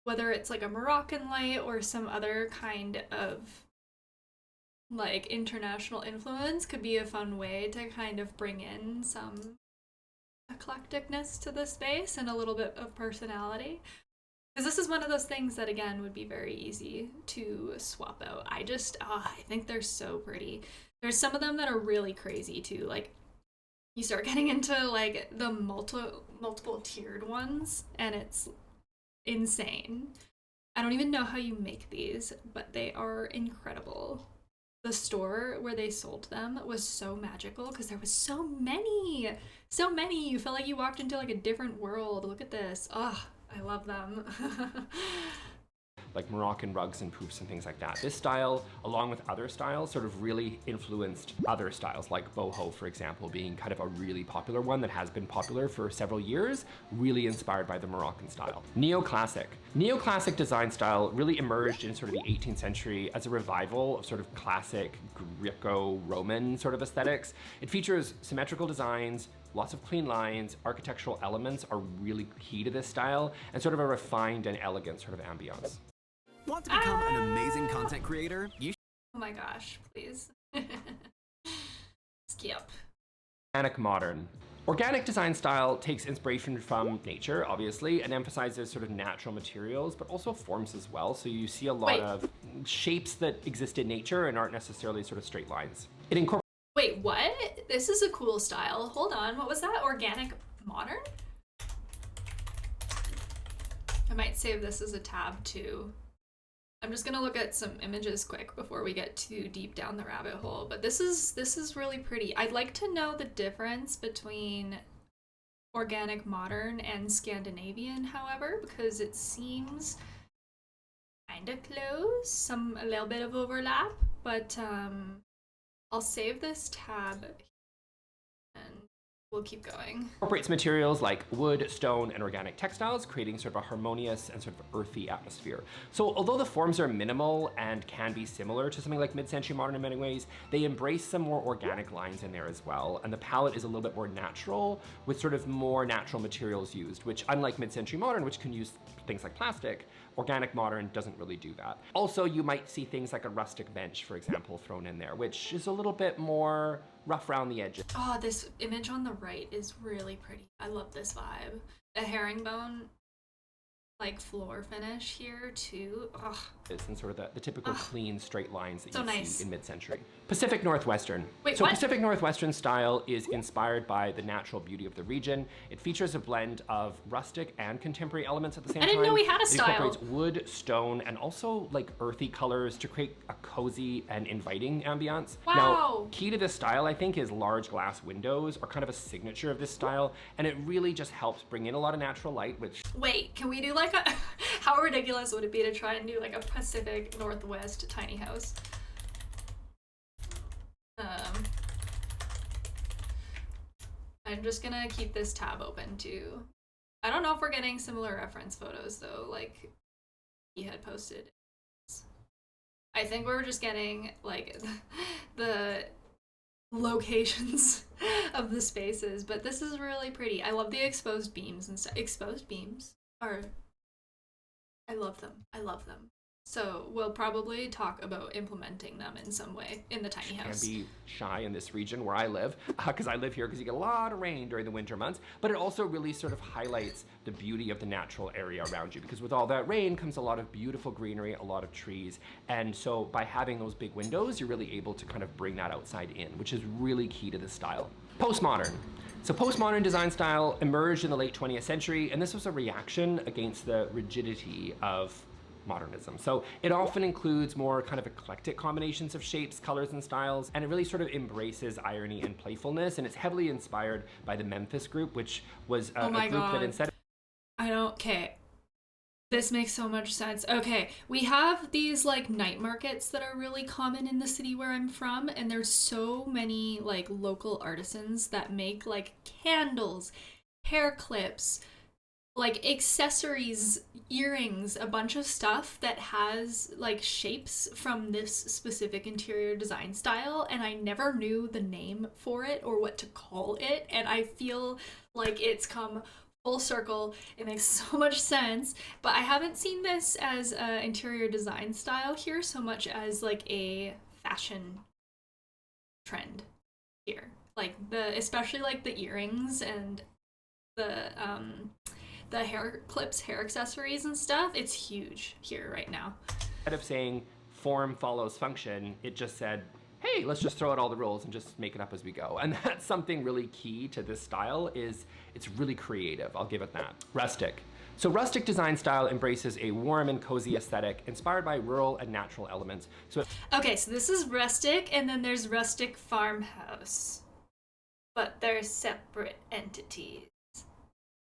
whether it's like a Moroccan light or some other kind of like international influence, could be a fun way to kind of bring in some eclecticness to the space and a little bit of personality. Because this is one of those things that, again, would be very easy to swap out. I think they're so pretty. There's some of them that are really crazy too. Like, you start getting into like the multiple tiered ones, and it's insane. I don't even know how you make these, but they are incredible. The store where they sold them was so magical because there was so many. You felt like you walked into like a different world. Look at this. Oh, I love them. Like Moroccan rugs and poofs and things like that. This style, along with other styles, sort of really influenced other styles, like boho, for example, being kind of a really popular one that has been popular for several years, really inspired by the Moroccan style. Neoclassic. Neoclassic design style really emerged in sort of the 18th century as a revival of sort of classic Greco-Roman sort of aesthetics. It features symmetrical designs, lots of clean lines, architectural elements are really key to this style, and sort of a refined and elegant sort of ambiance. Want to become an amazing content creator? Oh my gosh, please. Skip. Organic modern. Organic design style takes inspiration from nature, obviously, and emphasizes sort of natural materials, but also forms as well. So you see a lot of shapes that exist in nature and aren't necessarily sort of straight lines. It incorporates. Wait, what? This is a cool style. Hold on, what was that? Organic modern? I might save this as a tab too. I'm just gonna look at some images quick before we get too deep down the rabbit hole, but this is really pretty. I'd like to know the difference between organic modern and Scandinavian, however, because it seems kind of close, a little bit of overlap, but I'll save this tab and we'll keep going. Incorporates materials like wood, stone, and organic textiles, creating sort of a harmonious and sort of earthy atmosphere. So although the forms are minimal and can be similar to something like mid-century modern in many ways, they embrace some more organic lines in there as well. And the palette is a little bit more natural, with sort of more natural materials used, which unlike mid-century modern, which can use things like plastic, organic modern doesn't really do that. Also, you might see things like a rustic bench, for example, thrown in there, which is a little bit more rough around the edges. Oh, this image on the right is really pretty. I love this vibe. The herringbone, like, floor finish here, too. Ugh. And sort of the typical clean straight lines that So you nice. see in mid-century. Pacific Northwestern. Wait, so what? Pacific Northwestern style is inspired by the natural beauty of the region. It features a blend of rustic and contemporary elements at the same time. I didn't know we had a It style. incorporates wood, stone, and also like earthy colors to create a cozy and inviting ambiance. Wow. Now, key to this style, I think, is large glass windows are kind of a signature of this style, and it really just helps bring in a lot of natural light, which Wait, can we do like a... How ridiculous would it be to try and do like a Pacific Northwest tiny house? I'm just gonna keep this tab open too. I don't know if we're getting similar reference photos though, like he had posted. I think we're just getting like the locations of the spaces, but this is really pretty. I love the exposed beams and stuff. Exposed beams are, I love them. I love them. So we'll probably talk about implementing them in some way in the tiny house. can be shy in this region where I live, because I live here because you get a lot of rain during the winter months, but it also really sort of highlights the beauty of the natural area around you, because with all that rain comes a lot of beautiful greenery, a lot of trees, and so by having those big windows, you're really able to kind of bring that outside in, which is really key to this style. Postmodern. So postmodern design style emerged in the late 20th century, and this was a reaction against the rigidity of modernism. So it often includes more kind of eclectic combinations of shapes, colors, and styles, and it really sort of embraces irony and playfulness, and it's heavily inspired by the Memphis group, which was a group that instead of Okay. This makes so much sense. Okay, we have these like night markets that are really common in the city where I'm from, and there's so many like local artisans that make like candles, hair clips, like accessories, earrings, a bunch of stuff that has like shapes from this specific interior design style, and I never knew the name for it or what to call it, and I feel like it's come full circle. It makes so much sense, but I haven't seen this as an interior design style here so much as like a fashion trend here. Like especially like the earrings and the hair clips, hair accessories and stuff. It's huge here right now. instead of saying form follows function, it just said, hey, let's just throw out all the rules and just make it up as we go. And that's something really key to this style, is it's really creative, I'll give it that. Rustic. So rustic design style embraces a warm and cozy aesthetic inspired by rural and natural elements. So Okay, so this is rustic, and then there's rustic farmhouse, but they're separate entities.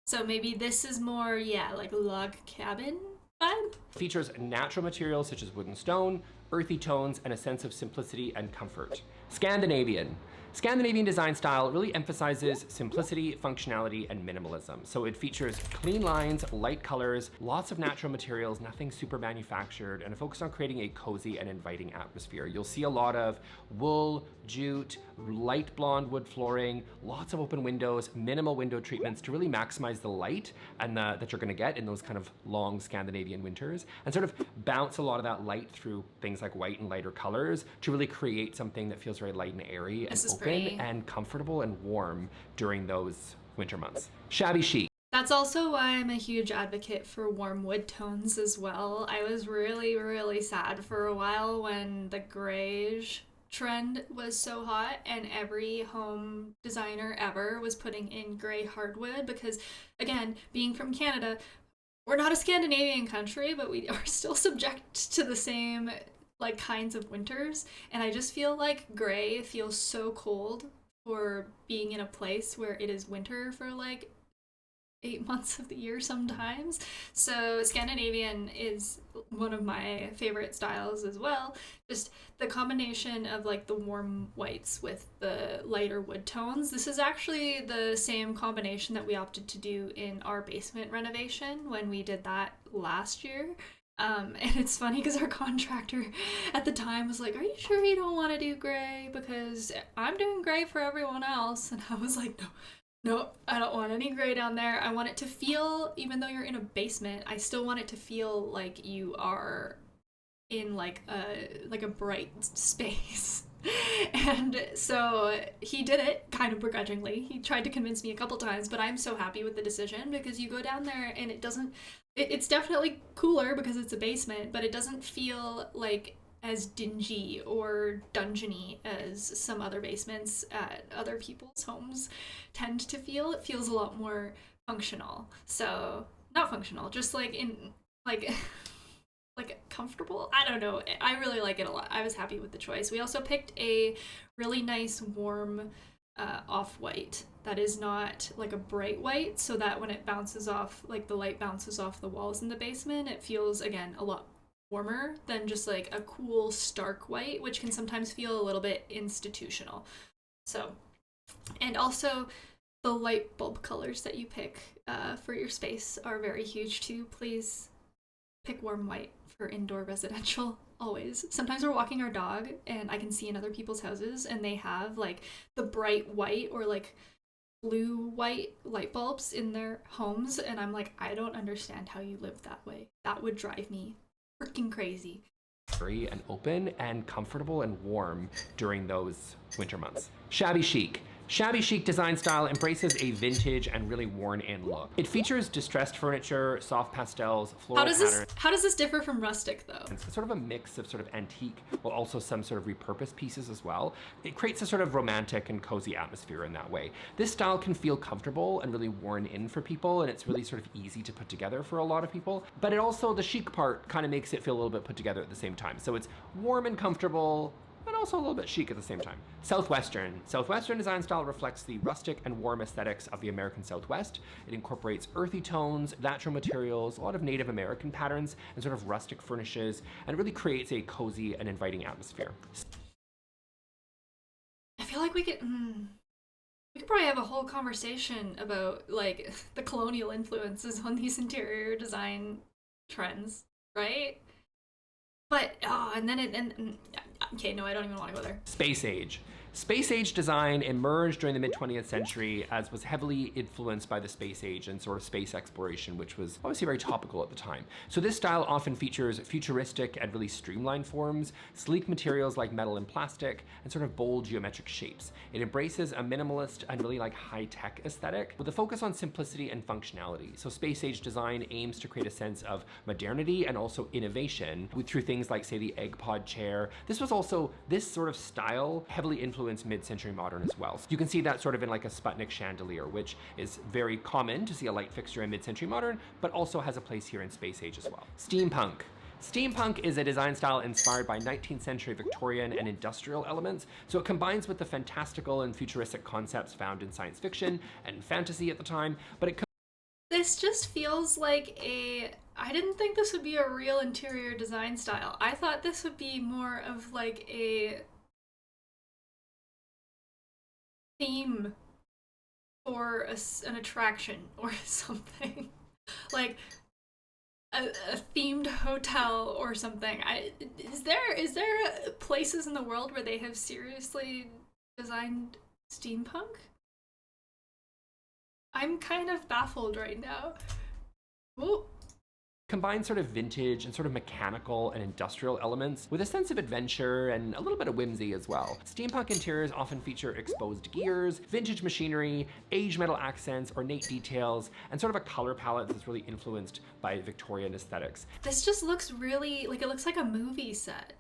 So maybe this is more, yeah, like log cabin vibe? features natural materials such as wood and stone, earthy tones, and a sense of simplicity and comfort. Scandinavian. Scandinavian design style really emphasizes simplicity, functionality, and minimalism. So it features clean lines, light colors, lots of natural materials, nothing super manufactured, and a focus on creating a cozy and inviting atmosphere. You'll see a lot of wool, jute, light blonde wood flooring, lots of open windows, minimal window treatments to really maximize the light and that you're gonna get in those kind of long Scandinavian winters, and sort of bounce a lot of that light through things like white and lighter colors to really create something that feels very light and airy and open pretty. and comfortable and warm during those winter months. Shabby chic. That's also why I'm a huge advocate for warm wood tones as well. I was really, really sad for a while when the grayish trend was so hot and every home designer ever was putting in gray hardwood because, again, being from Canada, we're not a Scandinavian country, but we are still subject to the same like kinds of winters, and I just feel like gray feels so cold for being in a place where it is winter for like 8 months of the year sometimes. So Scandinavian is one of my favorite styles as well. Just the combination of like the warm whites with the lighter wood tones. This is actually the same combination that we opted to do in our basement renovation when we did that last year. And it's funny because our contractor at the time was like, "Are you sure you don't want to do gray? Because I'm doing gray for everyone else." And I was like, no, I don't want any gray down there. I want it to feel, even though you're in a basement, I still want it to feel like you are in like a bright space." And so he did it kind of begrudgingly. He tried to convince me a couple times, but I'm so happy with the decision because you go down there and it's definitely cooler because it's a basement, but it doesn't feel like as dingy or dungeony as some other basements at other people's homes tend to feel. It feels a lot more functional. So, not functional, just like in like like comfortable. I don't know. I really like it a lot. I was happy with the choice. We also picked a really nice warm off-white that is not like a bright white, so that when it bounces off, like the light bounces off the walls in the basement, it feels again a lot warmer than just like a cool stark white, which can sometimes feel a little bit institutional. So, and also the light bulb colors that you pick for your space are very huge too. Please pick warm white for indoor residential, always. Sometimes we're walking our dog and I can see in other people's houses and they have like the bright white or like blue white light bulbs in their homes, and I'm like, I don't understand how you live that way. That would drive me freaking crazy. Free and open and comfortable and warm during those winter months. Shabby chic. Shabby chic design style embraces a vintage and really worn-in look. It features distressed furniture, soft pastels, floral patterns. How does this differ from rustic though? It's sort of a mix of sort of antique, but also some sort of repurposed pieces as well. It creates a sort of romantic and cozy atmosphere in that way. This style can feel comfortable and really worn in for people, and it's really sort of easy to put together for a lot of people. But it also, the chic part kind of makes it feel a little bit put together at the same time. So it's warm and comfortable, and also a little bit chic at the same time. Southwestern. Southwestern design style reflects the rustic and warm aesthetics of the American Southwest. It incorporates earthy tones, natural materials, a lot of Native American patterns, and sort of rustic furnishes, and really creates a cozy and inviting atmosphere. I feel like we could probably have a whole conversation about like the colonial influences on these interior design trends, right? But, okay, no, I don't even want to go there. Space age. Space age design emerged during the mid-20th century as was heavily influenced by the space age and sort of space exploration, which was obviously very topical at the time. So this style often features futuristic and really streamlined forms, sleek materials like metal and plastic, and sort of bold geometric shapes. It embraces a minimalist and really like high-tech aesthetic with a focus on simplicity and functionality. So space age design aims to create a sense of modernity and also innovation through things like, say, the egg pod chair. This sort of style heavily influenced mid-century modern as well. So you can see that sort of in like a Sputnik chandelier, which is very common to see a light fixture in mid-century modern, but also has a place here in space age as well. Steampunk. Steampunk is a design style inspired by 19th century Victorian and industrial elements, so it combines with the fantastical and futuristic concepts found in science fiction and fantasy at the time, but this just feels like I didn't think this would be a real interior design style. I thought this would be more of like a theme for an attraction or something. Like a themed hotel or something. Is there places in the world where they have seriously designed steampunk? I'm kind of baffled right now. Whoa. Combine sort of vintage and sort of mechanical and industrial elements with a sense of adventure and a little bit of whimsy as well. Steampunk interiors often feature exposed gears, vintage machinery, aged metal accents, ornate details, and sort of a color palette that's really influenced by Victorian aesthetics. This just looks really, like it looks like a movie set.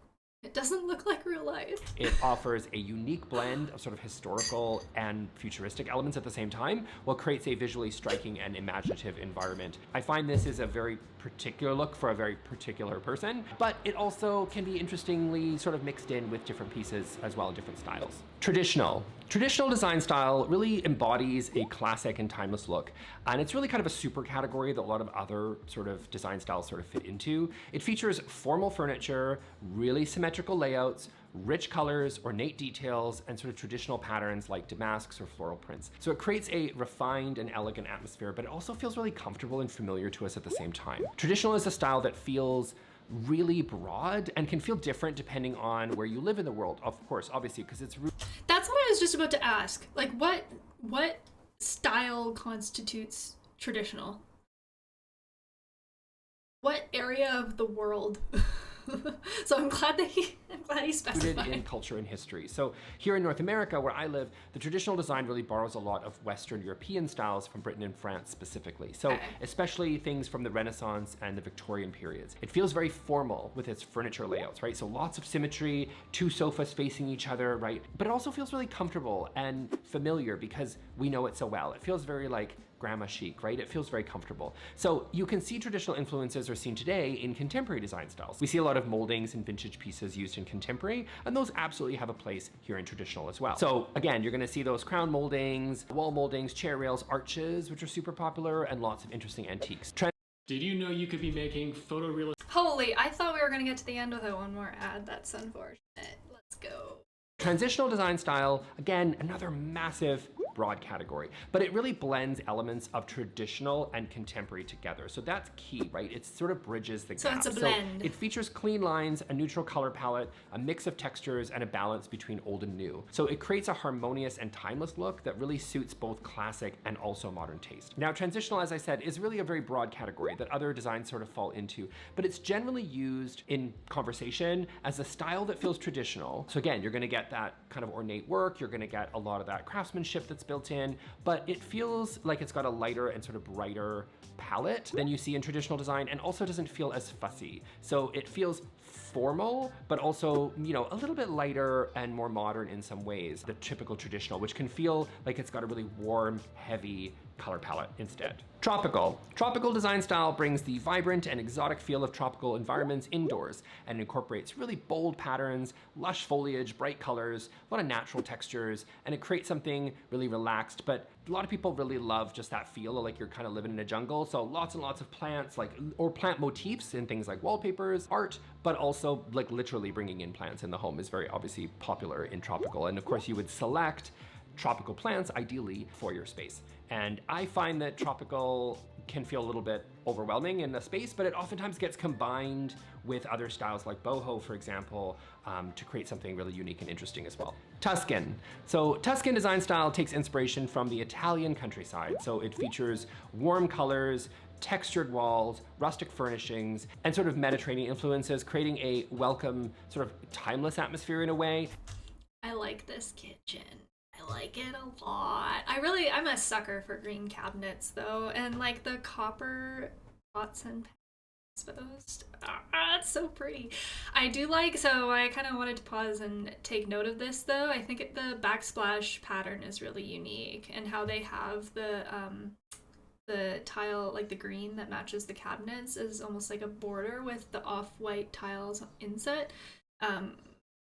It doesn't look like real life. It offers a unique blend of sort of historical and futuristic elements at the same time, while creates a visually striking and imaginative environment. I find this is a very particular look for a very particular person, but it also can be interestingly sort of mixed in with different pieces as well, different styles. Traditional. Traditional design style really embodies a classic and timeless look, and it's really kind of a super category that a lot of other sort of design styles sort of fit into. It features formal furniture, really symmetrical layouts, rich colors, ornate details, and sort of traditional patterns like damasks or floral prints. So it creates a refined and elegant atmosphere, but it also feels really comfortable and familiar to us at the same time. Traditional is a style that feels really broad and can feel different depending on where you live in the world, of course, obviously, because it's That's what I was just about to ask. Like, what style constitutes traditional? What area of the world? So I'm glad he rooted specified. in culture and history. So here in North America, where I live, the traditional design really borrows a lot of Western European styles from Britain and France specifically. So especially things from the Renaissance and the Victorian periods. It feels very formal with its furniture layouts, right? So lots of symmetry, two sofas facing each other, right? But it also feels really comfortable and familiar because we know it so well. It feels very like grandma chic, right? It feels very comfortable. So you can see traditional influences are seen today in contemporary design styles. We see a lot of moldings and vintage pieces used in contemporary, and those absolutely have a place here in traditional as well. So again, you're gonna see those crown moldings, wall moldings, chair rails, arches, which are super popular, and lots of interesting antiques. Did you know you could be making photorealistic? Holy, I thought we were gonna get to the end with one more ad. That's unfortunate. Let's go. Transitional design style, again, another massive broad category, but it really blends elements of traditional and contemporary together. So that's key, right? It sort of bridges the So gap. it's a blend. So it features clean lines, a neutral color palette, a mix of textures, and a balance between old and new. So it creates a harmonious and timeless look that really suits both classic and also modern taste. Now, transitional, as I said, is really a very broad category that other designs sort of fall into, but it's generally used in conversation as a style that feels traditional. So again, you're gonna get that kind of ornate work, you're gonna get a lot of that craftsmanship that's built in, but it feels like it's got a lighter and sort of brighter palette than you see in traditional design, and also doesn't feel as fussy. So it feels formal, but also, you know, a little bit lighter and more modern in some ways, the typical traditional, which can feel like it's got a really warm, heavy color palette instead. Tropical. Tropical design style brings the vibrant and exotic feel of tropical environments indoors and incorporates really bold patterns, lush foliage, bright colors, a lot of natural textures, and it creates something really relaxed, but a lot of people really love just that feel of like you're kind of living in a jungle. So lots and lots of plants, or plant motifs in things like wallpapers, art, but also like literally bringing in plants in the home is very obviously popular in tropical. And of course you would select tropical plants ideally for your space. And I find that tropical can feel a little bit overwhelming in the space, but it oftentimes gets combined with other styles like boho, for example, to create something really unique and interesting as well. Tuscan. So Tuscan design style takes inspiration from the Italian countryside. So it features warm colors, textured walls, rustic furnishings, and sort of Mediterranean influences, creating a welcome, sort of timeless atmosphere in a way. I like this kitchen. I like it a lot. I'm a sucker for green cabinets though, and like the copper pots and pans exposed. It's so pretty. I do like, so I kind of wanted to pause and take note of this though. I think the backsplash pattern is really unique, and how they have the tile, like the green that matches the cabinets, is almost like a border with the off-white tiles inset.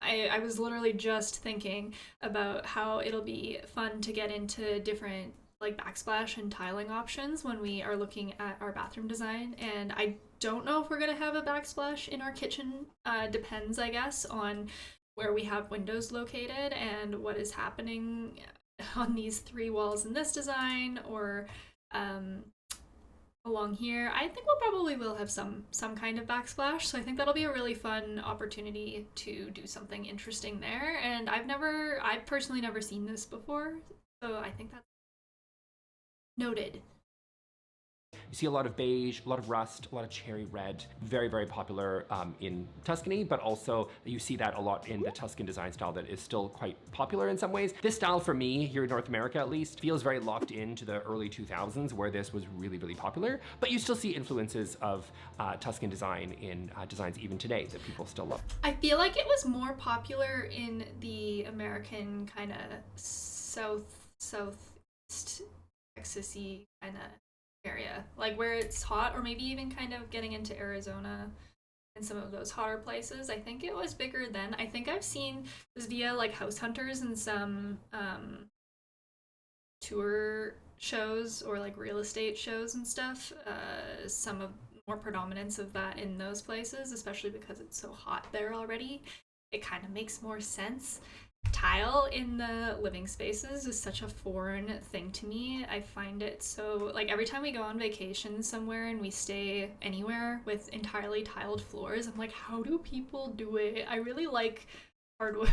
I was literally just thinking about how it'll be fun to get into different like backsplash and tiling options when we are looking at our bathroom design. And I don't know if we're gonna have a backsplash in our kitchen. Depends, I guess, on where we have windows located and what is happening on these three walls in this design, or along here. I think we'll probably will have some kind of backsplash, so I think that'll be a really fun opportunity to do something interesting there. And I've personally never seen this before, so I think that's noted. You see a lot of beige, a lot of rust, a lot of cherry red, very, very popular in Tuscany, but also you see that a lot in the Tuscan design style that is still quite popular in some ways. This style for me, here in North America at least, feels very locked into the early 2000s where this was really, really popular, but you still see influences of Tuscan design in designs even today that people still love. I feel like it was more popular in the American kind of southeast Texas-y kind of area, like where it's hot, or maybe even kind of getting into Arizona and some of those hotter places. I think it was bigger then. I think I've seen this via like House Hunters and some tour shows or like real estate shows and stuff. Some of more predominance of that in those places, especially because it's so hot there already. It kind of makes more sense. Tile in the living spaces is such a foreign thing to me. I find it so, like, every time we go on vacation somewhere and we stay anywhere with entirely tiled floors, I'm like, how do people do it? I really like hardwood.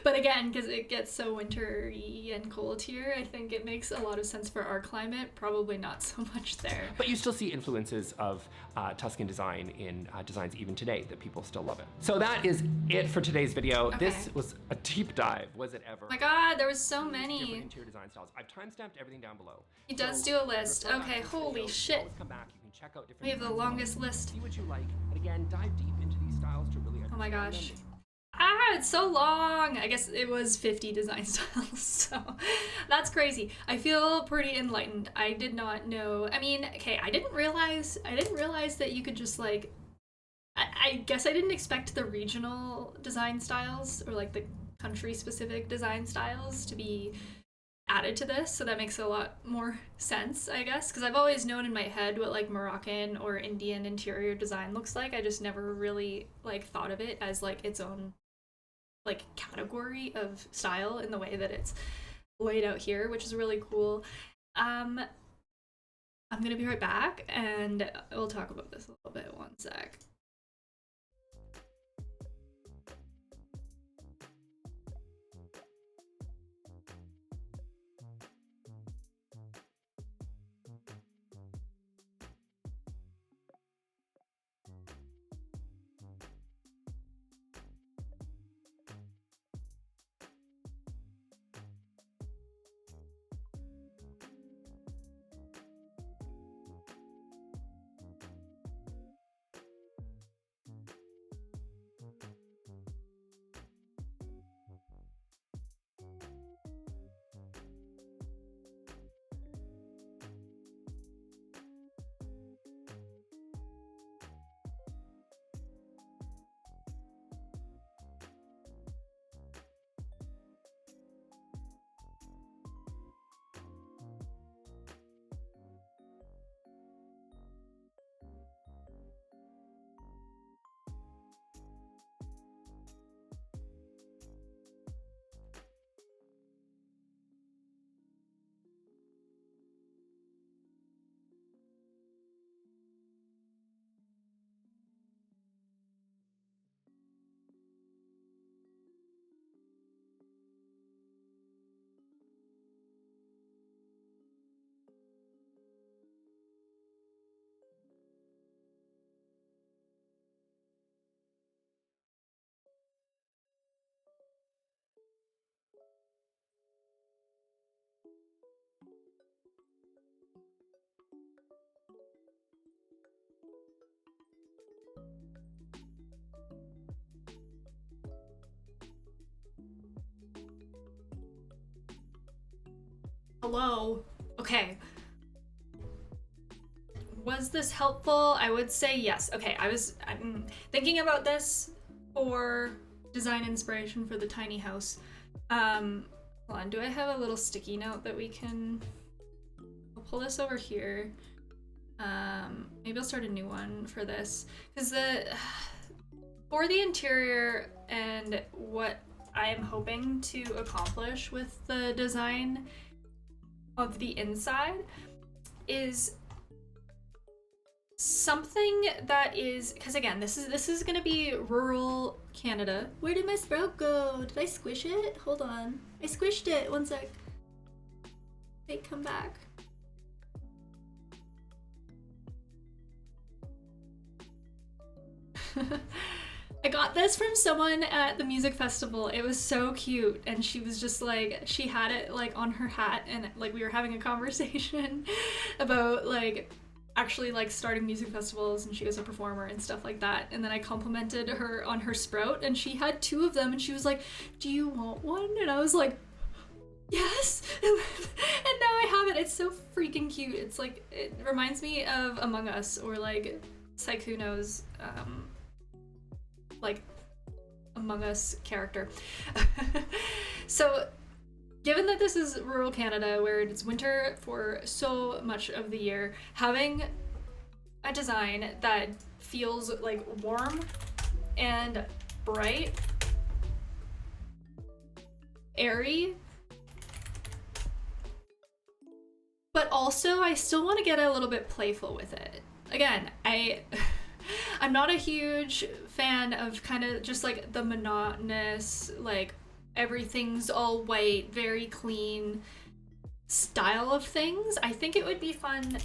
But again, because it gets so wintry and cold here, I think it makes a lot of sense for our climate, probably not so much there. But you still see influences of Tuscan design in designs even today that people still love it. So that is it for today's video. Okay. This was a deep dive, was it ever? Oh my god, there was so Different many. interior design styles. I've timestamped everything down below. He does So do a list. refer back Okay, to this holy video. You can shit. always come back. You can check out different We have the design longest styles, list. see what you like, and again, dive deep into these styles to really Oh my understand gosh. them. It's so long. I guess it was 50 design styles, so that's crazy. I feel pretty enlightened. I did not know. I mean, okay, I didn't realize that you could just like, I guess I didn't expect the regional design styles or like the country specific design styles to be added to this, so that makes a lot more sense, I guess, because I've always known in my head what like Moroccan or Indian interior design looks like. I just never really like thought of it as like its own like category of style in the way that it's laid out here, which is really cool. I'm gonna be right back and we'll talk about this a little bit. One sec. Hello. Okay. Was this helpful? I would say yes. Okay, I'm thinking about this for design inspiration for the tiny house. Hold on, do I have a little sticky note that we can... I'll pull this over here. Maybe I'll start a new one for this. Because for the interior and what I am hoping to accomplish with the design of the inside is something that is, because again, this is gonna be rural Canada. Where did my sprout go? Did I squish it? Hold on, I squished it. One sec. Wait, come back. I got this from someone at the music festival. It was so cute, and she was just like, she had it like on her hat, and like we were having a conversation about like actually like starting music festivals, and she was a performer and stuff like that. And then I complimented her on her sprout, and she had 2 of them, and she was like, "Do you want one?" And I was like, "Yes." And now I have it. It's so freaking cute. It's like, it reminds me of Among Us or like Saikuno's like Among Us character. So given that this is rural Canada where it's winter for so much of the year, having a design that feels like warm and bright, airy, but also I still want to get a little bit playful with it. Again, I'm not a huge fan of kind of just like the monotonous, like everything's all white, very clean style of things. I think it would be fun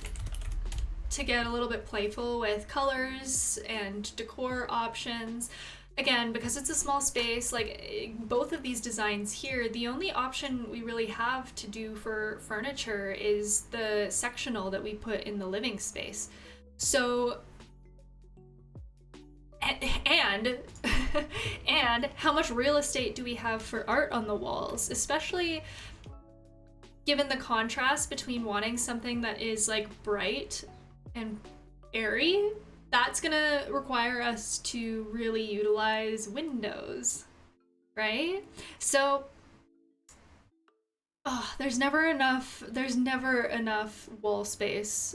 to get a little bit playful with colors and decor options. Again, because it's a small space, like both of these designs here, the only option we really have to do for furniture is the sectional that we put in the living space. So, and how much real estate do we have for art on the walls, especially given the contrast between wanting something that is like bright and airy. That's gonna require us to really utilize windows, right? So, there's never enough wall space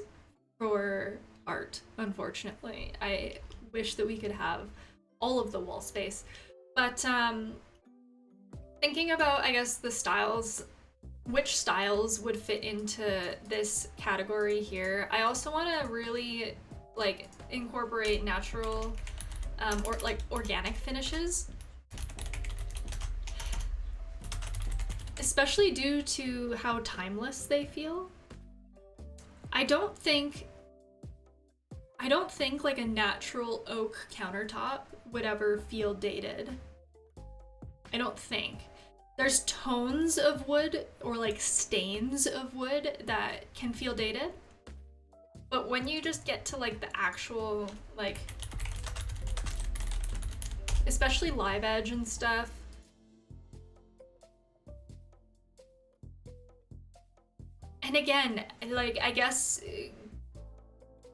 for art, unfortunately. I wish that we could have all of the wall space. But thinking about, I guess, the styles, which styles would fit into this category here, I also want to really like incorporate natural or like organic finishes, especially due to how timeless they feel. I don't think like a natural oak countertop would ever feel dated. I don't think. There's tones of wood or like stains of wood that can feel dated. But when you just get to like the actual, like, especially live edge and stuff, and again, like, I guess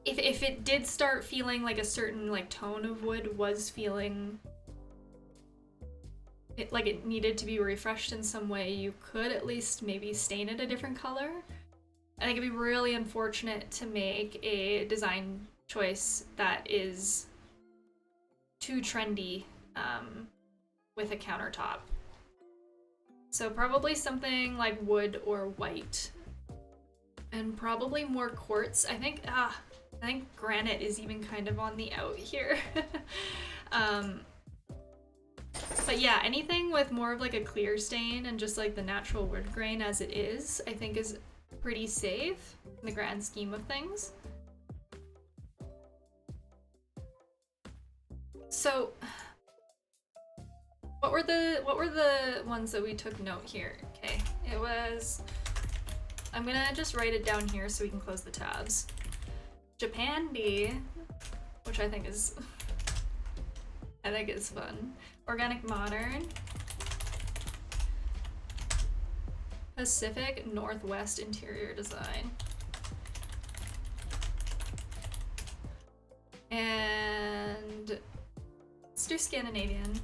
if it did start feeling like a certain like tone of wood was feeling it, like it needed to be refreshed in some way, you could at least maybe stain it a different color. I think it'd be really unfortunate to make a design choice that is too trendy with a countertop. So probably something like wood or white, and probably more quartz. I think granite is even kind of on the out here. But yeah, anything with more of like a clear stain and just like the natural wood grain as it is, I think is pretty safe in the grand scheme of things. So what were the ones that we took note here? Okay, it was, I'm gonna just write it down here so we can close the tabs. Japandi, which I think is fun. Organic Modern. Pacific Northwest Interior Design. And let's do Scandinavian.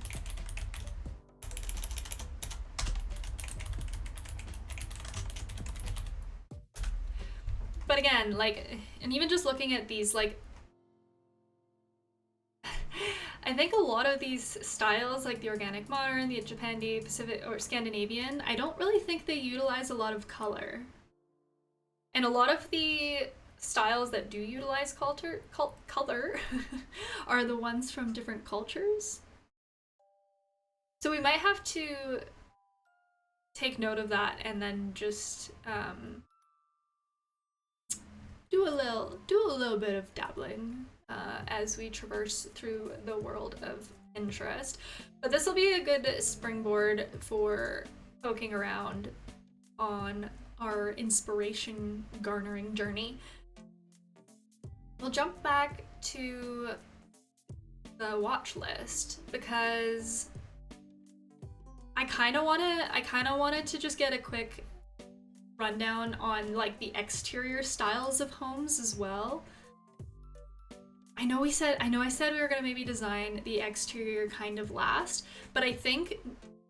But again, like, and even just looking at these, like, I think a lot of these styles, like the Organic Modern, the Japandi, Pacific, or Scandinavian, I don't really think they utilize a lot of color. And a lot of the styles that do utilize color are the ones from different cultures. So we might have to take note of that and then just do a little bit of dabbling as we traverse through the world of Pinterest. But this will be a good springboard for poking around on our inspiration garnering journey. We'll jump back to the watch list because I kind of wanted to just get a quick rundown on like the exterior styles of homes as well. I know I said we were gonna maybe design the exterior kind of last, but I think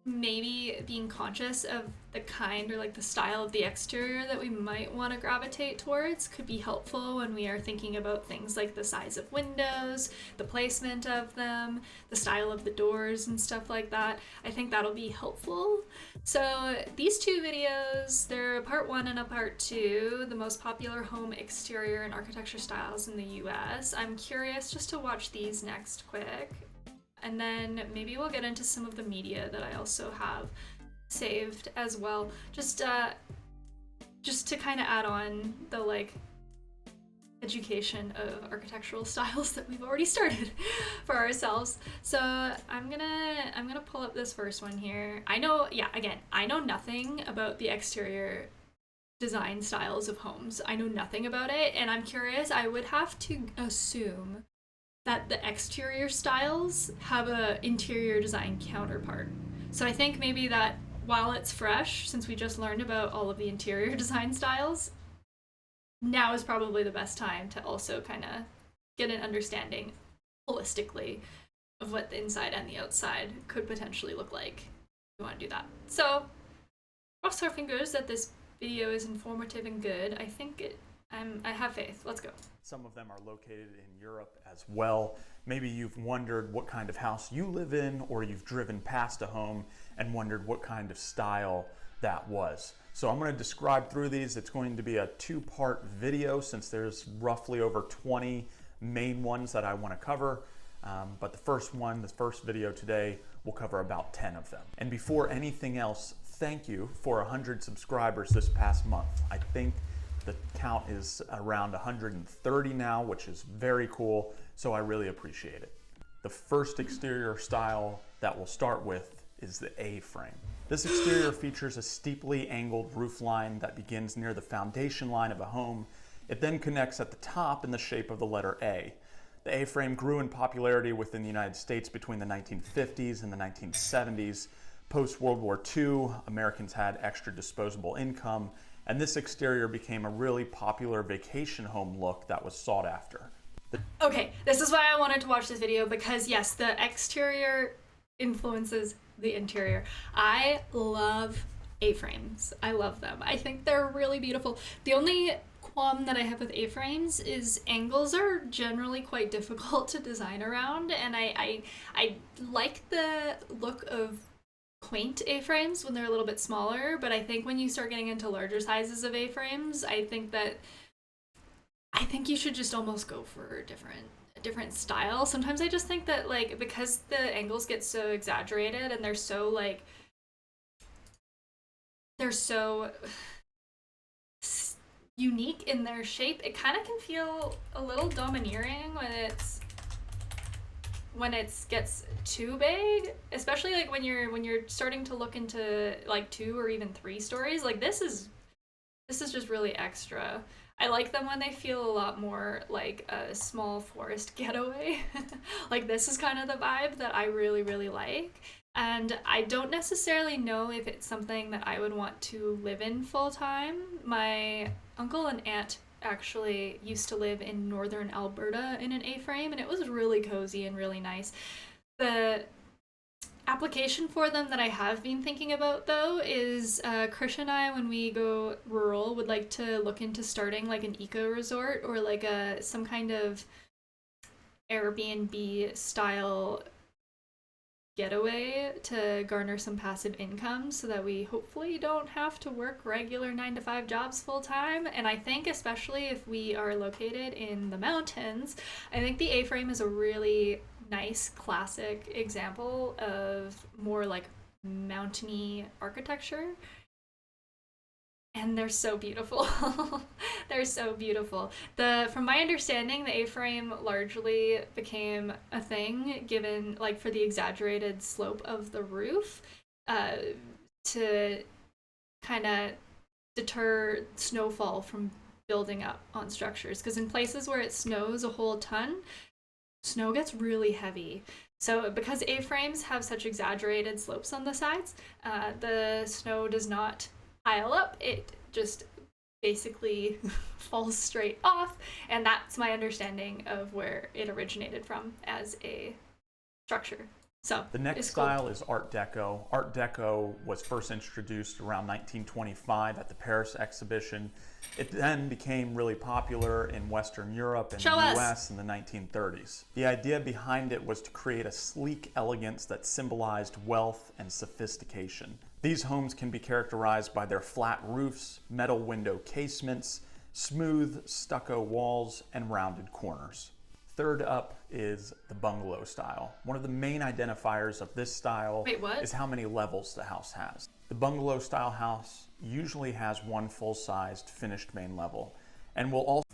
maybe being conscious of the kind or like the style of the exterior that we might want to gravitate towards could be helpful when we are thinking about things like the size of windows, the placement of them, the style of the doors and stuff like that. I think that'll be helpful. So these two videos, they're a part 1 and a part 2, the most popular home exterior and architecture styles in the US. I'm curious just to watch these next quick. And then maybe we'll get into some of the media that I also have saved as well. Just to kind of add on the like education of architectural styles that we've already started for ourselves. So I'm gonna pull up this first one here. I know nothing about the exterior design styles of homes. I know nothing about it, and I'm curious. I would have to assume that the exterior styles have a interior design counterpart. So I think maybe that while it's fresh, since we just learned about all of the interior design styles, now is probably the best time to also kind of get an understanding holistically of what the inside and the outside could potentially look like if you want to do that. So cross our fingers that this video is informative and good. I have faith. Let's go. Some of them are located in Europe as well. Maybe you've wondered what kind of house you live in, or you've driven past a home and wondered what kind of style that was. So I'm going to describe through these. It's going to be a 2-part video since there's roughly over 20 main ones that I want to cover. But the first video today, will cover about 10 of them. And before anything else, thank you for 100 subscribers this past month. I think the count is around 130 now, which is very cool, so I really appreciate it. The first exterior style that we'll start with is the A-frame. This exterior features a steeply angled roof line that begins near the foundation line of a home. It then connects at the top in the shape of the letter A. The A-frame grew in popularity within the United States between the 1950s and the 1970s. Post-World War II, Americans had extra disposable income, and this exterior became a really popular vacation home look that was sought after. Okay, this is why I wanted to watch this video, because yes, the exterior influences the interior. I love A-frames. I love them. I think they're really beautiful. The only qualm that I have with A-frames is angles are generally quite difficult to design around, and I like the look of quaint A-frames when they're a little bit smaller, but I think when you start getting into larger sizes of A-frames, I think you should just almost go for a different style. Sometimes I just think that, like, because the angles get so exaggerated and they're so unique in their shape, it kind of can feel a little domineering when it gets too big, especially like when you're starting to look into like 2 or even 3 stories. Like this is just really extra. I like them when they feel a lot more like a small forest getaway. Like this is kind of the vibe that I really, really like. And I don't necessarily know if it's something that I would want to live in full time. My uncle and aunt actually used to live in northern Alberta in an A-frame, and it was really cozy and really nice. The application for them that I have been thinking about though is Krish and I, when we go rural, would like to look into starting like an eco resort or like some kind of Airbnb style getaway to garner some passive income so that we hopefully don't have to work regular 9-to-5 jobs full time. And I think especially if we are located in the mountains, I think the A-frame is a really nice classic example of more like mountainy architecture. And they're so beautiful. They're so beautiful. From my understanding, the A-frame largely became a thing given like for the exaggerated slope of the roof to kind of deter snowfall from building up on structures. Because in places where it snows a whole ton, snow gets really heavy. So because A-frames have such exaggerated slopes on the sides, the snow does not pile up. It just basically falls straight off, and that's my understanding of where it originated from as a structure. So The next it's cool. style is Art Deco. Art Deco was first introduced around 1925 at the Paris exhibition. It then became really popular in Western Europe and Show the us. US in the 1930s. The idea behind it was to create a sleek elegance that symbolized wealth and sophistication. These homes can be characterized by their flat roofs, metal window casements, smooth stucco walls, and rounded corners. Third up is the bungalow style. One of the main identifiers of this style Wait, what? is how many levels the house has. The bungalow style house usually has one full-sized finished main level and will also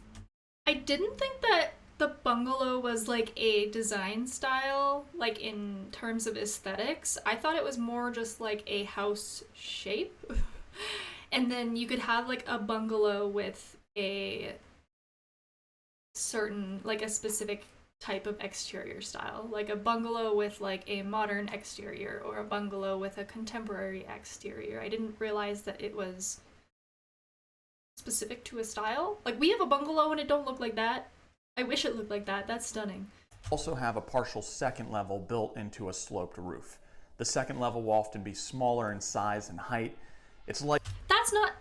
I didn't think that the bungalow was like a design style, like in terms of aesthetics. I thought it was more just like a house shape. And then you could have like a bungalow with a certain, like a specific type of exterior style, like a bungalow with like a modern exterior or a bungalow with a contemporary exterior. I didn't realize that it was specific to a style. Like, we have a bungalow and it don't look like that. I wish it looked like that. That's stunning. also have a partial second level built into a sloped roof. The second level will often be smaller in size and height. It's likely That's not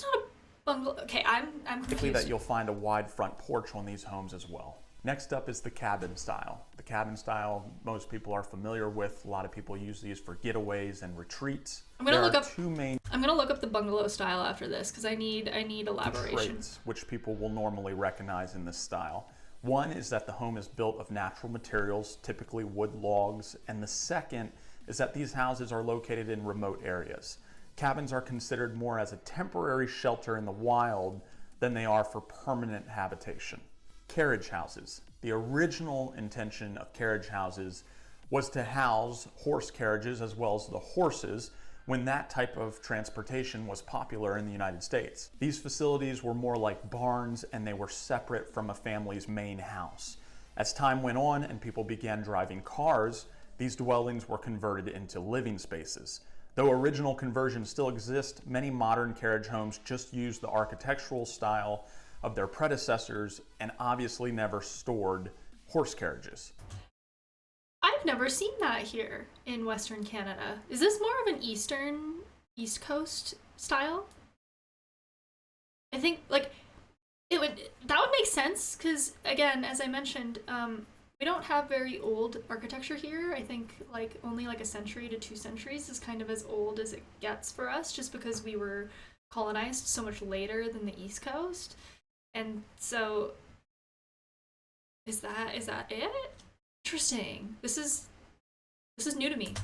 a bungalow. Okay, I'm confused. that you'll find a wide front porch on these homes as well. Next up is the cabin style. The cabin style, most people are familiar with. A lot of people use these for getaways and retreats. I'm gonna There look are up- two main I'm gonna look up the bungalow style after this because I need elaboration. traits which people will normally recognize in this style. One is that the home is built of natural materials, typically wood logs, and the second is that these houses are located in remote areas. Cabins are considered more as a temporary shelter in the wild than they are for permanent habitation. Carriage houses. The original intention of carriage houses was to house horse carriages as well as the horses when that type of transportation was popular in the United States. These facilities were more like barns and they were separate from a family's main house. As time went on and people began driving cars, these dwellings were converted into living spaces. Though original conversions still exist, many modern carriage homes just use the architectural style of their predecessors and obviously never stored horse carriages. I've never seen that here in Western Canada. Is this more of an East Coast style? I think like that would make sense because, again, as I mentioned, we don't have very old architecture here. I think like only like a century to 2 centuries is kind of as old as it gets for us, just because we were colonized so much later than the East Coast. And so is that it? Interesting. This is new to me.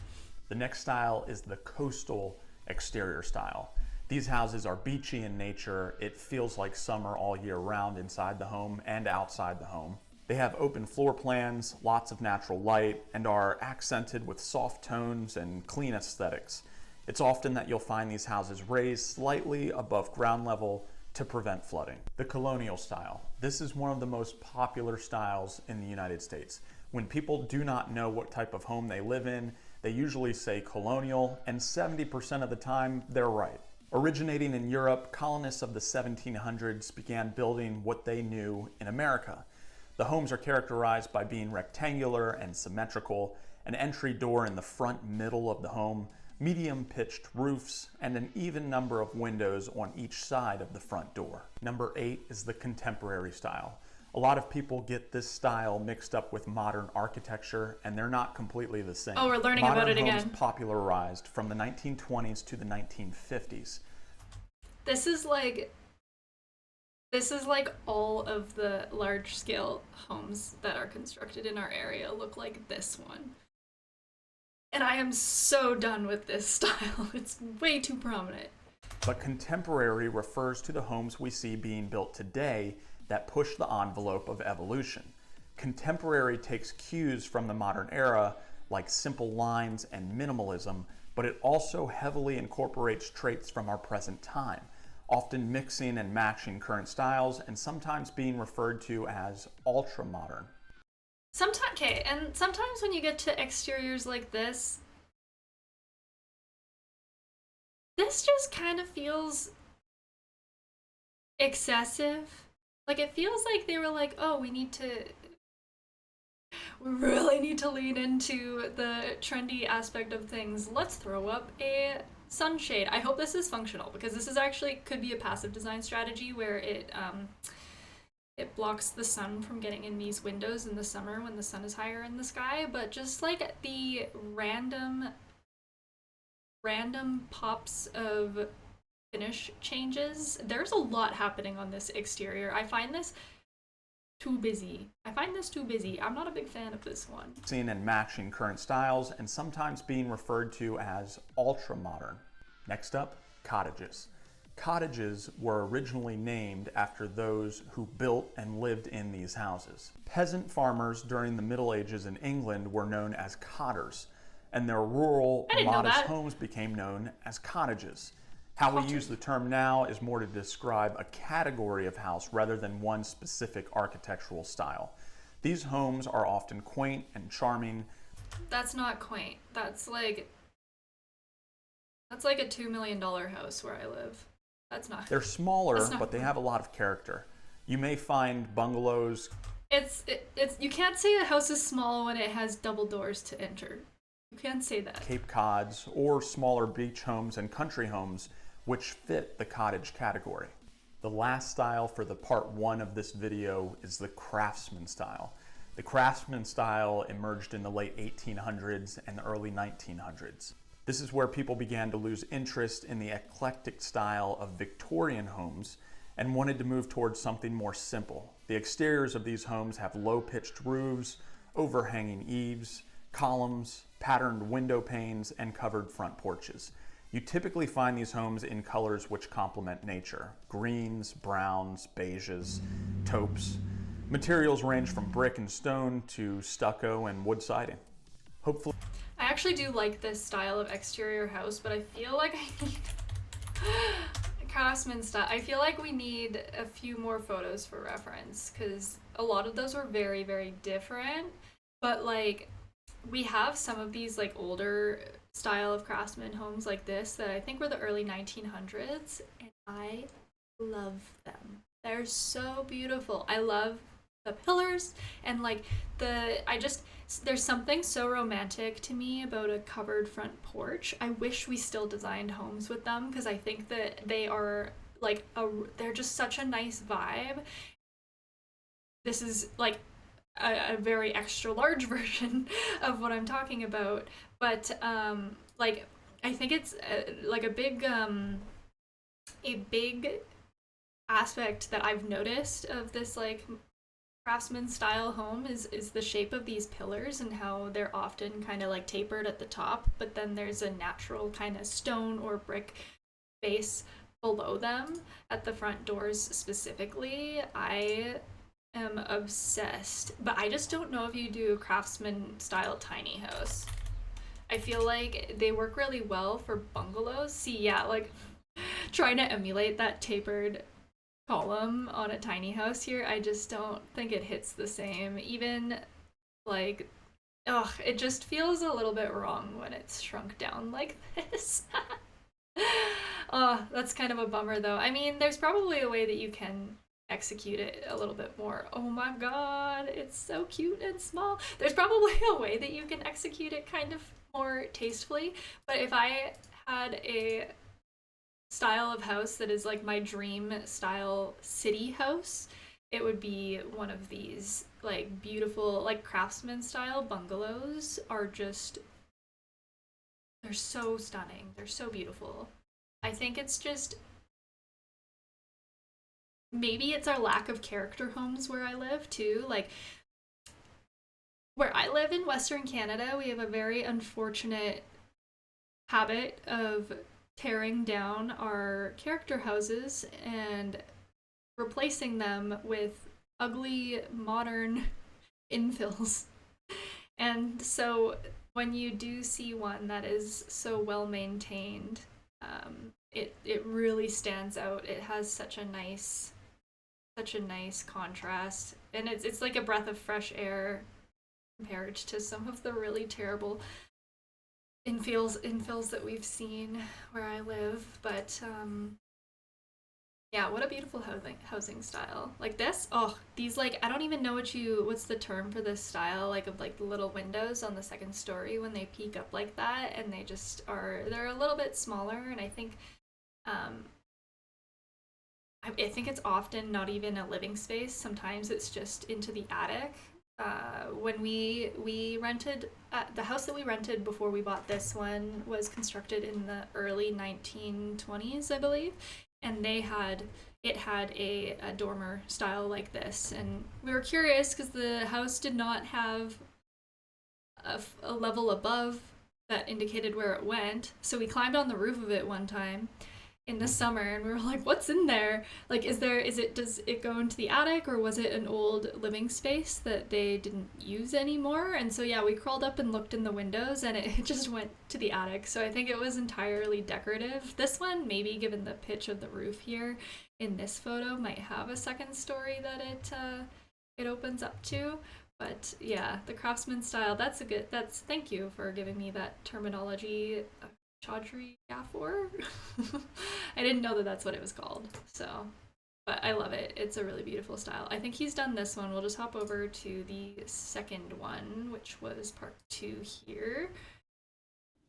The next style is the coastal exterior style. These houses are beachy in nature. It feels like summer all year round inside the home and outside the home. They have open floor plans, lots of natural light, and are accented with soft tones and clean aesthetics. It's often that you'll find these houses raised slightly above ground level to prevent flooding. The colonial style. This is one of the most popular styles in the United States. When people do not know what type of home they live in, they usually say colonial, and 70% of the time, they're right. Originating in Europe, colonists of the 1700s began building what they knew in America. The homes are characterized by being rectangular and symmetrical, an entry door in the front middle of the home, medium-pitched roofs, and an even number of windows on each side of the front door. Number 8 is the contemporary style. A lot of people get this style mixed up with modern architecture, and they're not completely the same. Oh, we're learning about it again. Modern homes popularized from the 1920s to the 1950s. This is like all of the large scale homes that are constructed in our area look like this one. And I am so done with this style. It's way too prominent. But contemporary refers to the homes we see being built today that push the envelope of evolution. Contemporary takes cues from the modern era, like simple lines and minimalism, but it also heavily incorporates traits from our present time, often mixing and matching current styles and sometimes being referred to as ultra-modern. Sometimes when you get to exteriors like this, this just kind of feels excessive. Like, it feels like they were like, oh, we really need to lean into the trendy aspect of things. Let's throw up a sunshade. I hope this is functional, because this is actually could be a passive design strategy where it blocks the sun from getting in these windows in the summer when the sun is higher in the sky. But just like the random pops of finish changes, there's a lot happening on this exterior. I find this too busy. I'm not a big fan of this one. Seen and matching current styles, and sometimes being referred to as ultra modern. Next up, cottages. Cottages were originally named after those who built and lived in these houses. Peasant farmers during the Middle Ages in England were known as cotters, and their rural, modest homes became known as cottages. How we use the term now is more to describe a category of house rather than one specific architectural style. These homes are often quaint and charming. That's not quaint. That's like a $2 million house where I live. That's not. They're smaller, but they have a lot of character. You may find bungalows. It's you can't say a house is small when it has double doors to enter. You can't say that. Cape Cods or smaller beach homes and country homes which fit the cottage category. The last style for the part 1 of this video is the craftsman style. The craftsman style emerged in the late 1800s and early 1900s. This is where people began to lose interest in the eclectic style of Victorian homes and wanted to move towards something more simple. The exteriors of these homes have low-pitched roofs, overhanging eaves, columns, patterned window panes, and covered front porches. You typically find these homes in colors which complement nature: greens, browns, beiges, taupes. Materials range from brick and stone to stucco and wood siding. Hopefully, I actually do like this style of exterior house, but I feel like I need craftsman style. I feel like we need a few more photos for reference, because a lot of those were very, very different. But like, we have some of these like older style of craftsman homes like this that I think were the early 1900s, and I love them. They're so beautiful. I love the pillars and like there's something so romantic to me about a covered front porch. I wish we still designed homes with them, because I think that they are like they're just such a nice vibe. This is like a very extra large version of what I'm talking about, but like I think it's like a big aspect that I've noticed of this like craftsman style home is the shape of these pillars and how they're often kind of like tapered at the top, but then there's a natural kind of stone or brick base below them at the front doors specifically. I am obsessed, but I just don't know if you do a craftsman style tiny house. I feel like they work really well for bungalows. See, yeah, like trying to emulate that tapered column on a tiny house here, I just don't think it hits the same. Even like, ugh, it just feels a little bit wrong when it's shrunk down like this. Oh, that's kind of a bummer though. I mean, there's probably a way that you can execute it a little bit more. Oh my god, it's so cute and small. There's probably a way that you can execute it kind of more tastefully, but if I had a style of house that is like my dream style city house, it would be one of these like beautiful like craftsman style bungalows. Are just, they're so stunning, they're so beautiful. I think it's just, maybe it's our lack of character homes where I live too. Like where I live in Western Canada, we have a very unfortunate habit of tearing down our character houses and replacing them with ugly modern infills. And so when you do see one that is so well maintained, it really stands out. It has such a nice contrast, and it's like a breath of fresh air compared to some of the really terrible infills that we've seen where I live, but yeah, what a beautiful housing style. Like this, oh, these like I don't even know what's the term for this style, like of like the little windows on the second story when they peek up like that, and they're a little bit smaller, and I think um I think it's often not even a living space. Sometimes it's just into the attic. When we rented the house that we rented before we bought this one was constructed in the early 1920s, I believe, and it had a dormer style like this, and we were curious because the house did not have a level above that indicated where it went, so we climbed on the roof of it one time in the summer, and we were like, what's in there? Like, does it go into the attic, or was it an old living space that they didn't use anymore? And so yeah, we crawled up and looked in the windows, and it just went to the attic. So I think it was entirely decorative. This one, maybe given the pitch of the roof here in this photo, might have a second story that it opens up to. But yeah, the craftsman style, thank you for giving me that terminology. Chaudhry Gafoor. I didn't know that that's what it was called. So, but I love it. It's a really beautiful style. I think he's done this one. We'll just hop over to the second one, which was part 2 here.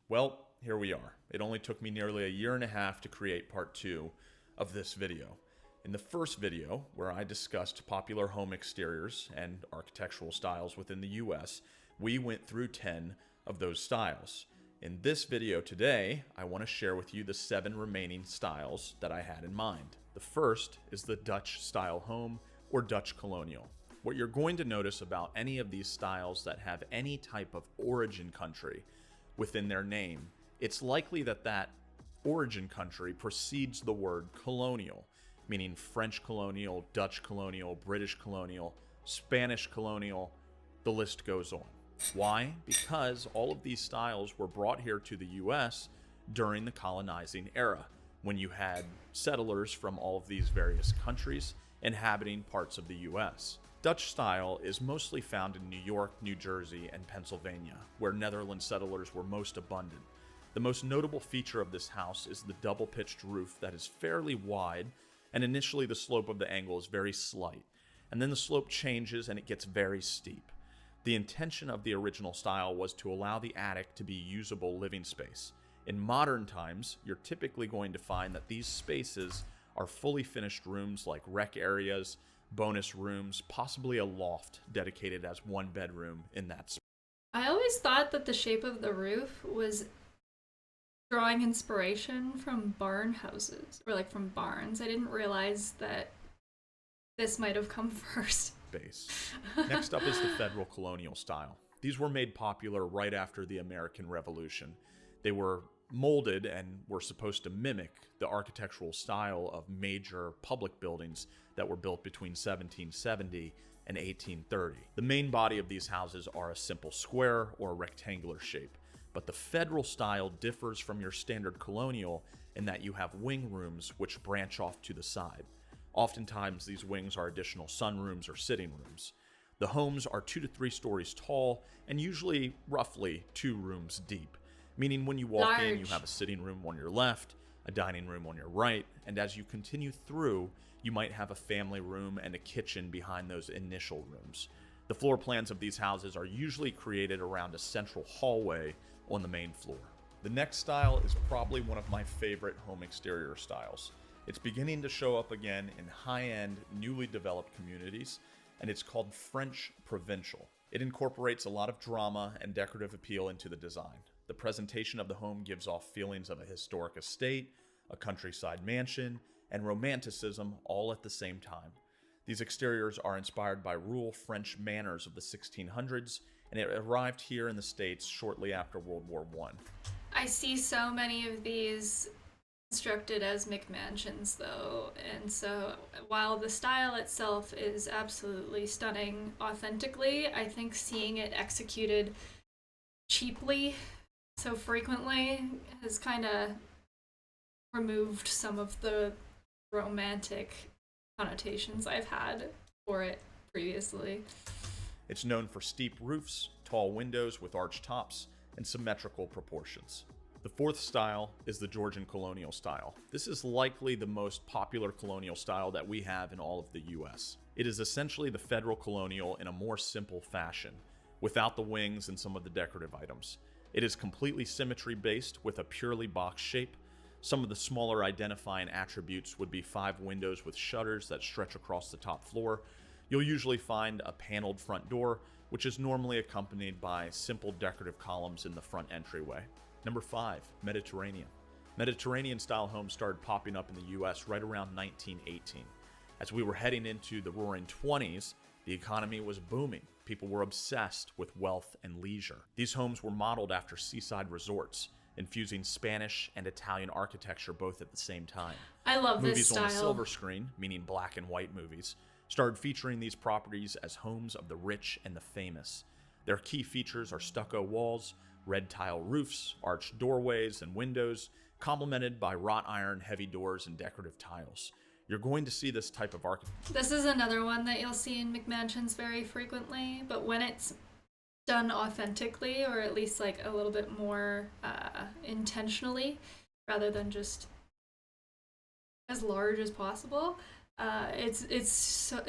Well, here we are. It only took me nearly a year and a half to create part 2 of this video. In the first video, where I discussed popular home exteriors and architectural styles within the US, we went through 10 of those styles. In this video today, I want to share with you the 7 remaining styles that I had in mind. The first is the Dutch style home, or Dutch colonial. What you're going to notice about any of these styles that have any type of origin country within their name, it's likely that that origin country precedes the word colonial, meaning French colonial, Dutch colonial, British colonial, Spanish colonial, the list goes on. Why? Because all of these styles were brought here to the US during the colonizing era, when you had settlers from all of these various countries inhabiting parts of the US. Dutch style is mostly found in New York, New Jersey, and Pennsylvania, where Netherlands settlers were most abundant. The most notable feature of this house is the double-pitched roof that is fairly wide, and initially the slope of the angle is very slight, and then the slope changes and it gets very steep. The intention of the original style was to allow the attic to be usable living space. In modern times, you're typically going to find that these spaces are fully finished rooms like rec areas, bonus rooms, possibly a loft dedicated as one bedroom in that space. I always thought that the shape of the roof was drawing inspiration from barn houses, or like from barns. I didn't realize that this might have come first. Next up is the federal colonial style. These were made popular right after the American Revolution. They were molded and were supposed to mimic the architectural style of major public buildings that were built between 1770 and 1830. The main body of these houses are a simple square or rectangular shape, but the federal style differs from your standard colonial in that you have wing rooms which branch off to the side. Oftentimes, these wings are additional sunrooms or sitting rooms. The homes are 2 to 3 stories tall and usually roughly 2 rooms deep, meaning when you walk in, you have a sitting room on your left, a dining room on your right, and as you continue through, you might have a family room and a kitchen behind those initial rooms. The floor plans of these houses are usually created around a central hallway on the main floor. The next style is probably one of my favorite home exterior styles. It's beginning to show up again in high-end, newly developed communities, and it's called French Provincial. It incorporates a lot of drama and decorative appeal into the design. The presentation of the home gives off feelings of a historic estate, a countryside mansion, and romanticism all at the same time. These exteriors are inspired by rural French manners of the 1600s, and it arrived here in the States shortly after World War I. I see so many of these constructed as McMansions though, and so while the style itself is absolutely stunning authentically, I think seeing it executed cheaply so frequently has kind of removed some of the romantic connotations I've had for it previously. It's known for steep roofs, tall windows with arched tops, and symmetrical proportions. The fourth style is the Georgian colonial style. This is likely the most popular colonial style that we have in all of the US. It is essentially the federal colonial in a more simple fashion, without the wings and some of the decorative items. It is completely symmetry based with a purely box shape. Some of the smaller identifying attributes would be 5 windows with shutters that stretch across the top floor. You'll usually find a paneled front door, which is normally accompanied by simple decorative columns in the front entryway. Number 5, Mediterranean. Mediterranean style homes started popping up in the US right around 1918. As we were heading into the roaring 20s, the economy was booming. People were obsessed with wealth and leisure. These homes were modeled after seaside resorts, infusing Spanish and Italian architecture both at the same time. I love this Movies style. on the silver screen, meaning black and white movies, started featuring these properties as homes of the rich and the famous. Their key features are stucco walls, red tile roofs, arched doorways and windows, complemented by wrought iron heavy doors and decorative tiles. You're going to see this type of architecture. This is another one that you'll see in McMansions very frequently, but when it's done authentically, or at least like a little bit more intentionally, rather than just as large as possible, it's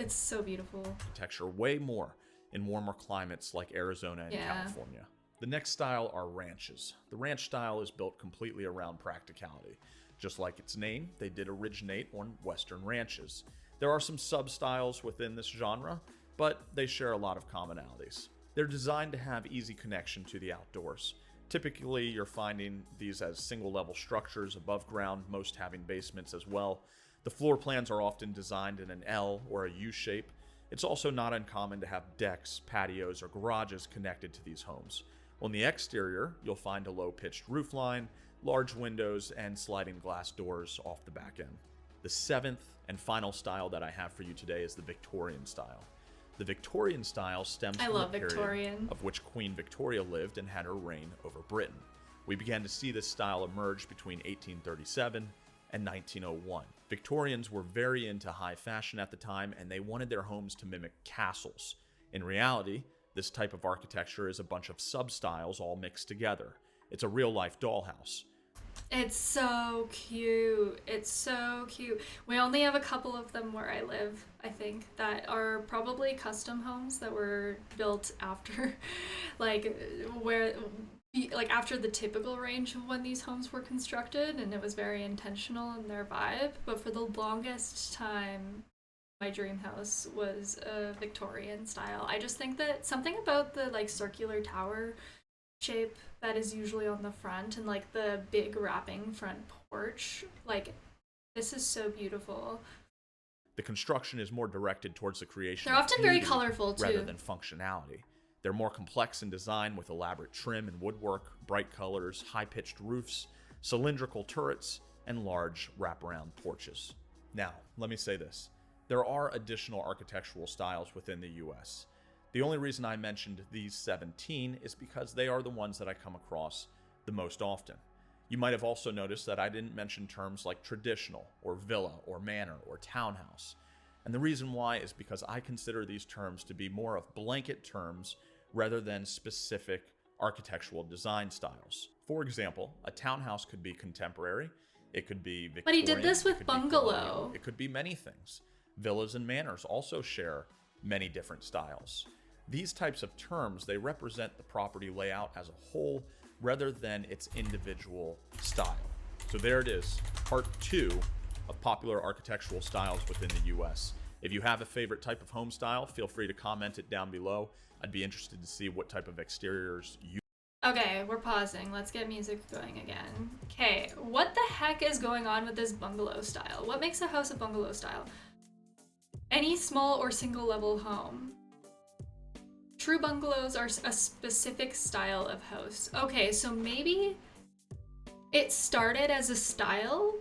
so beautiful. Architecture way more in warmer climates like Arizona and California. The next style are ranches. The ranch style is built completely around practicality. Just like its name, they did originate on Western ranches. There are some sub-styles within this genre, but they share a lot of commonalities. They're designed to have easy connection to the outdoors. Typically, you're finding these as single-level structures above ground, most having basements as well. The floor plans are often designed in an L or a U shape. It's also not uncommon to have decks, patios, or garages connected to these homes. On the exterior, you'll find a low-pitched roofline, large windows, and sliding glass doors off the back end. The seventh and final style that I have for you today is the Victorian style. The Victorian style stems from the period of which Queen Victoria lived and had her reign over Britain. We began to see this style emerge between 1837 and 1901. Victorians were very into high fashion at the time, and they wanted their homes to mimic castles. In reality, this type of architecture is a bunch of sub-styles all mixed together. It's a real-life dollhouse. It's so cute. It's so cute. We only have a couple of them where I live, I think, that are probably custom homes that were built after, after the typical range of when these homes were constructed, and it was very intentional in their vibe. But for the longest time, my dream house was a Victorian style. I just think that something about the circular tower shape that is usually on the front and the big wrapping front porch, this is so beautiful. The construction is more directed towards the creation. They're often very colorful too, rather than functionality. They're more complex in design with elaborate trim and woodwork, bright colors, high-pitched roofs, cylindrical turrets, and large wraparound porches. Now, let me say this. There are additional architectural styles within the US. The only reason I mentioned these 17 is because they are the ones that I come across the most often. You might have also noticed that I didn't mention terms like traditional, or villa, or manor, or townhouse. And the reason why is because I consider these terms to be more of blanket terms rather than specific architectural design styles. For example, a townhouse could be contemporary, it could be Victorian, but he did this with bungalow. It could be many things. Villas and manors also share many different styles. These types of terms, they represent the property layout as a whole rather than its individual style. So there it is, part 2 of popular architectural styles within the US. If you have a favorite type of home style, feel free to comment it down below. I'd be interested to see what type of exteriors you... Okay, we're pausing. Let's get music going again. Okay, what the heck is going on with this bungalow style? What makes a house a bungalow style? Any small or single level home. True bungalows are a specific style of house. Okay, so maybe it started as a style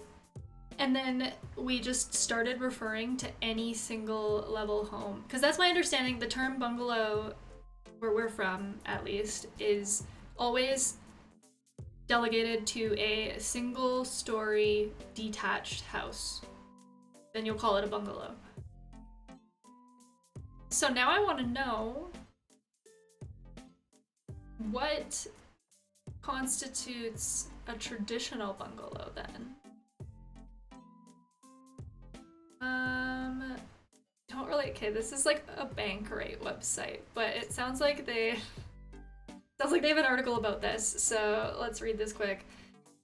and then we just started referring to any single level home. Because that's my understanding. The term bungalow, where we're from at least, is always delegated to a single story detached house. Then you'll call it a bungalow. So now I want to know what constitutes a traditional bungalow then? Don't really. Okay, this is like a Bankrate website, but it sounds like they have an article about this. So let's read this quick.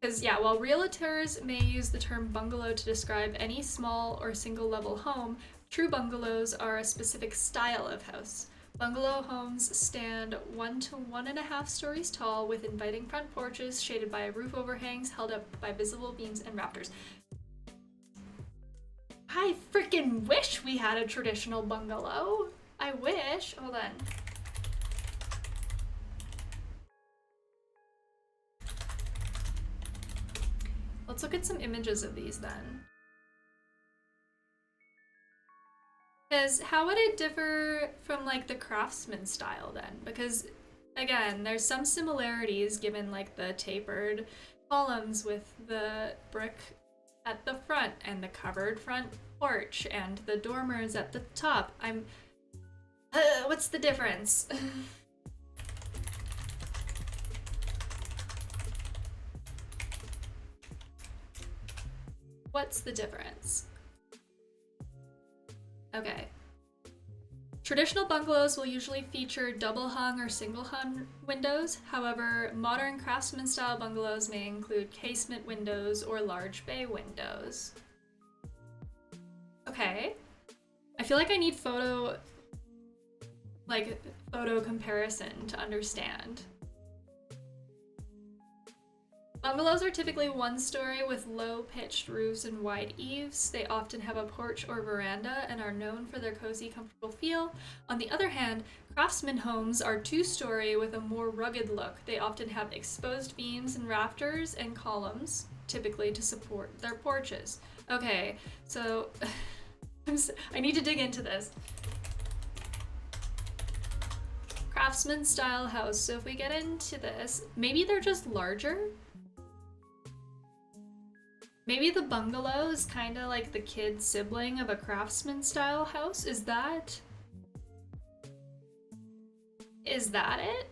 Because yeah, while realtors may use the term bungalow to describe any small or single level home, true bungalows are a specific style of house. Bungalow homes stand 1 to 1.5 stories tall with inviting front porches shaded by roof overhangs held up by visible beams and rafters. I freaking wish we had a traditional bungalow. I wish. Hold on. Let's look at some images of these then. Because how would it differ from like the craftsman style then? Because again, there's some similarities given like the tapered columns with the brick at the front and the covered front porch and the dormers at the top. What's the difference? What's the difference? Okay. Traditional bungalows will usually feature double hung or single hung windows. However, modern craftsman style bungalows may include casement windows or large bay windows. Okay. I feel like I need photo comparison to understand. Bungalows are typically one story with low-pitched roofs and wide eaves. They often have a porch or veranda and are known for their cozy, comfortable feel. On the other hand, craftsman homes are two-story with a more rugged look. They often have exposed beams and rafters and columns, typically to support their porches. Okay, so I need to dig into this. Craftsman style house. So if we get into this, maybe they're just larger? Maybe the bungalow is kind of like the kid sibling of a craftsman style house. Is that it?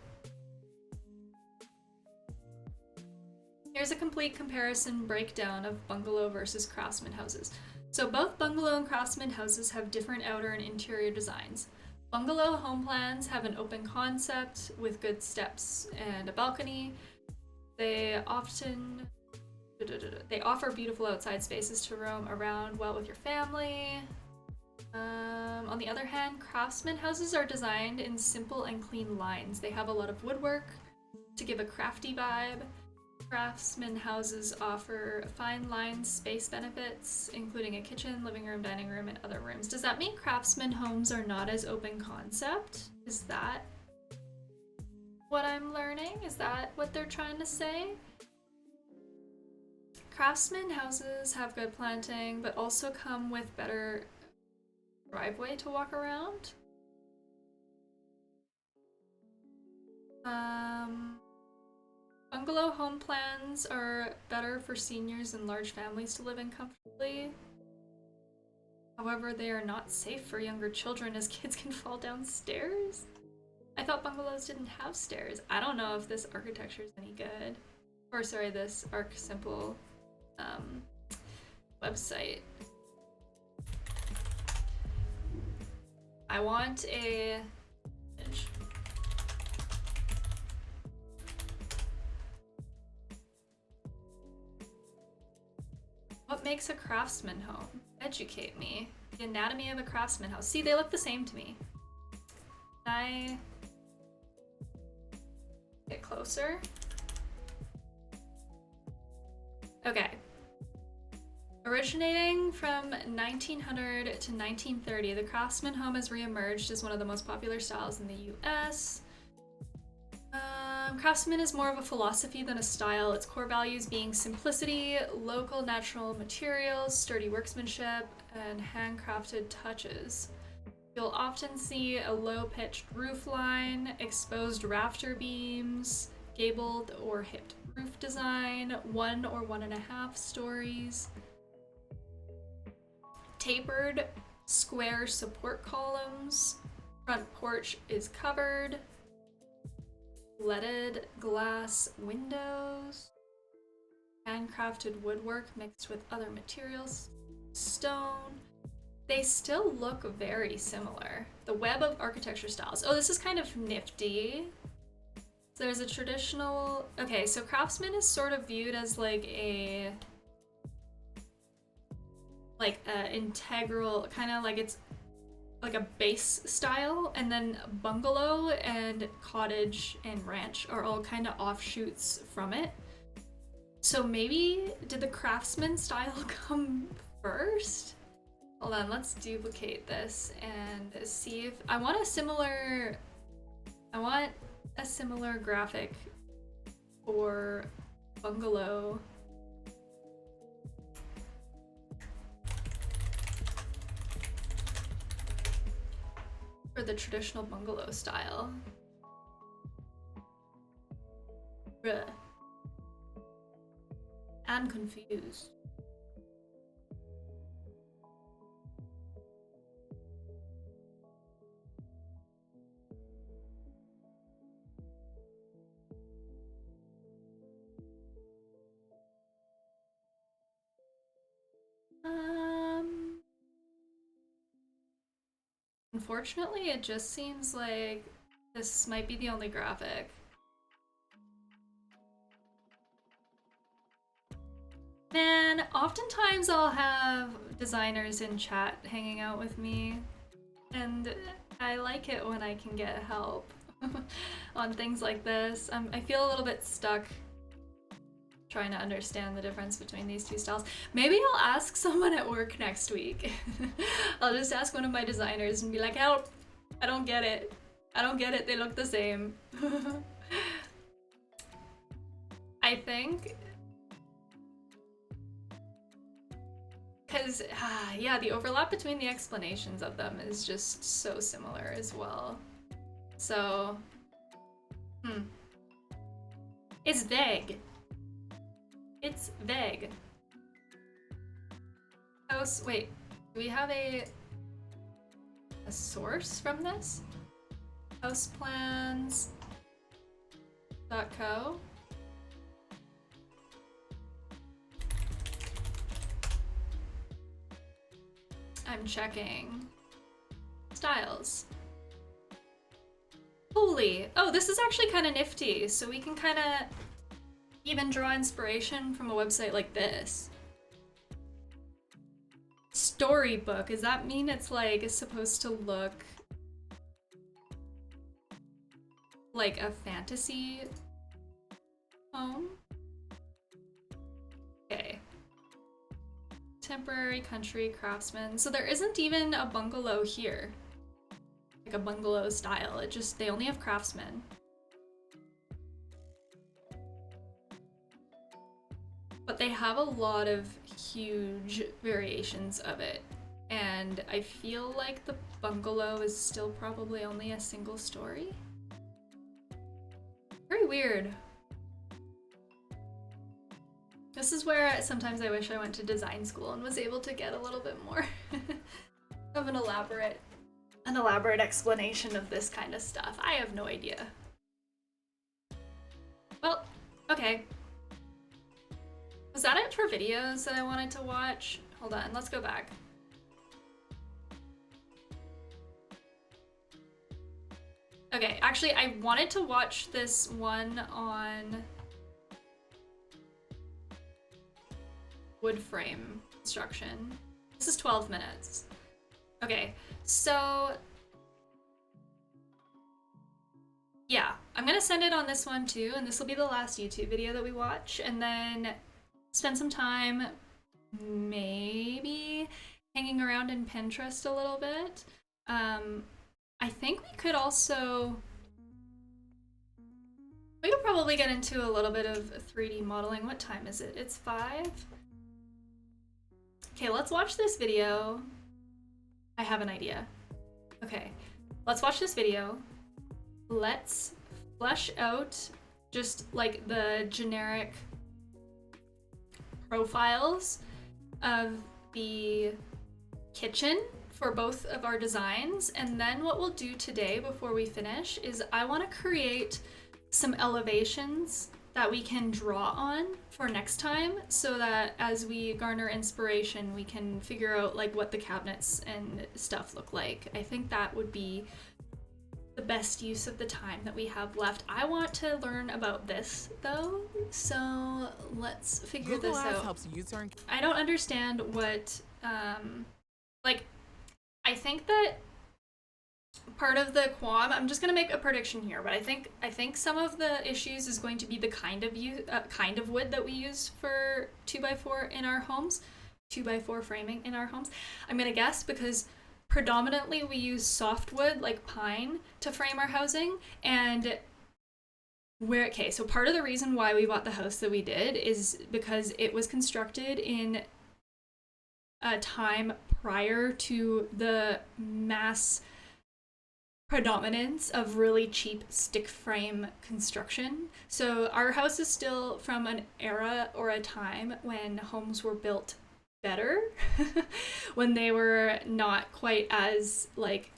Here's a complete comparison breakdown of bungalow versus craftsman houses. So both bungalow and craftsman houses have different outer and interior designs. Bungalow home plans have an open concept with good steps and a balcony. They offer beautiful outside spaces to roam around well with your family. On the other hand, craftsman houses are designed in simple and clean lines. They have a lot of woodwork to give a crafty vibe. Craftsman houses offer fine line space benefits, including a kitchen, living room, dining room, and other rooms. Does that mean craftsman homes are not as open concept? Is that what I'm learning? Is that what they're trying to say? Craftsman houses have good planting, but also come with better driveway to walk around. Bungalow home plans are better for seniors and large families to live in comfortably. However, they are not safe for younger children as kids can fall downstairs. I thought bungalows didn't have stairs. I don't know if this architecture is any good. Or sorry, this Arc Simple website. I want a image. What makes a craftsman home? Educate me. The anatomy of a craftsman house. See, they look the same to me. Can I get closer? Okay. Originating from 1900 to 1930, the craftsman home has reemerged as one of the most popular styles in the US. Craftsman is more of a philosophy than a style, its core values being simplicity, local natural materials, sturdy workmanship, and handcrafted touches. You'll often see a low-pitched roof line, exposed rafter beams, gabled or hipped roof design, 1 or 1.5 stories, tapered square support columns, front porch is covered, leaded glass windows, handcrafted woodwork mixed with other materials, stone. They still look very similar. The web of architecture styles. Oh, this is kind of nifty. So there's a traditional, okay, so craftsman is sort of viewed as like a integral, kind of like it's like a base style, and then bungalow and cottage and ranch are all kind of offshoots from it. So maybe did the craftsman style come first? Hold on, let's duplicate this and see if I want a similar graphic for bungalow. For the traditional bungalow style. Bruh. I'm confused. Unfortunately, it just seems like this might be the only graphic. Man, oftentimes I'll have designers in chat hanging out with me, and I like it when I can get help on things like this. I feel a little bit stuck trying to understand the difference between these two styles. Maybe I'll ask someone at work next week. I'll just ask one of my designers and be like, help, I don't get it. I don't get it, they look the same. I think, because, yeah, the overlap between the explanations of them is just so similar as well. So, it's vague. It's vague. House, wait, do we have a source from this? Houseplans.co. I'm checking. Styles. Holy, oh, this is actually kind of nifty, so we can kind of even draw inspiration from a website like this. Storybook, does that mean it's like supposed to look like a fantasy home? Okay. Temporary country craftsman. So there isn't even a bungalow here. Like a bungalow style. It just, they only have craftsmen. But they have a lot of huge variations of it. And I feel like the bungalow is still probably only a single story. Very weird. This is where sometimes I wish I went to design school and was able to get a little bit more of an elaborate explanation of this kind of stuff. I have no idea. Well, okay. Was that it for videos that I wanted to watch? Hold on, let's go back. Okay, actually, I wanted to watch this one on wood frame construction. This is 12 minutes. Okay, so yeah, I'm gonna send it on this one too, and this will be the last YouTube video that we watch, and then spend some time maybe hanging around in Pinterest a little bit. I think we could probably get into a little bit of 3D modeling. What time is it? It's 5? Okay, let's watch this video. I have an idea. Okay, let's watch this video. Let's flesh out just like the generic profiles of the kitchen for both of our designs, and then what we'll do today before we finish is I want to create some elevations that we can draw on for next time, so that as we garner inspiration, we can figure out like what the cabinets and stuff look like. I think that would be the best use of the time that we have left. I want to learn about this though, so let's figure Google this Ads out. helps you turn. I don't understand what like, I think that part of the qualm, I'm just gonna make a prediction here, but I think some of the issues is going to be the kind of wood that we use for 2x4 in our homes, 2x4 framing in our homes. I'm gonna guess because predominantly we use softwood like pine to frame our housing, and so part of the reason why we bought the house that we did is because it was constructed in a time prior to the mass predominance of really cheap stick frame construction. So our house is still from an era or a time when homes were built better, when they were not quite as like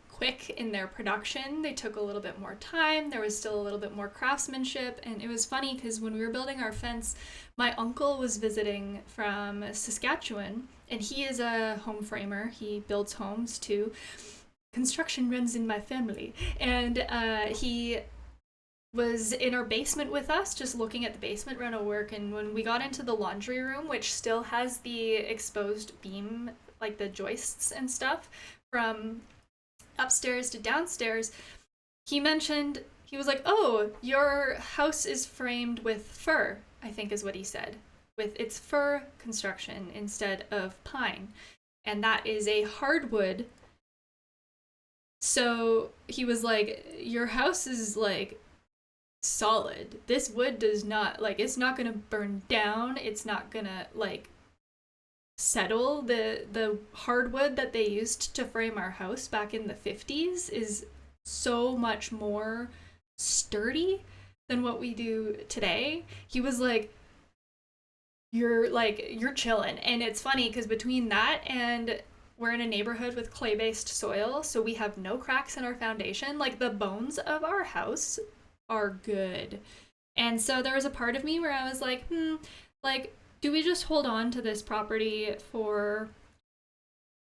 quick in their production. They took a little bit more time. There was still a little bit more craftsmanship. And it was funny because when we were building our fence, my uncle was visiting from Saskatchewan, and he is a home framer. He builds homes too. Construction runs in my family, and he was in our basement with us, just looking at the basement run of work. And when we got into the laundry room, which still has the exposed beam, like the joists and stuff from upstairs to downstairs, he mentioned, he was like, "Oh, your house is framed with fir," I think is what he said, with its fir construction instead of pine, and that is a hardwood. So he was like, your house is like solid. This wood does not, like, it's not gonna burn down. It's not gonna like settle. The hardwood that they used to frame our house back in the 50s is so much more sturdy than what we do today. He was like, you're chilling. And it's funny because between that and we're in a neighborhood with clay-based soil, so we have no cracks in our foundation. Like, the bones of our house are good. And so there was a part of me where I was like, like, do we just hold on to this property for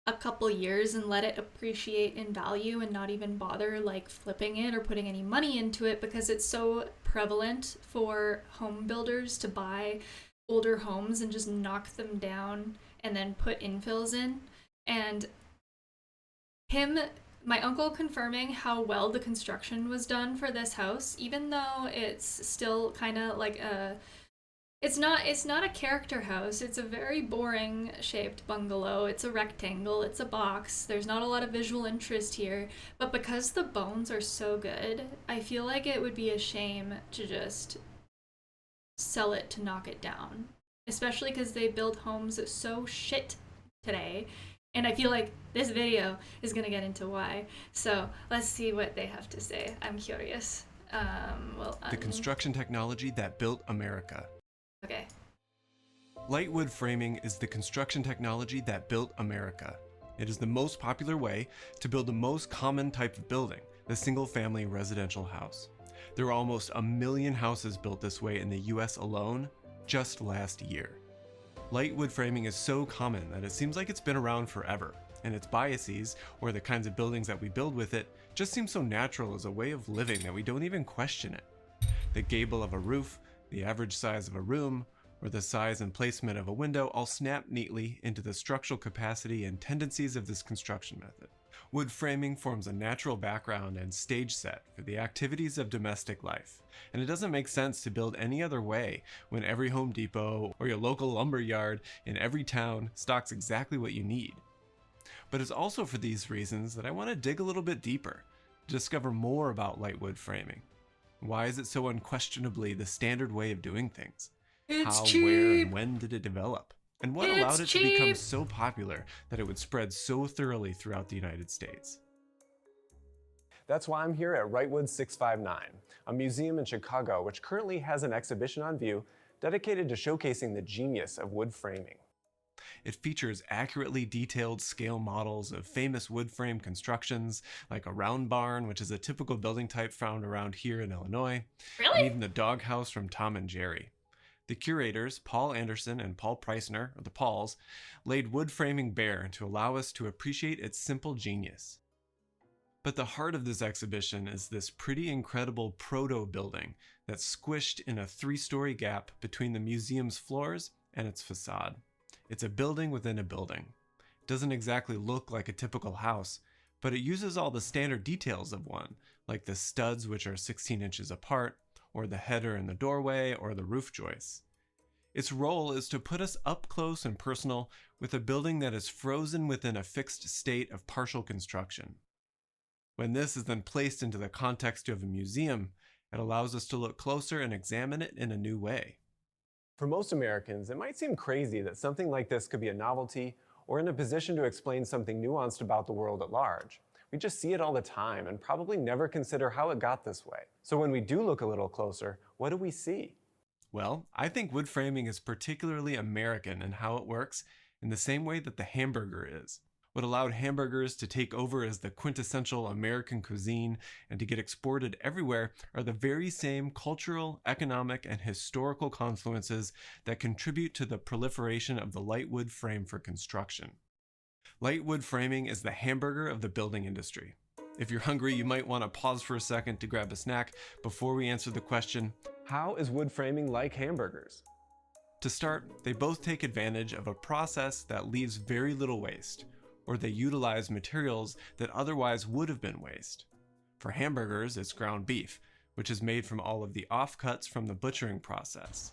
a couple years and let it appreciate in value and not even bother like flipping it or putting any money into it, because it's so prevalent for home builders to buy older homes and just knock them down and then put infills in? And my uncle confirming how well the construction was done for this house, even though it's still kind of like it's not a character house. It's a very boring shaped bungalow. It's a rectangle, it's a box. There's not a lot of visual interest here, but because the bones are so good, I feel like it would be a shame to just sell it to knock it down, especially because they build homes so shit today. And I feel like this video is gonna get into why. So let's see what they have to say. I'm curious. The construction technology that built America. Okay. Light wood framing is the construction technology that built America. It is the most popular way to build the most common type of building, the single-family residential house. There are almost 1 million houses built this way in the US alone, just last year. Light wood framing is so common that it seems like it's been around forever, and its biases, or the kinds of buildings that we build with it, just seem so natural as a way of living that we don't even question it. The gable of a roof, the average size of a room, or the size and placement of a window all snap neatly into the structural capacity and tendencies of this construction method. Wood framing forms a natural background and stage set for the activities of domestic life, and it doesn't make sense to build any other way when every Home Depot or your local lumber yard in every town stocks exactly what you need. But it's also for these reasons that I want to dig a little bit deeper to discover more about light wood framing. Why is it so unquestionably the standard way of doing things? It's How, cheap. where, and when did it develop? And what It's allowed it to become cheap. so popular that it would spread so thoroughly throughout the United States? That's why I'm here at Wrightwood 659, a museum in Chicago which currently has an exhibition on view dedicated to showcasing the genius of wood framing. It features accurately detailed scale models of famous wood frame constructions, like a round barn, which is a typical building type found around here in Illinois, Really? and even the doghouse from Tom and Jerry. The curators, Paul Anderson and Paul Preissner, or the Pauls, laid wood framing bare to allow us to appreciate its simple genius. But the heart of this exhibition is this pretty incredible proto-building that's squished in a 3-story gap between the museum's floors and its facade. It's a building within a building. It doesn't exactly look like a typical house, but it uses all the standard details of one, like the studs, which are 16 inches apart, or the header in the doorway, or the roof joists. Its role is to put us up close and personal with a building that is frozen within a fixed state of partial construction. When this is then placed into the context of a museum, it allows us to look closer and examine it in a new way. For most Americans, it might seem crazy that something like this could be a novelty or in a position to explain something nuanced about the world at large. We just see it all the time and probably never consider how it got this way. So when we do look a little closer, what do we see? Well, I think wood framing is particularly American in how it works in the same way that the hamburger is. What allowed hamburgers to take over as the quintessential American cuisine and to get exported everywhere are the very same cultural, economic, and historical confluences that contribute to the proliferation of the light wood frame for construction. Light wood framing is the hamburger of the building industry. If you're hungry, you might want to pause for a second to grab a snack before we answer the question, how is wood framing like hamburgers? To start, they both take advantage of a process that leaves very little waste, or they utilize materials that otherwise would have been waste. For hamburgers, it's ground beef, which is made from all of the offcuts from the butchering process.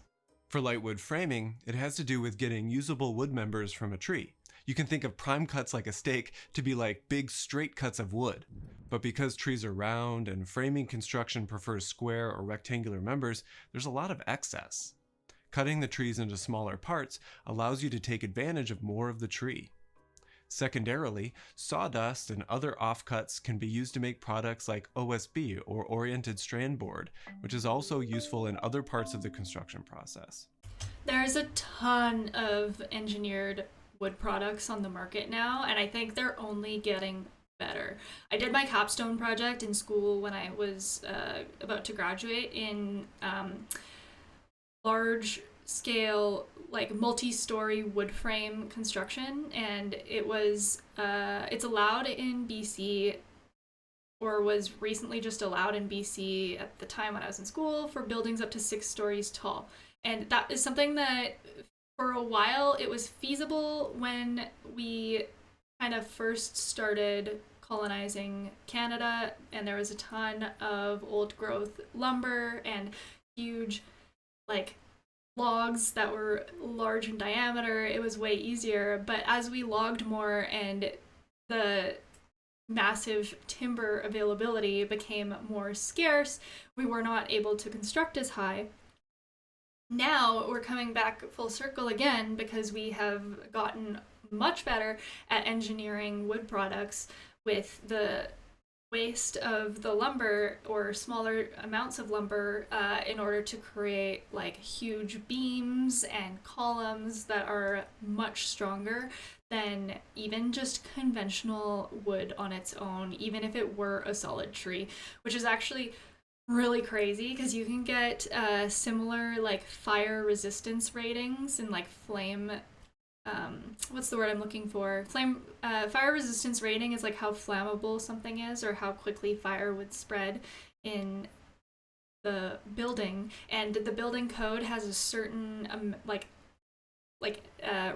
For light wood framing, it has to do with getting usable wood members from a tree. You can think of prime cuts like a steak to be like big straight cuts of wood. But because trees are round and framing construction prefers square or rectangular members, there's a lot of excess. Cutting the trees into smaller parts allows you to take advantage of more of the tree. Secondarily, sawdust and other offcuts can be used to make products like OSB or oriented strand board, which is also useful in other parts of the construction process. There's a ton of engineered wood products on the market now, and I think they're only getting better. I did my capstone project in school when I was about to graduate in large scale, like multi-story wood frame construction, and it was it's allowed in BC, or was recently just allowed in BC at the time when I was in school, for buildings up to 6 stories tall. And that is something that for a while it was feasible when we kind of first started colonizing Canada, and there was a ton of old growth lumber and huge like logs that were large in diameter. It was way easier. But as we logged more and the massive timber availability became more scarce, we were not able to construct as high. Now we're coming back full circle again because we have gotten much better at engineering wood products with the waste of the lumber or smaller amounts of lumber in order to create like huge beams and columns that are much stronger than even just conventional wood on its own, even if it were a solid tree, which is actually really crazy because you can get similar like fire resistance ratings and like flame what's the word I'm looking for? Fire resistance rating is like how flammable something is or how quickly fire would spread in the building. And the building code has a certain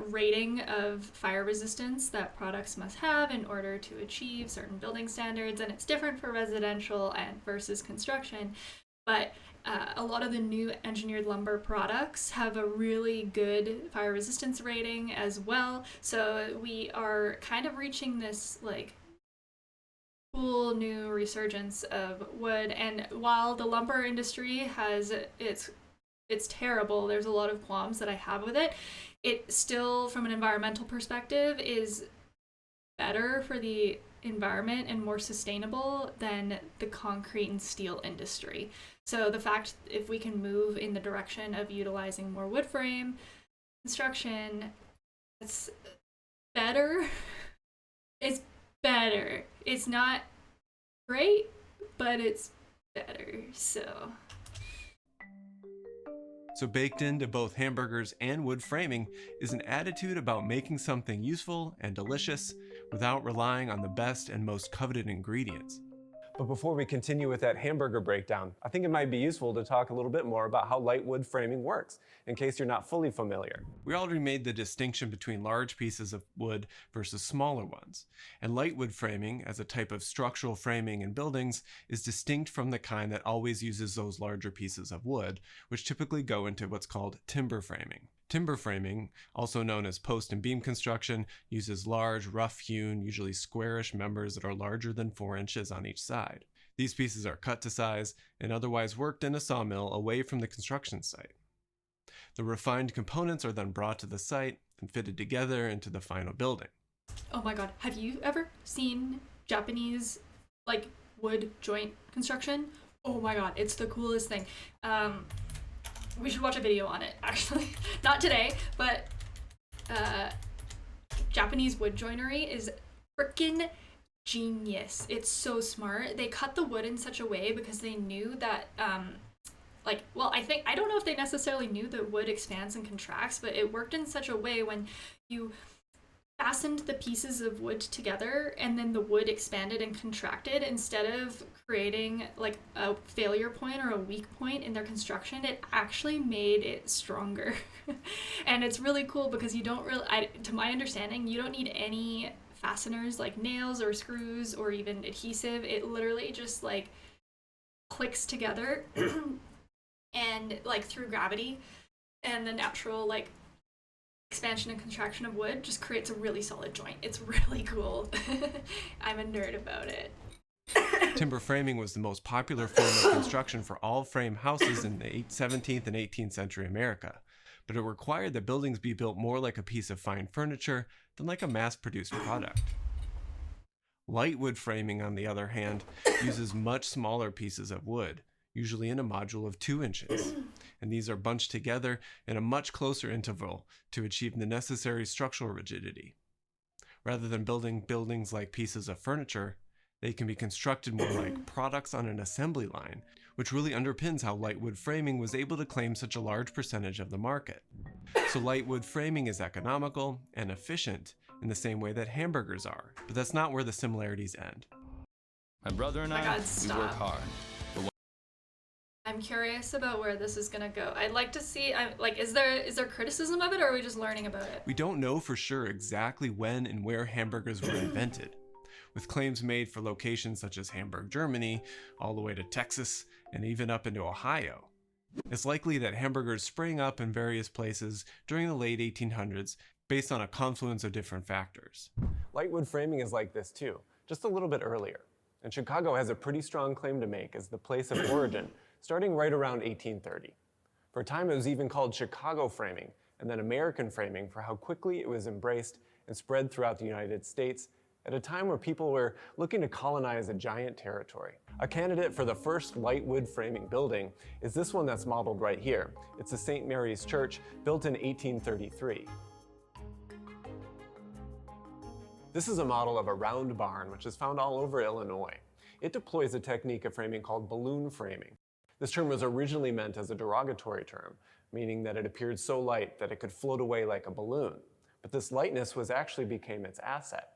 rating of fire resistance that products must have in order to achieve certain building standards, and it's different for residential and versus construction. But a lot of the new engineered lumber products have a really good fire resistance rating as well. So we are kind of reaching this like cool new resurgence of wood. And while the lumber industry has it's terrible, there's a lot of qualms that I have with it. It still, from an environmental perspective, is better for the environment and more sustainable than the concrete and steel industry. So the fact if we can move in the direction of utilizing more wood frame construction, It's better. It's better. It's not great, but it's better. So baked into both hamburgers and wood framing is an attitude about making something useful and delicious without relying on the best and most coveted ingredients. But before we continue with that hamburger breakdown, I think it might be useful to talk a little bit more about how light wood framing works, in case you're not fully familiar. We already made the distinction between large pieces of wood versus smaller ones, and light wood framing, as a type of structural framing in buildings, is distinct from the kind that always uses those larger pieces of wood, which typically go into what's called timber framing. Timber framing, also known as post and beam construction, uses large, rough-hewn, usually squarish members that are larger than 4 inches on each side. These pieces are cut to size and otherwise worked in a sawmill away from the construction site. The refined components are then brought to the site and fitted together into the final building. oh my god, have you ever seen Japanese like wood joint construction? Oh my god, it's the coolest thing. We should watch a video on it, actually. Not today, but Japanese wood joinery is freaking genius. It's so smart. They cut the wood in such a way because they knew that, I don't know if they necessarily knew that wood expands and contracts, but it worked in such a way when you fastened the pieces of wood together and then the wood expanded and contracted, instead of creating like a failure point or a weak point in their construction, it actually made it stronger. And it's really cool because you don't really, to my understanding, you don't need any fasteners like nails or screws or even adhesive. It literally just like clicks together and like through gravity, and the natural like expansion and contraction of wood just creates a really solid joint. It's really cool. I'm a nerd about it. Timber framing was the most popular form of construction for all frame houses in the 17th and 18th century America, but it required that buildings be built more like a piece of fine furniture than like a mass-produced product. Light wood framing, on the other hand, uses much smaller pieces of wood, usually in a module of 2 inches, and these are bunched together in a much closer interval to achieve the necessary structural rigidity. Rather than building buildings like pieces of furniture, they can be constructed more like products on an assembly line, which really underpins how light wood framing was able to claim such a large percentage of the market. So light wood framing is economical and efficient in the same way that hamburgers are, but that's not where the similarities end. My brother and Oh my I, God, we stop. work hard. I'm curious about where this is gonna go. I'd like to see, is there criticism of it, or are we just learning about it? We don't know for sure exactly when and where hamburgers were invented, with claims made for locations such as Hamburg, Germany, all the way to Texas, and even up into Ohio. It's likely that hamburgers sprang up in various places during the late 1800s based on a confluence of different factors. Light wood framing is like this too, just a little bit earlier. And Chicago has a pretty strong claim to make as the place of origin, starting right around 1830. For a time, it was even called Chicago framing, and then American framing for how quickly it was embraced and spread throughout the United States at a time where people were looking to colonize a giant territory. A candidate for the first light wood framing building is this one that's modeled right here. It's the St. Mary's Church, built in 1833. This is a model of a round barn, which is found all over Illinois. It deploys a technique of framing called balloon framing. This term was originally meant as a derogatory term, meaning that it appeared so light that it could float away like a balloon. But this lightness actually became its asset.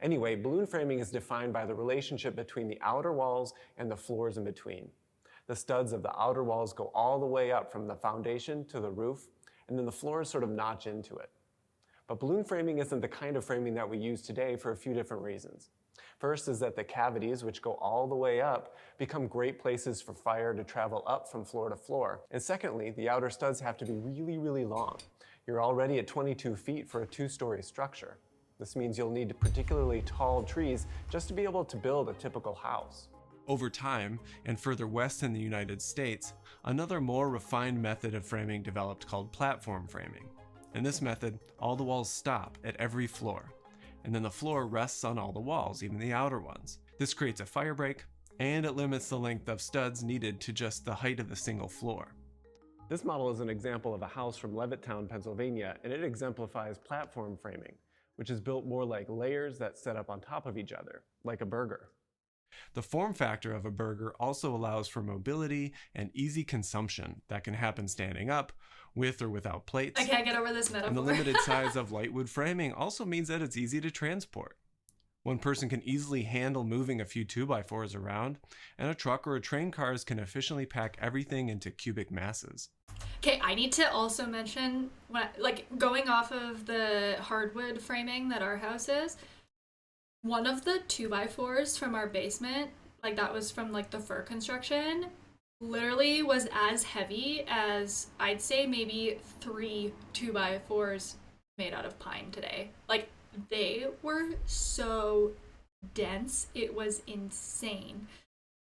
Anyway, balloon framing is defined by the relationship between the outer walls and the floors in between. The studs of the outer walls go all the way up from the foundation to the roof, and then the floors sort of notch into it. But balloon framing isn't the kind of framing that we use today for a few different reasons. First is that the cavities, which go all the way up, become great places for fire to travel up from floor to floor. And secondly, the outer studs have to be really, really long. You're already at 22 feet for a 2-story structure. This means you'll need particularly tall trees just to be able to build a typical house. Over time, and further west in the United States, another more refined method of framing developed called platform framing. In this method, all the walls stop at every floor, and then the floor rests on all the walls, even the outer ones. This creates a fire break, and it limits the length of studs needed to just the height of the single floor. This model is an example of a house from Levittown, Pennsylvania, and it exemplifies platform framing, which is built more like layers that set up on top of each other, like a burger. The form factor of a burger also allows for mobility and easy consumption that can happen standing up, with or without plates. I can't get over this metaphor. And the limited size of lightwood framing also means that it's easy to transport. One person can easily handle moving a few 2x4s around, and a truck or a train cars can efficiently pack everything into cubic masses. Okay, I need to also mention, like going off of the hardwood framing that our house is, one of the 2x4s from our basement, like that was from like the fir construction, literally was as heavy as, I'd say, maybe 3 2x4s made out of pine today. Like, they were so dense, it was insane.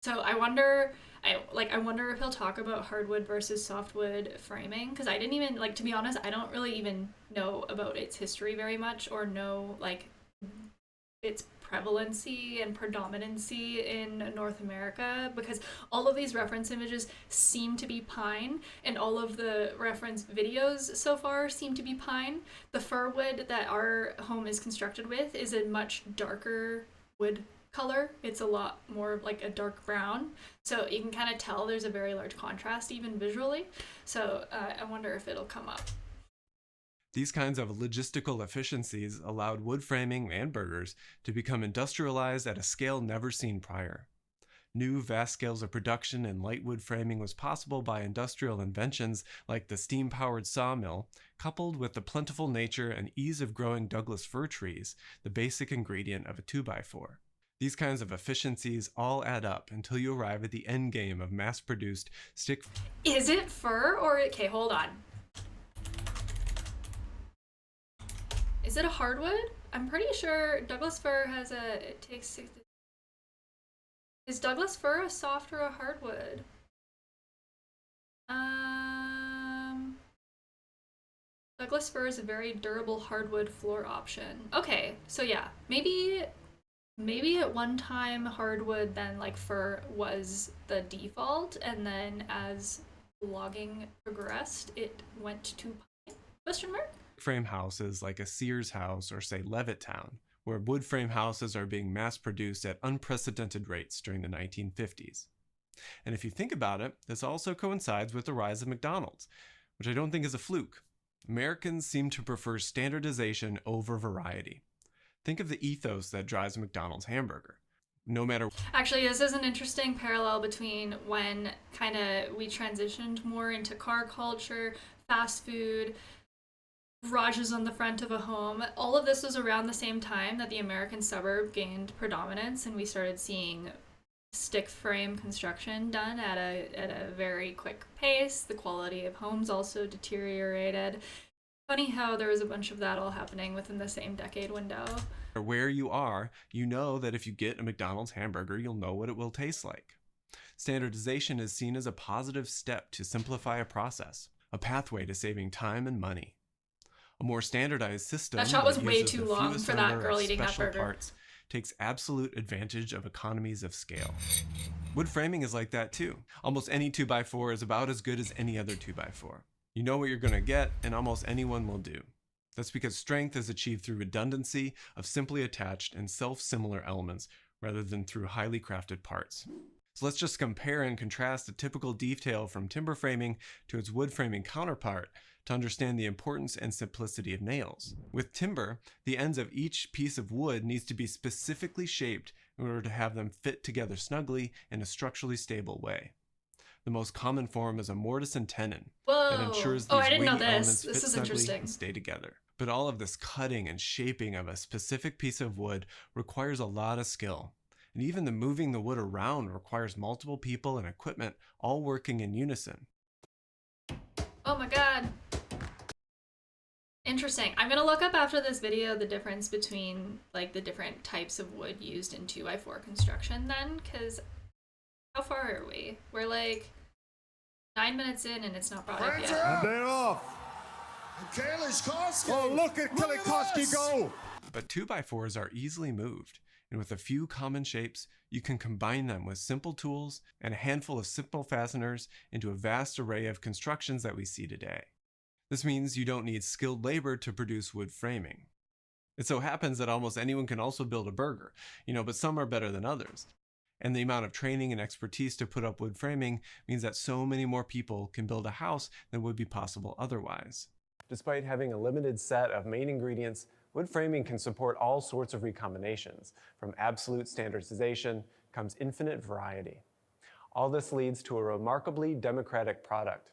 So I wonder if he'll talk about hardwood versus softwood framing, because I didn't even, like, to be honest, I don't really even know about its history very much, or know like its prevalency and predominancy in North America, because all of these reference images seem to be pine, and all of the reference videos so far seem to be pine. The fir wood that our home is constructed with is a much darker wood color. It's a lot more like a dark brown, so you can kind of tell there's a very large contrast even visually. So I wonder if it'll come up. These kinds of logistical efficiencies allowed wood framing and burgers to become industrialized at a scale never seen prior. New vast scales of production in light wood framing was possible by industrial inventions like the steam-powered sawmill, coupled with the plentiful nature and ease of growing Douglas fir trees, the basic ingredient of a 2x4. These kinds of efficiencies all add up until you arrive at the end game of mass-produced stick. Is it fir or, okay, hold on. Is it a hardwood? I'm pretty sure Douglas fir has it takes 6 to... Is Douglas fir a soft or a hardwood? Douglas fir is a very durable hardwood floor option. Okay, so yeah, maybe at one time hardwood, then like fir was the default, and then as logging progressed, it went to pine? Question mark? Frame houses like a Sears house or say Levittown, where wood frame houses are being mass produced at unprecedented rates during the 1950s. And if you think about it, this also coincides with the rise of McDonald's, which I don't think is a fluke. Americans seem to prefer standardization over variety. Think of the ethos that drives McDonald's hamburger. No matter... Actually, this is an interesting parallel between when kind of we transitioned more into car culture, fast food, garages on the front of a home. All of this was around the same time that the American suburb gained predominance, and we started seeing stick frame construction done at a very quick pace. The quality of homes also deteriorated. Funny how there was a bunch of that all happening within the same decade window. Where you are, you know that if you get a McDonald's hamburger, you'll know what it will taste like. Standardization is seen as a positive step to simplify a process, a pathway to saving time and money. A more standardized system that shot was way uses too the long fewest for that number girl of eating that special burger. parts takes absolute advantage of economies of scale. Wood framing is like that too. Almost any 2x4 is about as good as any other 2x4. You know what you're going to get, and almost anyone will do. That's because strength is achieved through redundancy of simply attached and self-similar elements rather than through highly crafted parts. So let's just compare and contrast a typical detail from timber framing to its wood framing counterpart to understand the importance and simplicity of nails. With timber, the ends of each piece of wood needs to be specifically shaped in order to have them fit together snugly in a structurally stable way. The most common form is a mortise and tenon that ensures these weighty elements fit snugly and stay together. But all of this cutting and shaping of a specific piece of wood requires a lot of skill. And even the moving the wood around requires multiple people and equipment all working in unison. Oh my god. Interesting. I'm gonna look up after this video the difference between like the different types of wood used in 2x4 construction then, because how far are we? We're like 9 minutes in and it's not brought up yet. They're off. Oh, look at Kilikoski go! But 2x4s are easily moved, and with a few common shapes, you can combine them with simple tools and a handful of simple fasteners into a vast array of constructions that we see today. This means you don't need skilled labor to produce wood framing. It so happens that almost anyone can also build a burger, but some are better than others. And the amount of training and expertise to put up wood framing means that so many more people can build a house than would be possible otherwise. Despite having a limited set of main ingredients, wood framing can support all sorts of recombinations. From absolute standardization comes infinite variety. All this leads to a remarkably democratic product.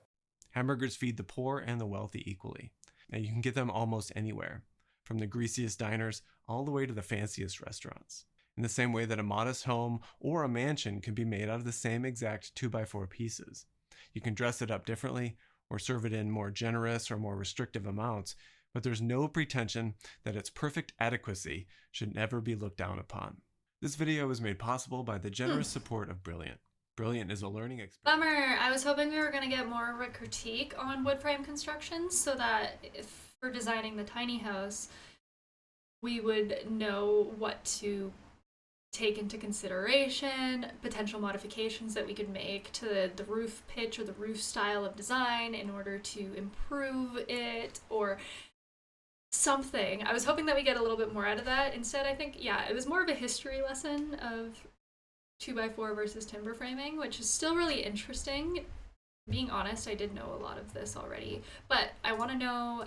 Hamburgers feed the poor and the wealthy equally, and you can get them almost anywhere, from the greasiest diners all the way to the fanciest restaurants. In the same way that a modest home or a mansion can be made out of the same exact 2x4 pieces. You can dress it up differently or serve it in more generous or more restrictive amounts, but there's no pretension that its perfect adequacy should never be looked down upon. This video was made possible by the generous support of Brilliant. Brilliant is a learning experience. Bummer. I was hoping we were going to get more of a critique on wood frame construction so that if we're designing the tiny house, we would know what to take into consideration, potential modifications that we could make to the roof pitch or the roof style of design in order to improve it or something. I was hoping that we get a little bit more out of that. Instead, I think, yeah, it was more of a history lesson of 2x4 versus timber framing, which is still really interesting. Being honest, I did know a lot of this already, but I want to know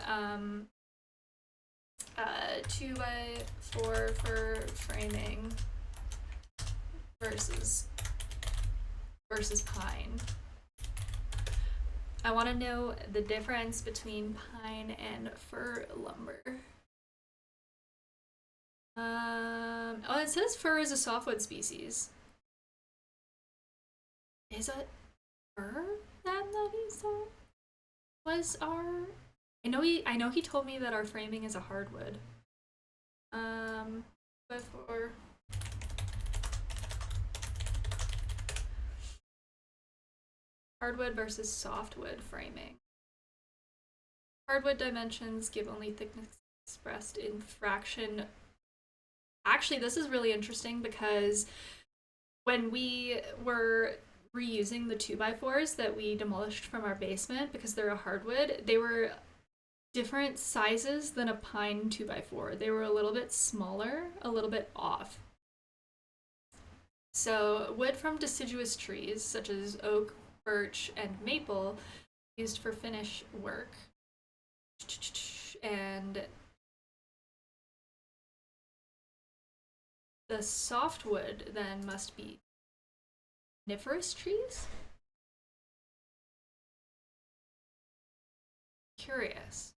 2x4 for framing versus pine. I want to know the difference between pine and fir lumber. Oh, it says fir is a softwood species. Is it fir then that he said was our? I know he told me that our framing is a hardwood. But for hardwood versus softwood framing. Hardwood dimensions give only thickness expressed in fraction. Actually, this is really interesting because when we were reusing the 2x4s that we demolished from our basement because they're a hardwood, they were different sizes than a pine 2x4. They were a little bit smaller, a little bit off. So wood from deciduous trees such as oak, birch, and maple used for finish work. And the softwood then must be coniferous trees? Curious.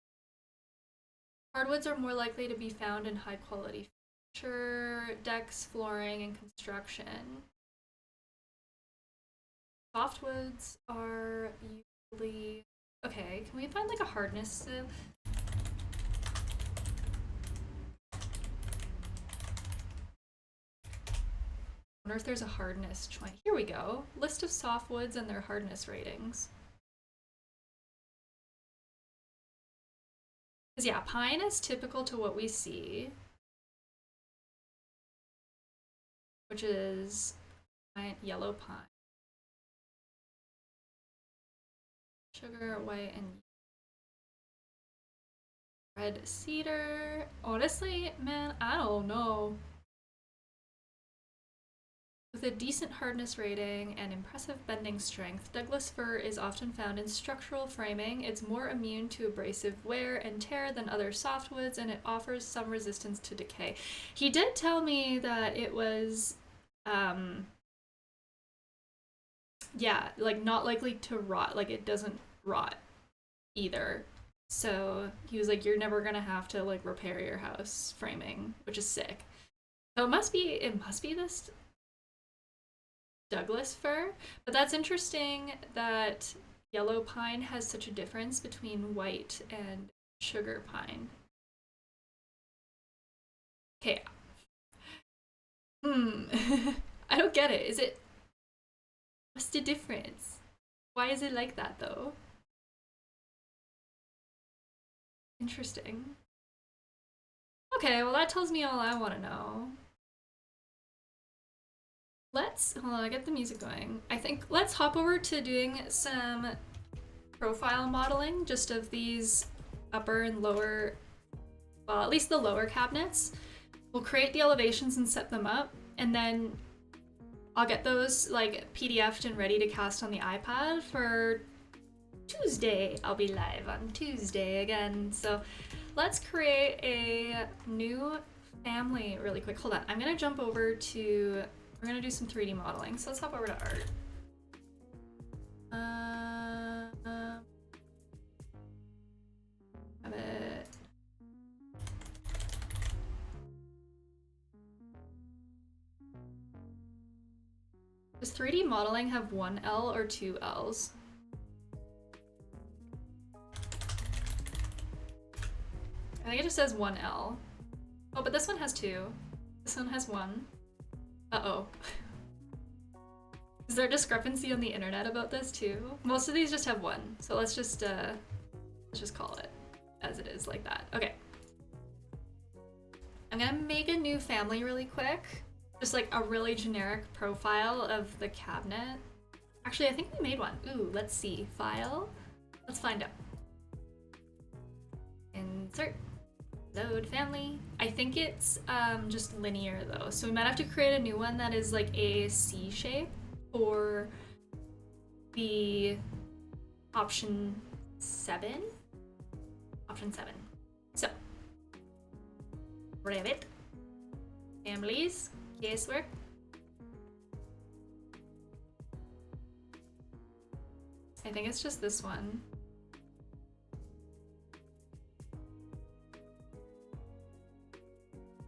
Hardwoods are more likely to be found in high quality furniture, decks, flooring, and construction. Softwoods are usually... Okay, can we find like a hardness? I wonder if there's a hardness choice. Here we go. List of softwoods and their hardness ratings. Because yeah, pine is typical to what we see, which is yellow pine. Sugar, white, and red cedar. Honestly, man, I don't know. With a decent hardness rating and impressive bending strength, Douglas fir is often found in structural framing. It's more immune to abrasive wear and tear than other softwoods, and it offers some resistance to decay. He did tell me that it was, yeah, like not likely to rot. Like it doesn't rot either. So he was like, you're never gonna have to like repair your house framing, which is sick. So it must be this Douglas fir, but that's interesting that yellow pine has such a difference between white and sugar pine. Okay. I don't get it. What's the difference? Why is it like that though? Interesting. Okay, well that tells me all I want to know. let's, hold on, I get the music going. I think let's hop over to doing some profile modeling just of these upper and lower, well, at least the lower cabinets. We'll create the elevations and set them up, and then I'll get those like PDF'd and ready to cast on the iPad for Tuesday. I'll be live on Tuesday again. So let's create a new family really quick. Hold on, I'm gonna jump over to, we're gonna do some 3D modeling. So let's hop over to art. Have it. Does 3D modeling have one L or two L's? I think it just says one L. Oh, but this one has two. This one has one. Uh-oh. Is there a discrepancy on the internet about this too? Most of these just have one, so let's just call it as it is like that. Okay. I'm gonna make a new family really quick. Just like a really generic profile of the cabinet. Actually, I think we made one. Ooh, let's see. File. Let's find out. Insert. Load family. I think it's just linear though, so we might have to create a new one that is like a C shape for the option 7. Option 7. So, Revit, families, casework. I think it's just this one.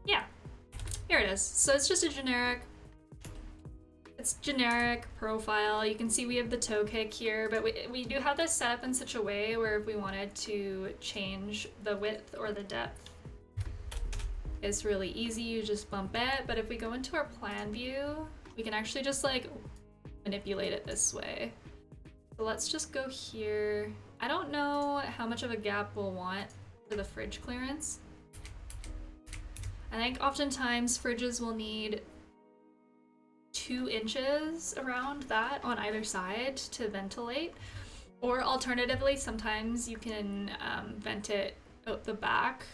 Yeah, here it is. So it's just a generic, it's generic profile. You can see we have the toe kick here, but we do have this set up in such a way where if we wanted to change the width or the depth, it's really easy. You just bump it. But if we go into our plan view, we can actually just like manipulate it this way. So let's just go here. I don't know how much of a gap we'll want for the fridge clearance. I think oftentimes fridges will need 2 inches around that on either side to ventilate. Or alternatively, sometimes you can vent it out the back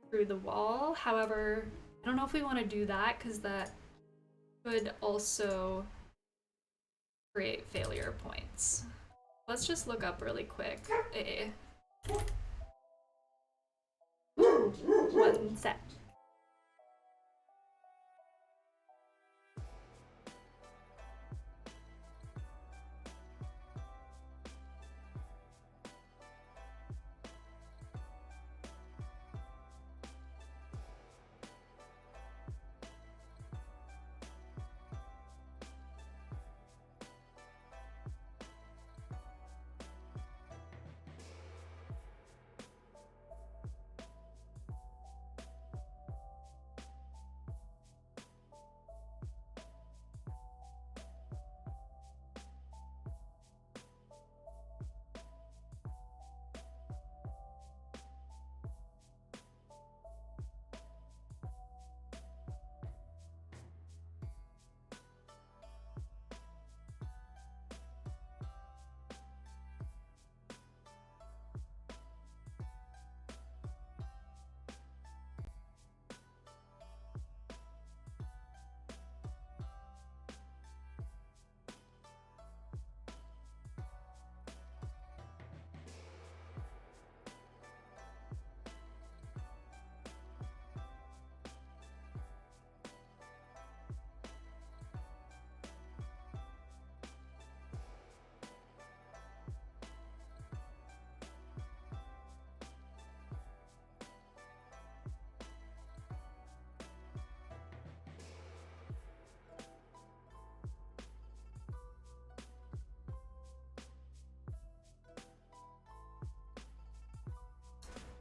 through the wall. However, I don't know if we want to do that because that could also create failure points. Let's just look up really quick. One sec.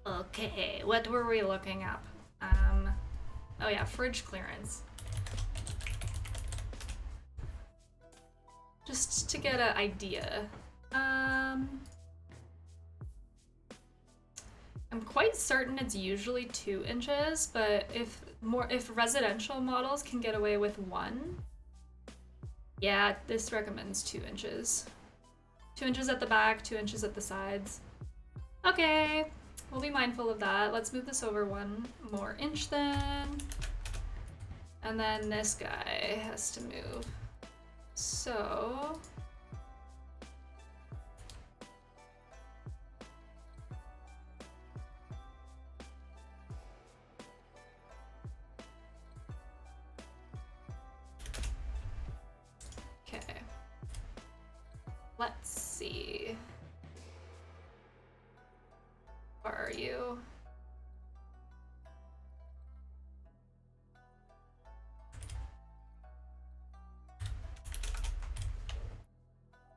Okay, what were we looking up? Oh yeah, fridge clearance. Just to get an idea. I'm quite certain it's usually 2 inches, but if residential models can get away with 1, Yeah, this recommends 2 inches. 2 inches at the back, 2 inches at the sides. Okay, we'll be mindful of that. Let's move this over 1 more inch then. And then this guy has to move. So... okay. Let's see. Where are you?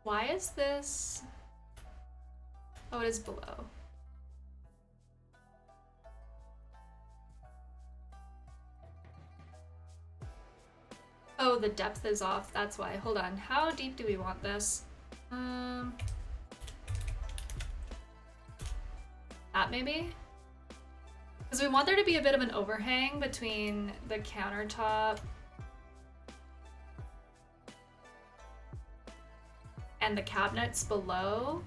Why is this? Oh, it is below. Oh, the depth is off. That's why. Hold on. How deep do we want this? That maybe? Because we want there to be a bit of an overhang between the countertop and the cabinets below.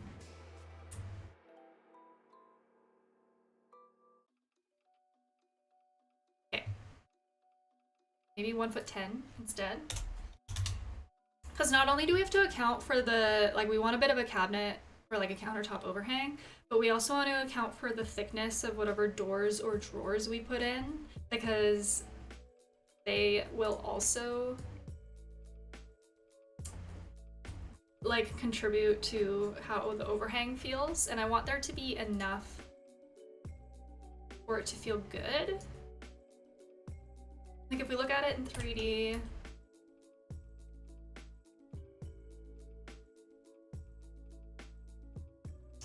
Okay. Maybe 1'10" instead. Because not only do we have to account for the, like, we want a bit of a cabinet or like a countertop overhang, but we also want to account for the thickness of whatever doors or drawers we put in, because they will also like contribute to how the overhang feels, and I want there to be enough for it to feel good. Like if we look at it in 3D,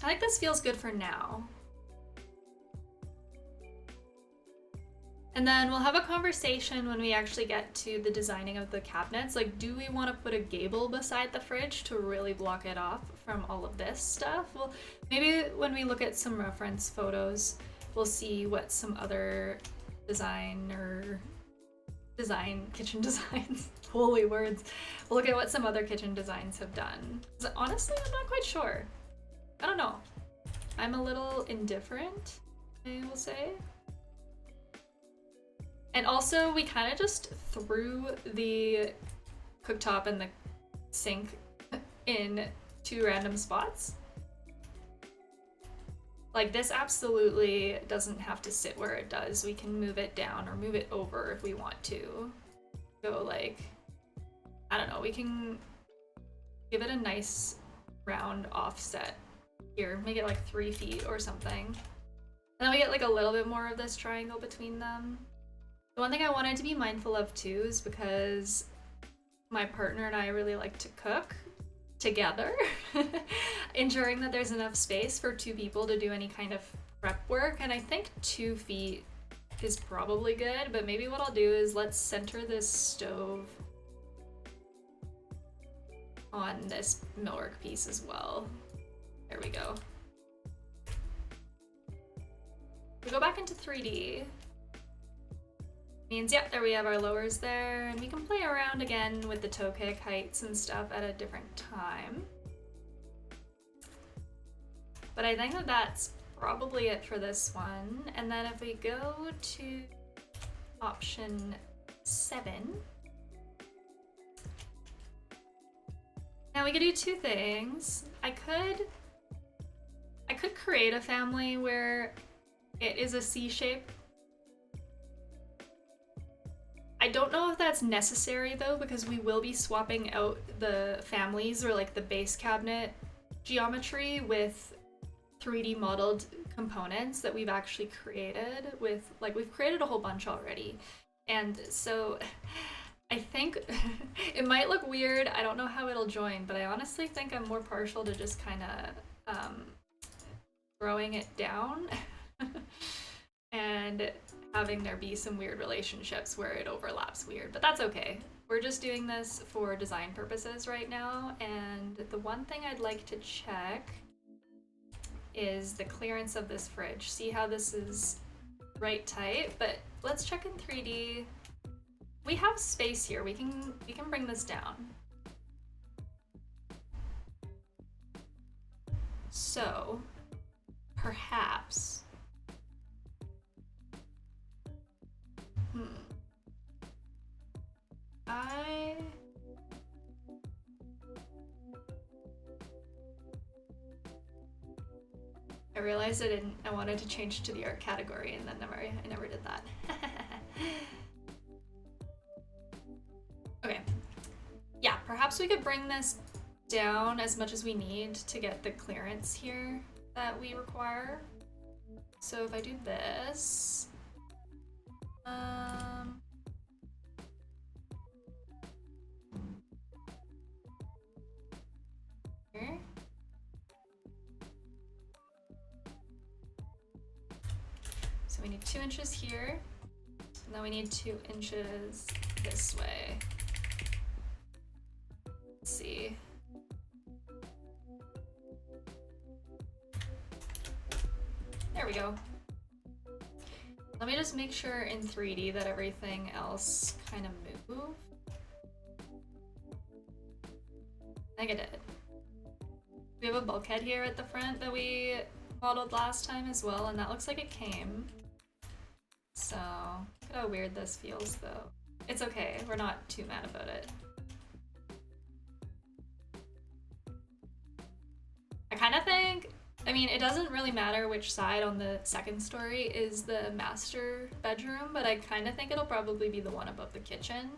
I think this feels good for now. And then we'll have a conversation when we actually get to the designing of the cabinets. Like, do we want to put a gable beside the fridge to really block it off from all of this stuff? Well, maybe when we look at some reference photos, we'll see what some other kitchen designs, holy words. We'll look at what some other kitchen designs have done. 'Cause honestly, I'm not quite sure. I don't know. I'm a little indifferent, I will say. And also, we kind of just threw the cooktop and the sink in 2 random spots. Like, this absolutely doesn't have to sit where it does. We can move it down or move it over if we want to. Go like, I don't know, we can give it a nice round offset. Here, make it like 3 feet or something. And then we get like a little bit more of this triangle between them. The one thing I wanted to be mindful of too is because my partner and I really like to cook together, ensuring that there's enough space for 2 people to do any kind of prep work. And I think 2 feet is probably good, but maybe what I'll do is let's center this stove on this millwork piece as well. There we go. We go back into 3D. Means, yep, there we have our lowers there, and we can play around again with the toe kick heights and stuff at a different time. But I think that that's probably it for this one. And then if we go to option 7, now we could do 2 things. I could create a family where it is a C shape. I don't know if that's necessary though, because we will be swapping out the families or like the base cabinet geometry with 3D modeled components that we've actually created with, like, we've created a whole bunch already. And so I think it might look weird. I don't know how it'll join, but I honestly think I'm more partial to just kind of throwing it down and having there be some weird relationships where it overlaps weird, but that's okay. We're just doing this for design purposes right now, and the one thing I'd like to check is the clearance of this fridge. See how this is right tight, but let's check in 3D. We have space here. We can bring this down. So, perhaps... I realized I wanted to change to the art category and then I never did that. Okay. Yeah, perhaps we could bring this down as much as we need to get the clearance here that we require. So if I do this, here. So we need 2 inches here, and then we need 2 inches this way. Let's see. There we go. Let me just make sure in 3D that everything else kind of moved. I think I did. We have a bulkhead here at the front that we modeled last time as well, and that looks like it came. So, look at how weird this feels though. It's okay, we're not too mad about it. I kind of think, I mean, it doesn't really matter which side on the second story is the master bedroom, but I kind of think it'll probably be the one above the kitchen.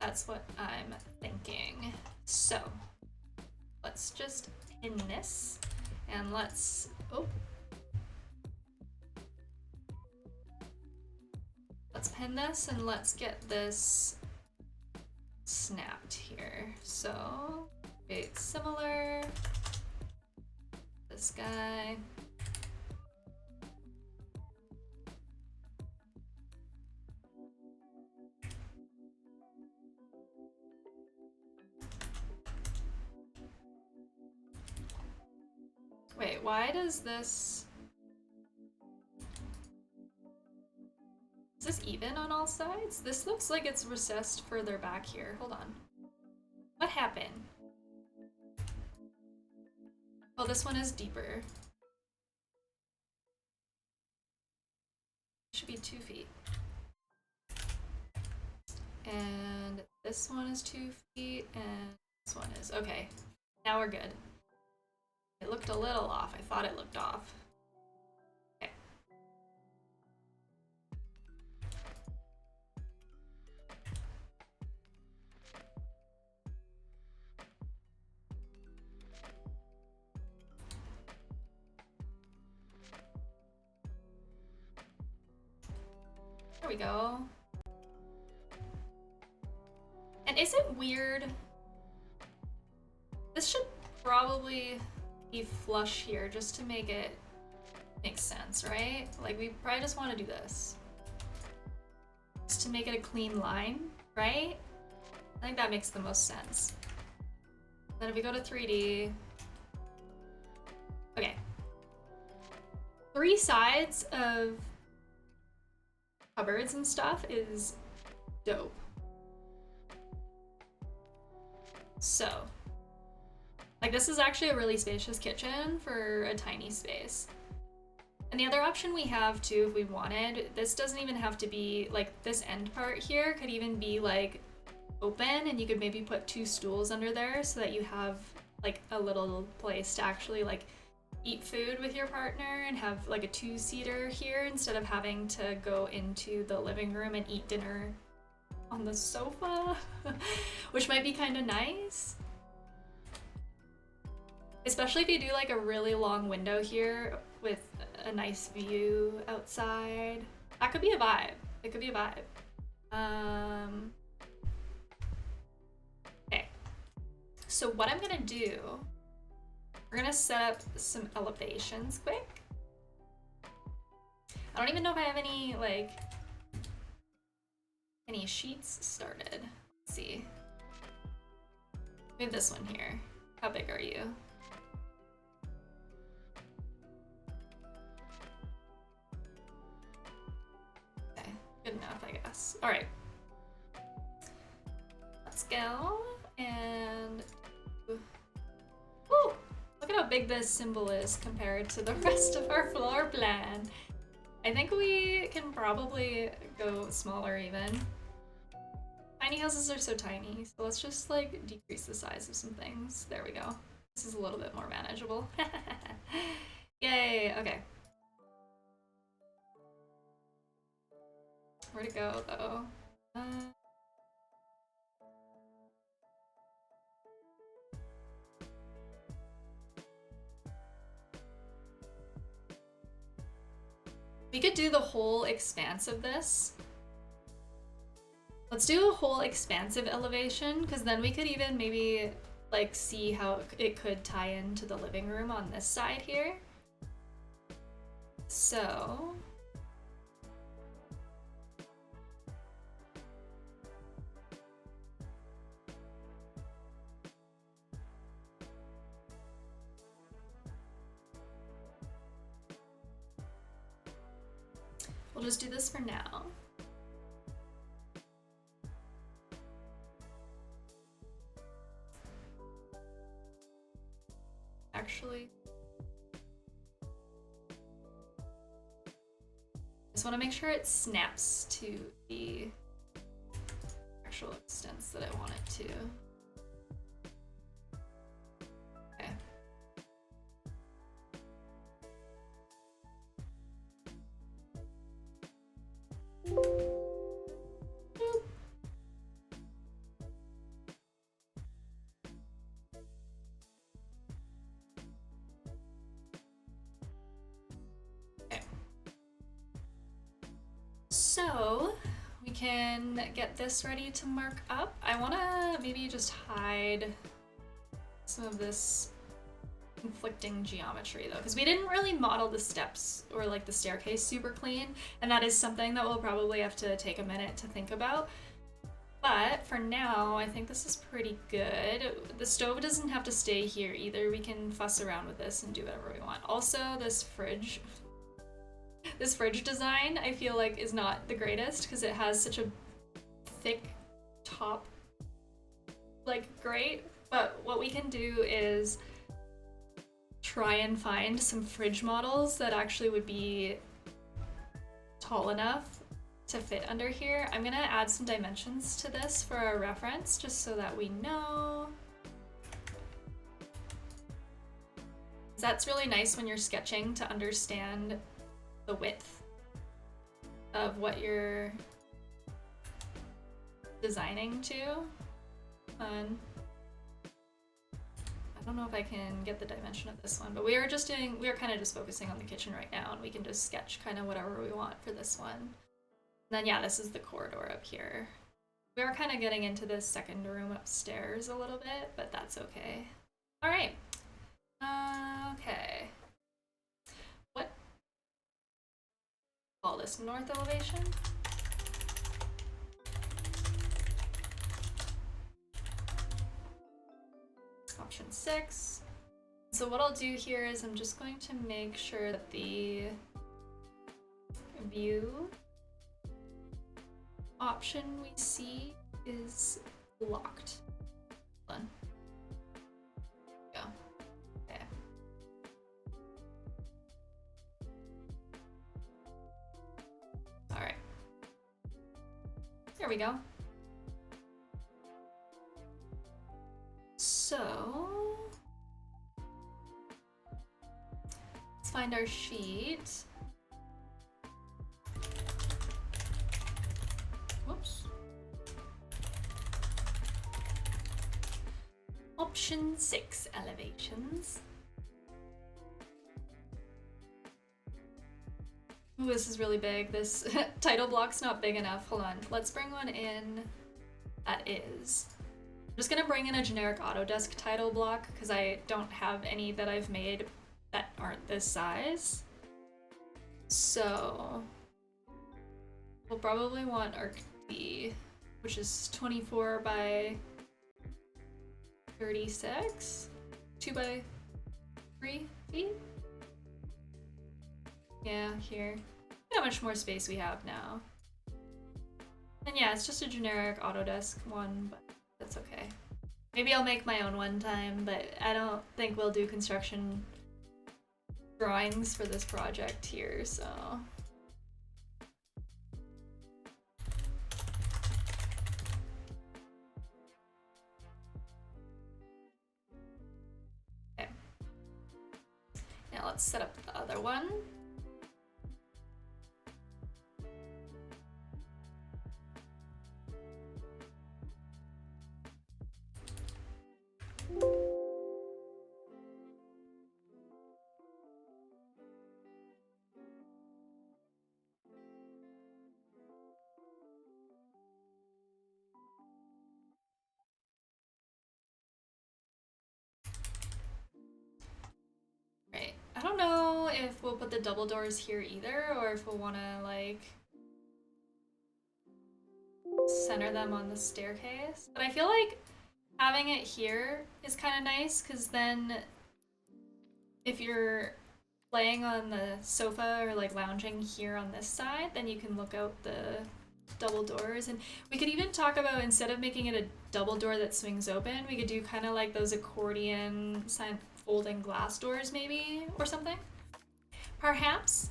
That's what I'm thinking. So, let's just pin this, and let's, let's pin this and let's get this snapped here. So, it's similar. This guy. Wait, why does this... Is this even on all sides? This looks like it's recessed further back here. Hold on. What happened? Oh, this one is deeper. Should be 2 feet. And this one is 2 feet, and this one is... Okay, now we're good. It looked a little off. I thought it looked off. Okay. There we go. And is it weird? This should probably be flush here just to make it make sense, right? Like, we probably just want to do this. Just to make it a clean line, right? I think that makes the most sense. Then if we go to 3D... Okay. 3 sides of cupboards and stuff is dope. So, like, this is actually a really spacious kitchen for a tiny space. And the other option we have too, if we wanted, this doesn't even have to be, like, this end part here could even be like open, and you could maybe put 2 stools under there so that you have like a little place to actually like eat food with your partner and have like a 2-seater here instead of having to go into the living room and eat dinner on the sofa, which might be kind of nice. Especially if you do like a really long window here with a nice view outside. That could be a vibe. It could be a vibe. Okay. So what I'm gonna do, we're gonna set up some elevations quick. I don't even know if I have any like any sheets started. Let's see. We have this one here. How big are you? Okay, good enough, I guess. All right. Let's go and big this symbol is compared to the rest of our floor plan. I think we can probably go smaller even. Tiny houses are so tiny, so let's just like decrease the size of some things. There we go. This is a little bit more manageable. Yay, okay. Where to go though? We could do the whole expanse of this. Let's do a whole expansive elevation, because then we could even maybe like see how it could tie into the living room on this side here. So we'll just do this for now. Actually, just want to make sure it snaps to the actual extents that I want it to. Okay. So we can get this ready to mark up. I want to maybe just hide some of this conflicting geometry though, because we didn't really model the steps or like the staircase super clean, and that is something that we'll probably have to take a minute to think about. But for now, I think this is pretty good. The stove doesn't have to stay here either. We can fuss around with this and do whatever we want. Also, this fridge design, I feel like is not the greatest because it has such a thick top, like grate. But what we can do is try and find some fridge models that actually would be tall enough to fit under here. I'm gonna add some dimensions to this for our reference, just so that we know. That's really nice when you're sketching to understand the width of what you're designing to. I don't know if I can get the dimension of this one, but we are kind of just focusing on the kitchen right now, and we can just sketch kind of whatever we want for this one. And then yeah, this is the corridor up here. We are kind of getting into this second room upstairs a little bit, but that's okay. All right. Okay. What? Call this north elevation. Option 6. So what I'll do here is I'm just going to make sure that the view option we see is locked. Hold on. Go. Okay. All right. There we go. So let's find our sheet. Whoops. Option 6, elevations. Ooh, this is really big. This title block's not big enough. Hold on. Let's bring one in that is. I'm just gonna bring in a generic Autodesk title block because I don't have any that I've made that aren't this size. So we'll probably want our B, which is 24 by 36, 2 by 3 feet. Yeah, here. Look how much more space we have now. And yeah, it's just a generic Autodesk one, but that's okay. Maybe I'll make my own one time, but I don't think we'll do construction drawings for this project here, so. Okay. Now let's set up the other one. Right. I don't know if we'll put the double doors here either, or if we'll want to like center them on the staircase. But I feel like having it here is kind of nice, because then if you're laying on the sofa or like lounging here on this side, then you can look out the double doors. And we could even talk about, instead of making it a double door that swings open, we could do kind of like those accordion folding glass doors maybe, or something. Perhaps.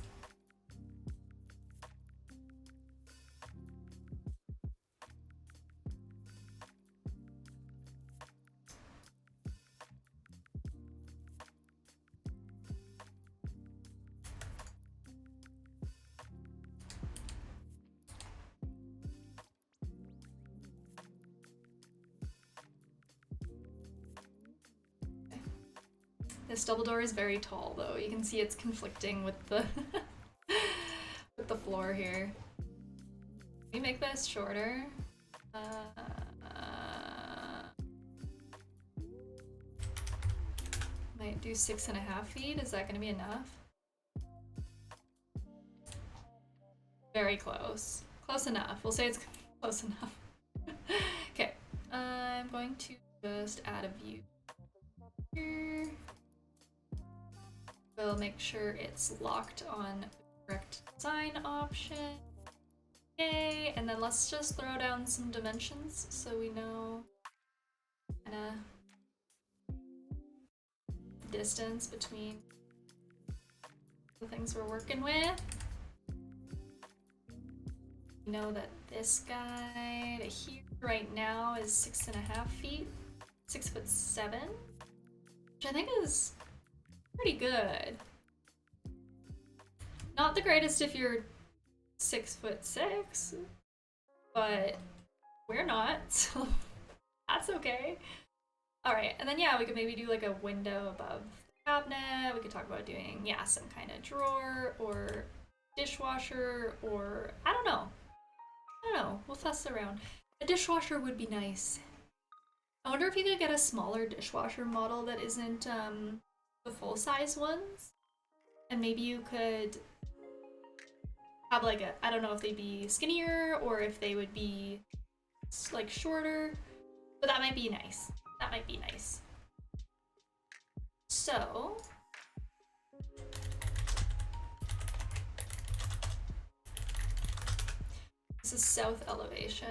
This double door is very tall though. You can see it's conflicting with the with the floor here. Can we make this shorter? Might do 6.5 feet. Is that gonna be enough? Very close. Close enough. We'll say it's close enough. Okay. I'm going to just add a view here. We'll make sure it's locked on the correct design option. Okay, and then let's just throw down some dimensions so we know kinda distance between the things we're working with. We know that this guy to here right now is 6.5 feet, 6'7", which I think is pretty good. Not the greatest if you're 6'6", but we're not, so that's okay. All right, and then yeah, we could maybe do like a window above the cabinet. We could talk about doing, yeah, some kind of drawer or dishwasher, or I don't know. We'll fuss around. A dishwasher would be nice. I wonder if you could get a smaller dishwasher model that isn't the full-size ones, and maybe you could have like a, I don't know if they'd be skinnier or if they would be like shorter, but that might be nice. That might be nice. So this is south elevation.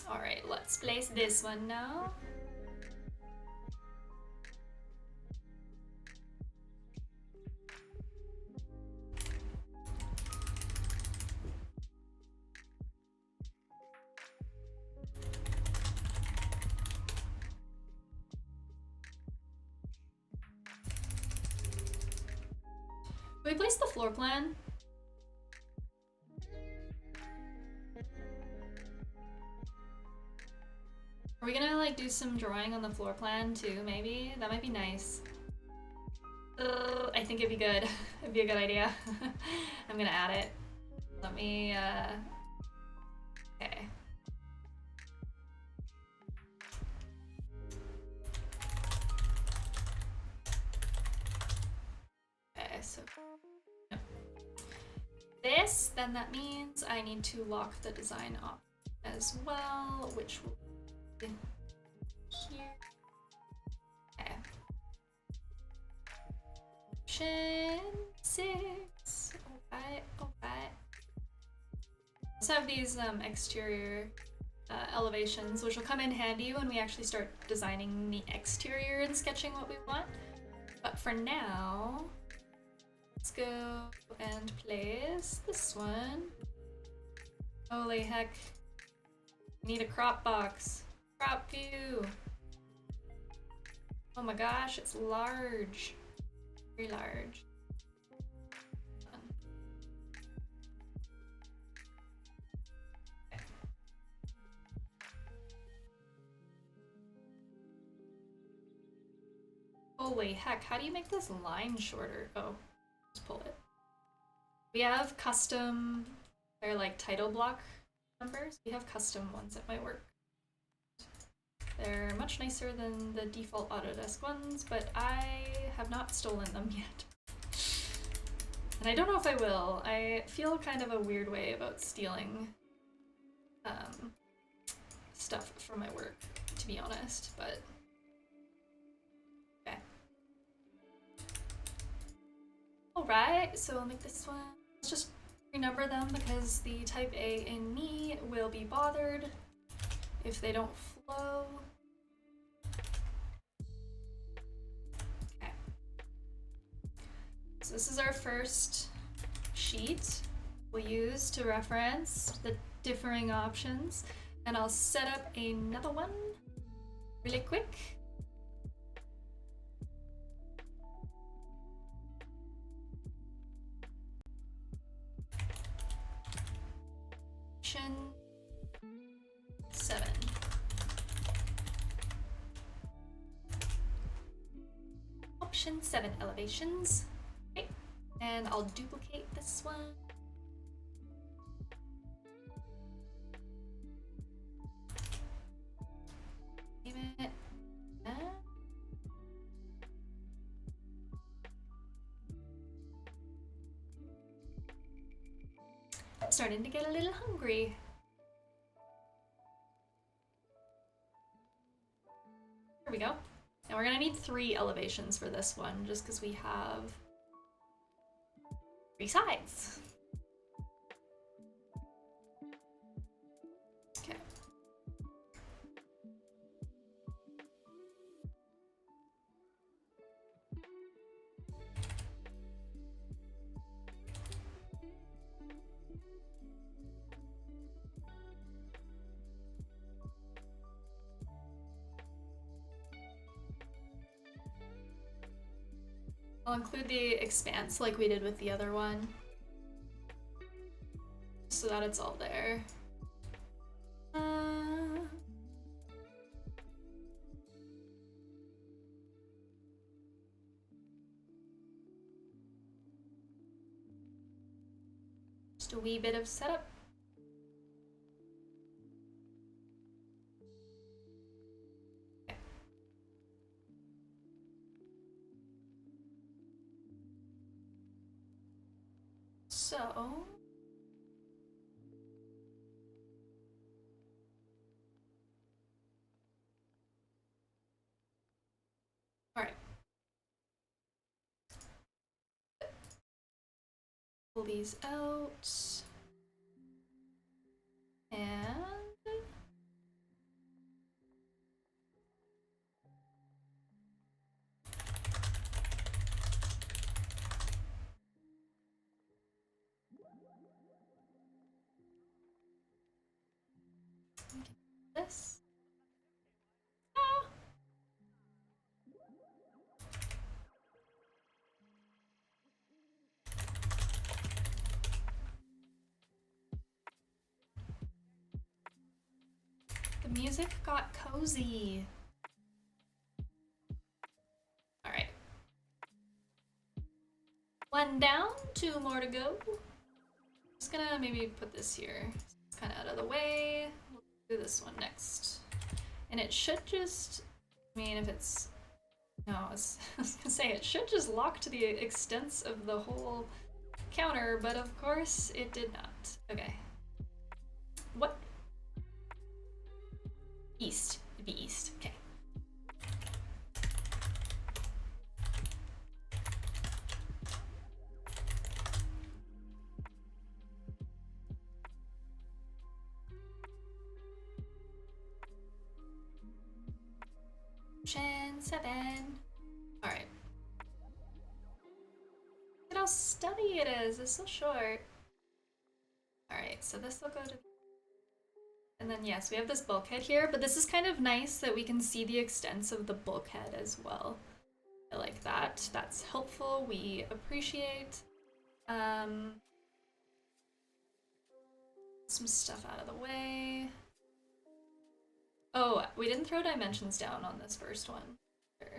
All right, let's place this one now. Can we place the floor plan? Are we gonna like do some drawing on the floor plan too, maybe? That might be nice. I think it'd be good. It'd be a good idea. I'm gonna add it. Let me, okay. Okay, so this, then that means I need to lock the design up as well, which will be here. Okay. Option 6. Alright. Let's have these exterior elevations, which will come in handy when we actually start designing the exterior and sketching what we want. But for now, let's go and place this one. Holy heck. We need a crop box. Crop view. Oh my gosh, it's large. Very large. Holy heck, how do you make this line shorter? Oh, just pull it. We have custom, they're like title block numbers. We have custom ones that might work. They're much nicer than the default Autodesk ones, but I have not stolen them yet. And I don't know if I will. I feel kind of a weird way about stealing stuff from my work, to be honest, but okay. Alright, so I'll make this one. Let's just renumber them because the type A in me will be bothered if they don't flow. Okay. So this is our first sheet we'll use to reference the differing options, and I'll set up another one really quick. Option 7. Option 7 elevations. Okay. And I'll duplicate this one. Name it. I'm starting to get a little hungry. There we go. And we're gonna need 3 elevations for this one, just because we have 3 sides. Okay. I'll include the expanse like we did with the other one, so that it's all there. Just a wee bit of setup. So, all right. Pull these out. And this. Ah. The music got cozy. All right. 1 down, 2 more to go. Just gonna maybe put this here. It's kind of out of the way. We'll do this one next. And it should just, I mean, if it's, no, I was gonna say it should just lock to the extents of the whole counter, but of course it did not. Okay. What? East. It'd be east. Okay. Kitchen 7. Alright. Look at how stubby it is. It's so short. Alright, so this will go to... And then yes, we have this bulkhead here, but this is kind of nice that we can see the extents of the bulkhead as well. I like that. That's helpful. We appreciate. Some stuff out of the way. Oh, we didn't throw dimensions down on this first one. Sure.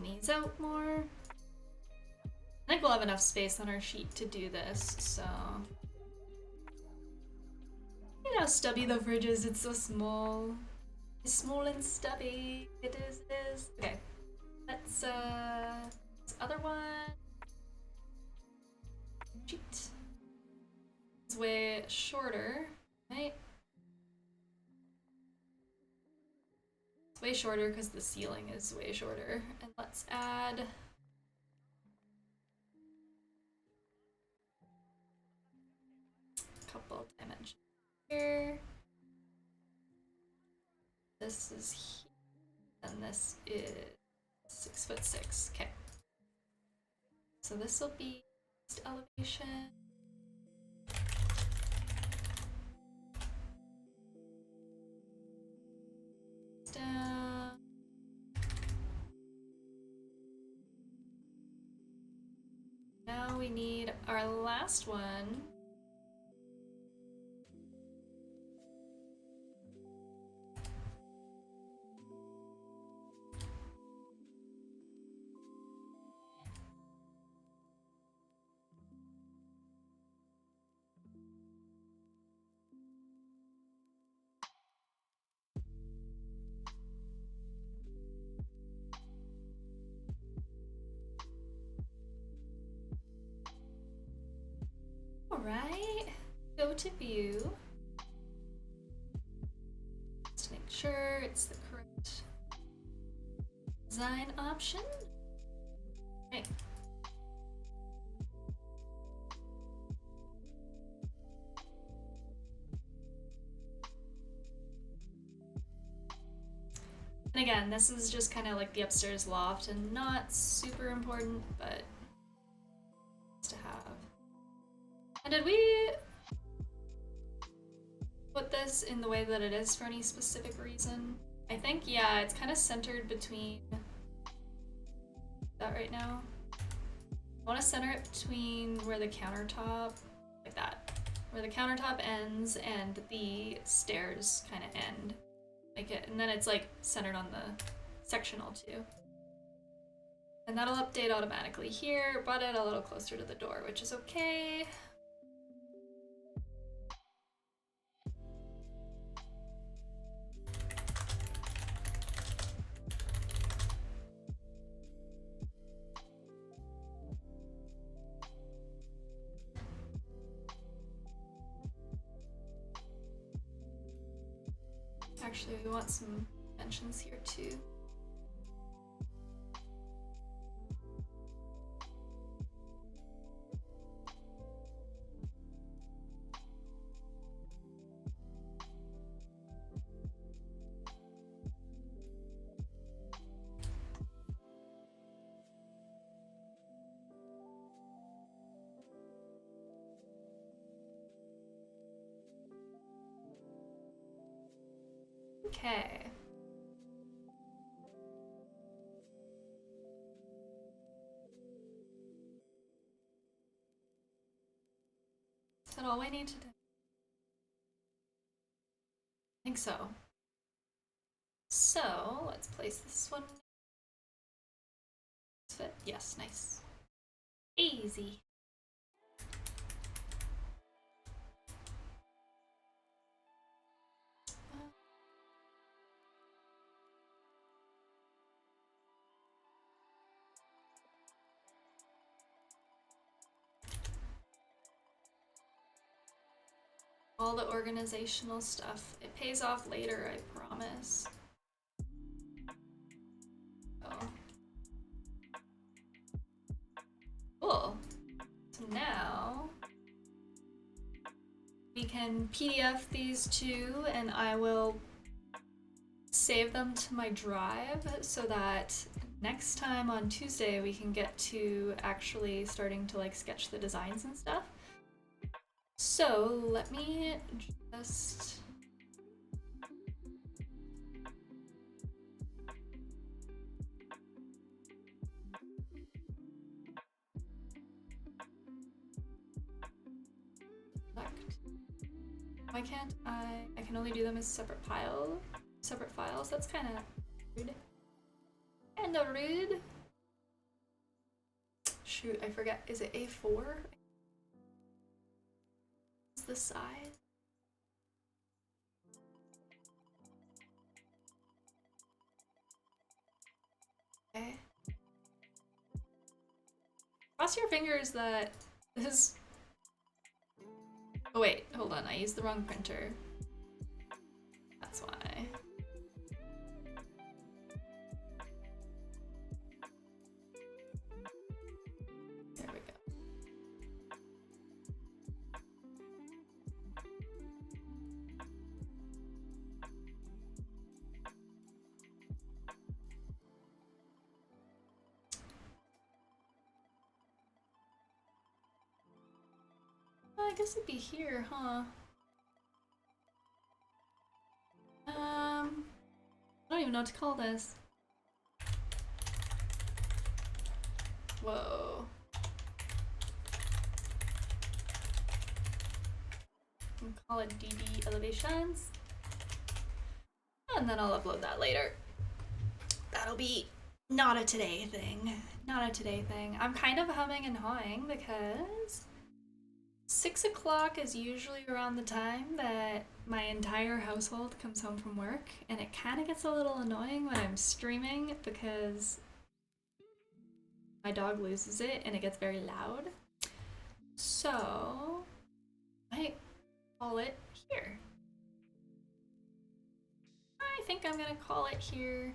These out more. I think we'll have enough space on our sheet to do this, so. You know how stubby the fridge is, it's so small. It's small and stubby. It is, it is. Okay. Let's, this other one. Sheet. It's way shorter, right? It's way shorter because the ceiling is way shorter. And let's add a couple dimensions here. This is here, and this is 6'6". Okay. So this will be elevation. Down. Now we need our last one. Alright, go to view. Just to make sure it's the correct design option. Right. And again, this is just kind of like the upstairs loft and not super important, but it's to have. And did we put this in the way that it is for any specific reason? I think, yeah, it's kind of centered between that right now. I want to center it between where the countertop, like that, where the countertop ends and the stairs kind of end. Like it, and then it's like centered on the sectional too. And that'll update automatically here, brought it a little closer to the door, which is okay. Actually, we want some dimensions here too. Okay. Is that all we need to do? I think so. So, let's place this one. Does it fit? Yes, nice. Easy. all the organizational stuff. It pays off later, I promise. Oh. Cool. So now we can PDF these two and I will save them to my drive so that next time on Tuesday we can get to actually starting to like sketch the designs and stuff. So let me just select. Why can't I can only do them as separate files. That's kind of rude. Kinda rude. Shoot, I forget. Is it A4? Is the size? Okay. Cross your fingers that this. Oh wait, hold on. I used the wrong printer. That's why. There we go. I guess it'd be here, huh? I don't even know what to call this. Whoa. Can call it DD Elevations. And then I'll upload that later. That'll be not a today thing. Not a today thing. I'm kind of humming and hawing because 6 o'clock is usually around the time that my entire household comes home from work, and it kind of gets a little annoying when I'm streaming because my dog loses it and it gets very loud. So I call it here. I think I'm gonna call it here.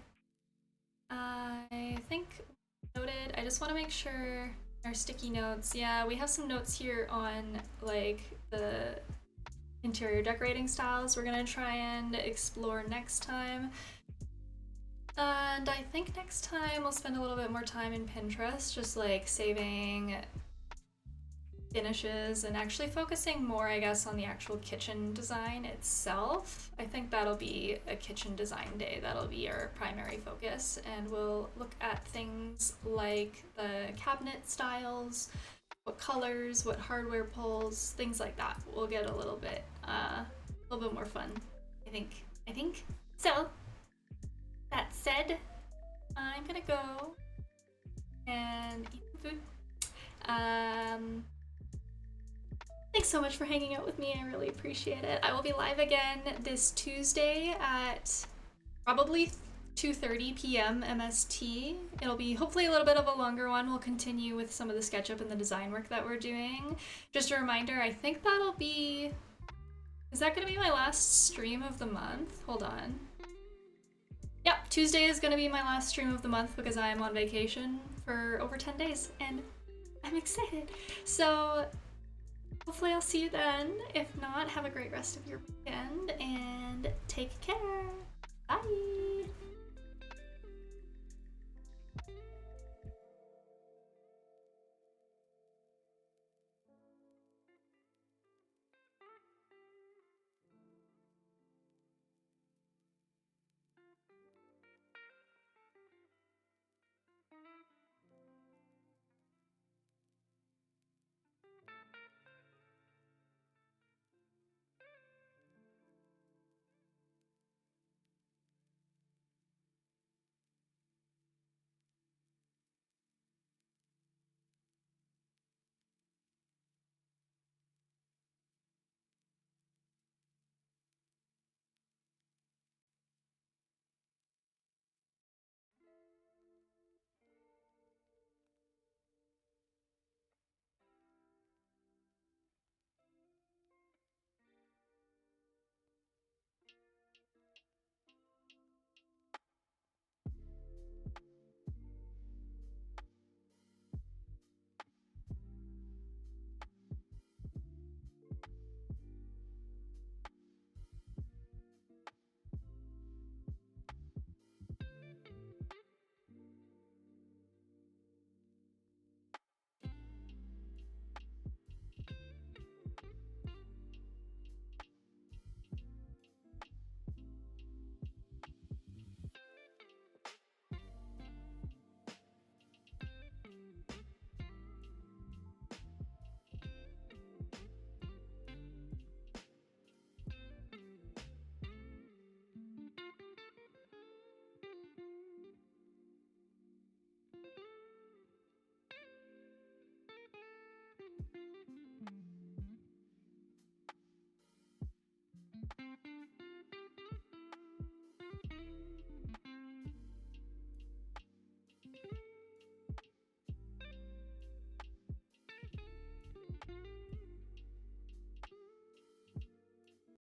I think noted. I just want to make sure our sticky notes. Yeah, we have some notes here on like the interior decorating styles we're gonna try and explore next time. And I think next time we'll spend a little bit more time in Pinterest, just like saving finishes and actually focusing more, I guess, on the actual kitchen design itself. I think that'll be a kitchen design day. That'll be our primary focus, and we'll look at things like the cabinet styles, what colors, what hardware pulls, things like that. We'll get a little bit more fun, I think. So that said, I'm gonna go and eat some food. Thanks so much for hanging out with me. I really appreciate it. I will be live again this Tuesday at probably 2:30 p.m. MST. It'll be hopefully a little bit of a longer one. We'll continue with some of the SketchUp and the design work that we're doing. Just a reminder, I think that'll be... Is that going to be my last stream of the month? Hold on. Yep, Tuesday is going to be my last stream of the month because I am on vacation for over 10 days and I'm excited. So hopefully I'll see you then. If not, have a great rest of your weekend and take care. Bye.